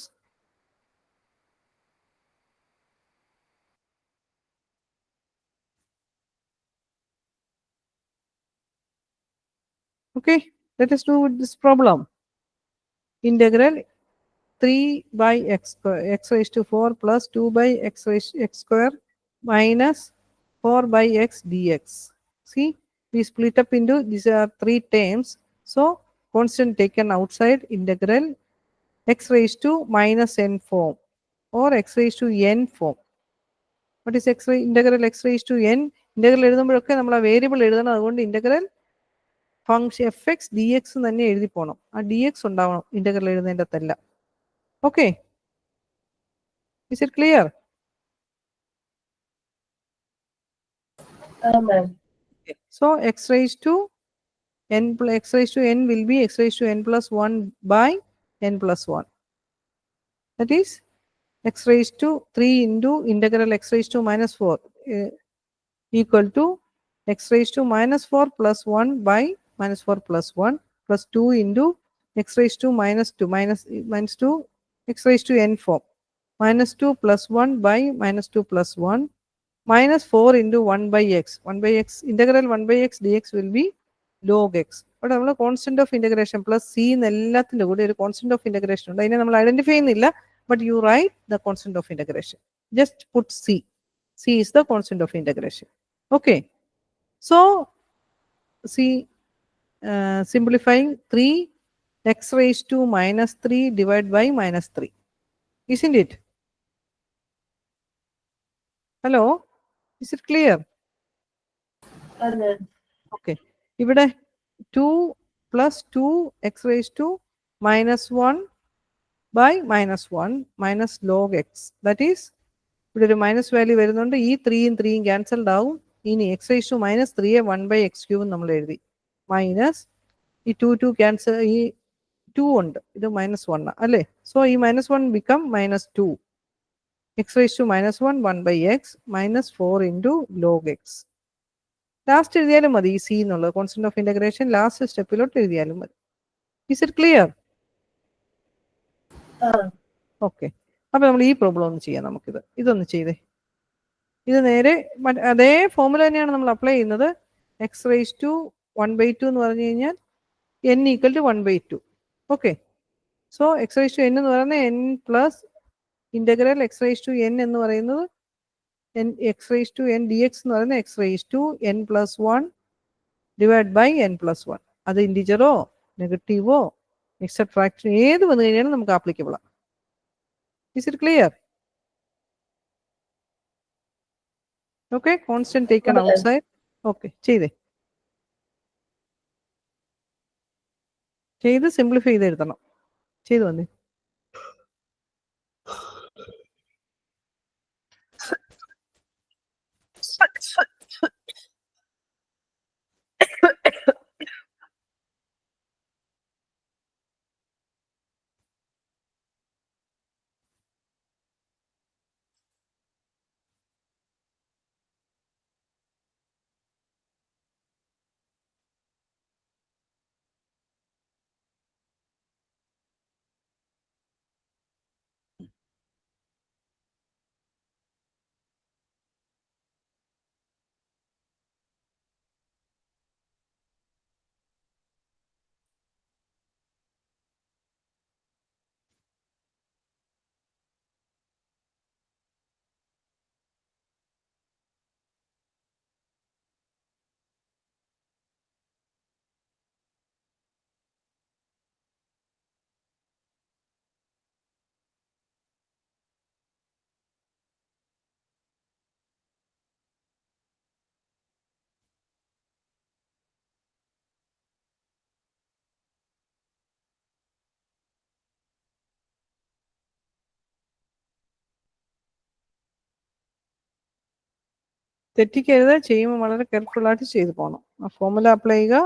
Okay, let us do this problem. Integral 3 by x raised to 4 plus 2 by x raised to x square minus 4 by x dx. See, we split up into these are three terms. So, constant taken outside, integral x raised to minus n form or x raised to n form. What is integral x raised to n? Integral എഴുതുമ്പോഴൊക്കെ നമ്മൾ ആ variable എഴുതണം. അതുകൊണ്ട് integral function f x d x തന്നെ എഴുതി പോകണം. ആ d x ഉണ്ടാവണം integral എഴുതുന്നതിൻ്റെ അകത്തല്ല. Okay, is it clear? So x raised to n will be x raised to n plus 1 by n plus 1. That is x raised to 3 into integral x raised to minus 4 equal to x raised to minus 4 plus 1 by minus 4 plus 1 plus 2 into x raised to minus 2 x raised to n form minus 2 plus 1 by minus 2 plus 1 minus 4 into 1 by x. 1 by x, integral 1 by x dx will be log x. But നമ്മൾ constant of integration plus C എല്ലാത്തിൻ്റെ കൂടെ ഒരു constant of integration ഉണ്ട്. അതിനെ നമ്മൾ identify ചെയ്യുന്നില്ല. But you write the constant of integration. Just put c. C is the constant of integration. Okay. So, see, simplifying 3 x raised to minus 3 divided by minus 3. Isn't it? Hello? Is it clear? Okay. ഇവിടെ 2 plus 2x raised to minus 1 by minus 1 minus log x. That is, ഇവിടെ ഒരു minus value വരുന്നുണ്ട്, ഈ 3യും 3യും cancelled ആവും. ഇനി x raise to minus 3യെ 1/x³ നമ്മൾ എഴുതി, മൈനസ് ഈ 2 ക്യാൻസൽ, ഈ 2 ഉണ്ട്, ഇത് -1 അല്ലേ. സോ ഈ -1 become -2, x raise to -1 1/x minus 4 into log x. Last എഴുതിയാലും മതി, ഈ സി എന്നുള്ളത് കോൺസ്റ്റന്റ് ഓഫ് ഇന്റഗ്രേഷൻ ലാസ്റ്റ് സ്റ്റെപ്പിലോട്ട് എഴുതിയാലും മതി. Is it clear? ഓക്കെ, അപ്പൊ നമ്മൾ ഈ പ്രോബ്ലം ഒന്ന് ചെയ്യാം. ഇതൊന്ന് ചെയ്തേ. ഇത് നേരെ അതേ ഫോർമുല തന്നെയാണ് നമ്മൾ അപ്ലൈ ചെയ്യുന്നത്. എക്സ് റൈസ് ടു 1/2 എന്ന് പറഞ്ഞു കഴിഞ്ഞാൽ n equal to 1/2. Okay, so x raise to n എന്ന് പറയുന്നത് n plus integral x raise to n എന്ന് പറയുന്നത് x raise to n dx എന്ന് പറയുന്നത് x raise to n plus 1 divide by n plus 1. അത് ഇൻഡിജറോ നെഗറ്റീവോ മിക്സഡ് ഫ്രാക്ഷൻ ഏത് വന്നു കഴിഞ്ഞാലും നമുക്ക് ആപ്ലിക്കബിൾ ആണ്. Is it clear? Okay, constant taken outside. Okay, ചെയ്ത് സിംപ്ലിഫൈ ചെയ്ത് എഴുതണം. ചെയ്തു വന്നേ. തെറ്റിക്കരുത്, ചെയ്യുമ്പോൾ വളരെ കെയർഫുൾ ആയിട്ട് ചെയ്തു പോകണം. ആ ഫോർമുല അപ്ലൈ ചെയ്യുക.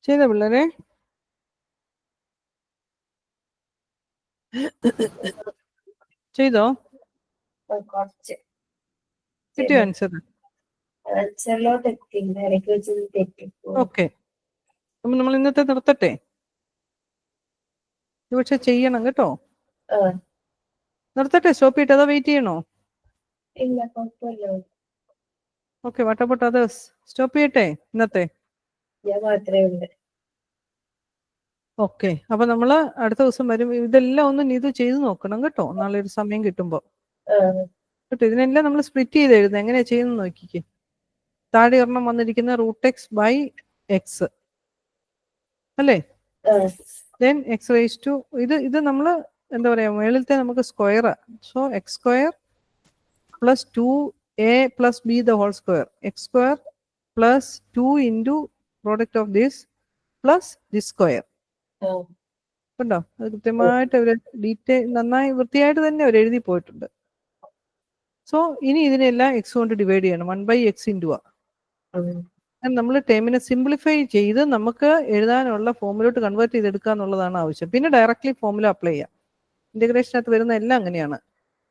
ചെയ്തോ പിള്ളേരെ? ചെയ്തോ? കുറച്ച് കിട്ടിയോ ആൻസർ? ആൻസറിലോട്ട് എത്തിയില്ല, ഇടയ്ക്ക് വെച്ച് തെറ്റിപ്പോ. ഓക്കെ, അപ്പം നമ്മൾ ഇന്നത്തെ നിർത്തട്ടെ. ഇത് പക്ഷെ ചെയ്യണം കേട്ടോ. നിർത്തട്ടെ, സ്റ്റോപ്പ് ചെയ്തിട്ട് അതോ വെയിറ്റ് ചെയ്യണോ? ഇല്ല, കുഴപ്പമില്ല, okay, what about others? Stop ചെയ്യട്ടെ ഇന്നത്തെ? ഞാൻ മാത്രമേ ഉള്ളൂ. ഓക്കെ, അപ്പൊ നമ്മള് അടുത്ത ദിവസം വരും. ഇതെല്ലാം ഒന്ന് നീതു ചെയ്ത് നോക്കണം കേട്ടോ, നാളെ ഒരു സമയം കിട്ടുമ്പോ കേട്ടോ. ഇതിനെല്ലാം നമ്മൾ സ്പ്ലിറ്റ് ചെയ്ത് എഴുതുന്നത് എങ്ങനെയാ ചെയ്യുന്നത് നോക്കിക്കേ. താഴെ ഒരെണ്ണം വന്നിരിക്കുന്ന √x/x അല്ലേ? Then x⁻². ഇത് നമ്മൾ എന്താ പറയാ, മേളിലത്തെ നമുക്ക് square. So x² + 2a + b the whole square, x² + 2 into product of this plus this square. കണ്ടോ? അത് കൃത്യമായിട്ട് അവർ ഡീറ്റെയിൽ നന്നായി വൃത്തിയായിട്ട് തന്നെ അവർ എഴുതി പോയിട്ടുണ്ട്. സോ ഇനി ഇതിനെല്ലാം x കൊണ്ട് ഡിവൈഡ് ചെയ്യണം. 1/x × നമ്മൾ ടേമിനെ സിംപ്ലിഫൈ ചെയ്ത് നമുക്ക് എഴുതാനുള്ള ഫോമിലോട്ട് കൺവേർട്ട് ചെയ്തെടുക്കുക എന്നുള്ളതാണ് ആവശ്യം. പിന്നെ ഡയറക്റ്റ്ലി ഫോമുല അപ്ലൈ ചെയ്യാം. ഇന്റഗ്രേഷനകത്ത് വരുന്ന എല്ലാം അങ്ങനെയാണ്.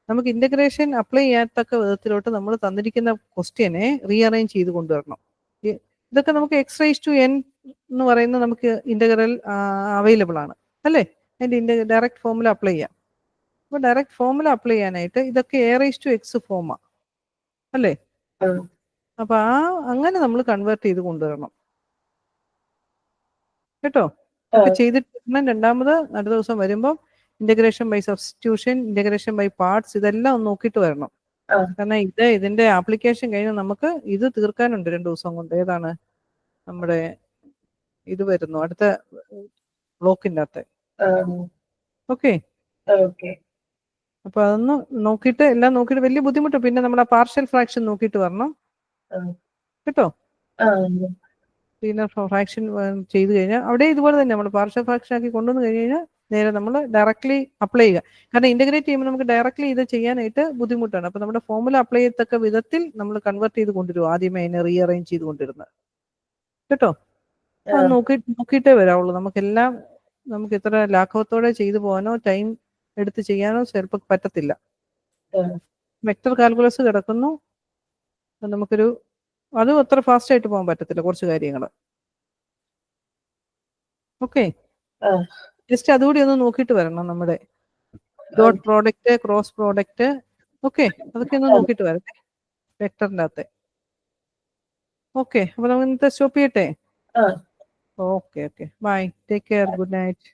നമുക്ക് ഇന്റഗ്രേഷൻ അപ്ലൈ ചെയ്യാത്തക്ക വിധത്തിലോട്ട് നമ്മൾ തന്നിരിക്കുന്ന ക്വസ്റ്റ്യനെ റീഅറേഞ്ച് ചെയ്ത് കൊണ്ടുവരണം. ഇതൊക്കെ നമുക്ക് x⁻n എന്ന് പറയുന്ന നമുക്ക് ഇന്റഗ്രൽ അവൈലബിൾ ആണ് അല്ലേ? അതിന്റെ ഡയറക്റ്റ് ഫോമുല അപ്ലൈ ചെയ്യാം. അപ്പോൾ ഡയറക്റ്റ് ഫോമുല അപ്ലൈ ചെയ്യാനായിട്ട് ഇതൊക്കെ a⁻x ഫോമാണ് അല്ലേ? അപ്പൊ അങ്ങനെ നമ്മൾ കൺവേർട്ട് ചെയ്ത് കൊണ്ടുവരണം കേട്ടോ. ഇതൊക്കെ ചെയ്തിട്ട് രണ്ടാമത് അടുത്ത ദിവസം വരുമ്പോൾ integration by substitution, integration by parts, ഇതെല്ലാം ഒന്ന് നോക്കിയിട്ട് വരണം. കാരണം ഇതിന്റെ ആപ്ലിക്കേഷൻ കഴിഞ്ഞ് നമുക്ക് ഇത് തീർക്കാനുണ്ട് 2 ദിവസം കൊണ്ട്. ഏതാണ് നമ്മുടെ ഇത് വരുന്നു അടുത്ത ബ്ലോക്കിന്റെ അകത്ത്. ഓക്കെ, അപ്പൊ അതൊന്ന് നോക്കിയിട്ട് എല്ലാം നോക്കിയിട്ട് വലിയ ബുദ്ധിമുട്ട്. പിന്നെ നമ്മുടെ പാർഷ്യൽ ഫ്രാക്ഷൻ നോക്കിയിട്ട് വരണം കേട്ടോ. പിന്നെ ഫ്രാക്ഷൻ ചെയ്ത് കഴിഞ്ഞാൽ അവിടെ ഇതുപോലെ തന്നെ നമ്മൾ പാർഷ്യൽ ഫ്രാക്ഷൻ ആക്കി കൊണ്ടുവന്ന് കഴിഞ്ഞ് കഴിഞ്ഞാൽ നേരെ നമ്മൾ ഡയറക്ട്ലി അപ്ലൈ ചെയ്യുക. കാരണം ഇന്റഗ്രേറ്റ് ചെയ്യുമ്പോൾ നമുക്ക് ഡയറക്ട്ലി ഇത് ചെയ്യാനായിട്ട് ബുദ്ധിമുട്ടാണ്. അപ്പൊ നമ്മുടെ ഫോമുല അപ്ലൈ ചെയ്യത്തക്ക വിധത്തിൽ നമ്മൾ കൺവേർട്ട് ചെയ്ത് കൊണ്ടുവരും. ആദ്യമേ അതിനെ റീഅറേഞ്ച് ചെയ്ത് കൊണ്ടിരുന്നത് കേട്ടോ. അത് നോക്കിയിട്ടേ വരാവുള്ളൂ. നമുക്കെല്ലാം നമുക്ക് ഇത്ര ലാഘവത്തോടെ ചെയ്തു പോകാനോ ടൈം എടുത്ത് ചെയ്യാനോ ചിലപ്പോൾ പറ്റത്തില്ല. വെക്ടർ കാൽക്കുലസ് കിടക്കുന്നു. നമുക്കൊരു അതും അത്ര ഫാസ്റ്റ് ആയിട്ട് പോകാൻ പറ്റത്തില്ല കുറച്ച് കാര്യങ്ങൾ. ഓക്കെ, ജസ്റ്റ് അതുകൂടി ഒന്ന് നോക്കിയിട്ട് വരണം. നമ്മുടെ dot product, cross product, okay, അതൊക്കെ ഒന്ന് നോക്കിയിട്ട് വരട്ടെ വെക്ടറിൻ്റെ അകത്തെ. ഓക്കെ, അപ്പൊ നമുക്ക് ഇന്നത്തെ സ്റ്റോപ്പ് ചെയ്യട്ടെ. Okay, bye, take care, good night.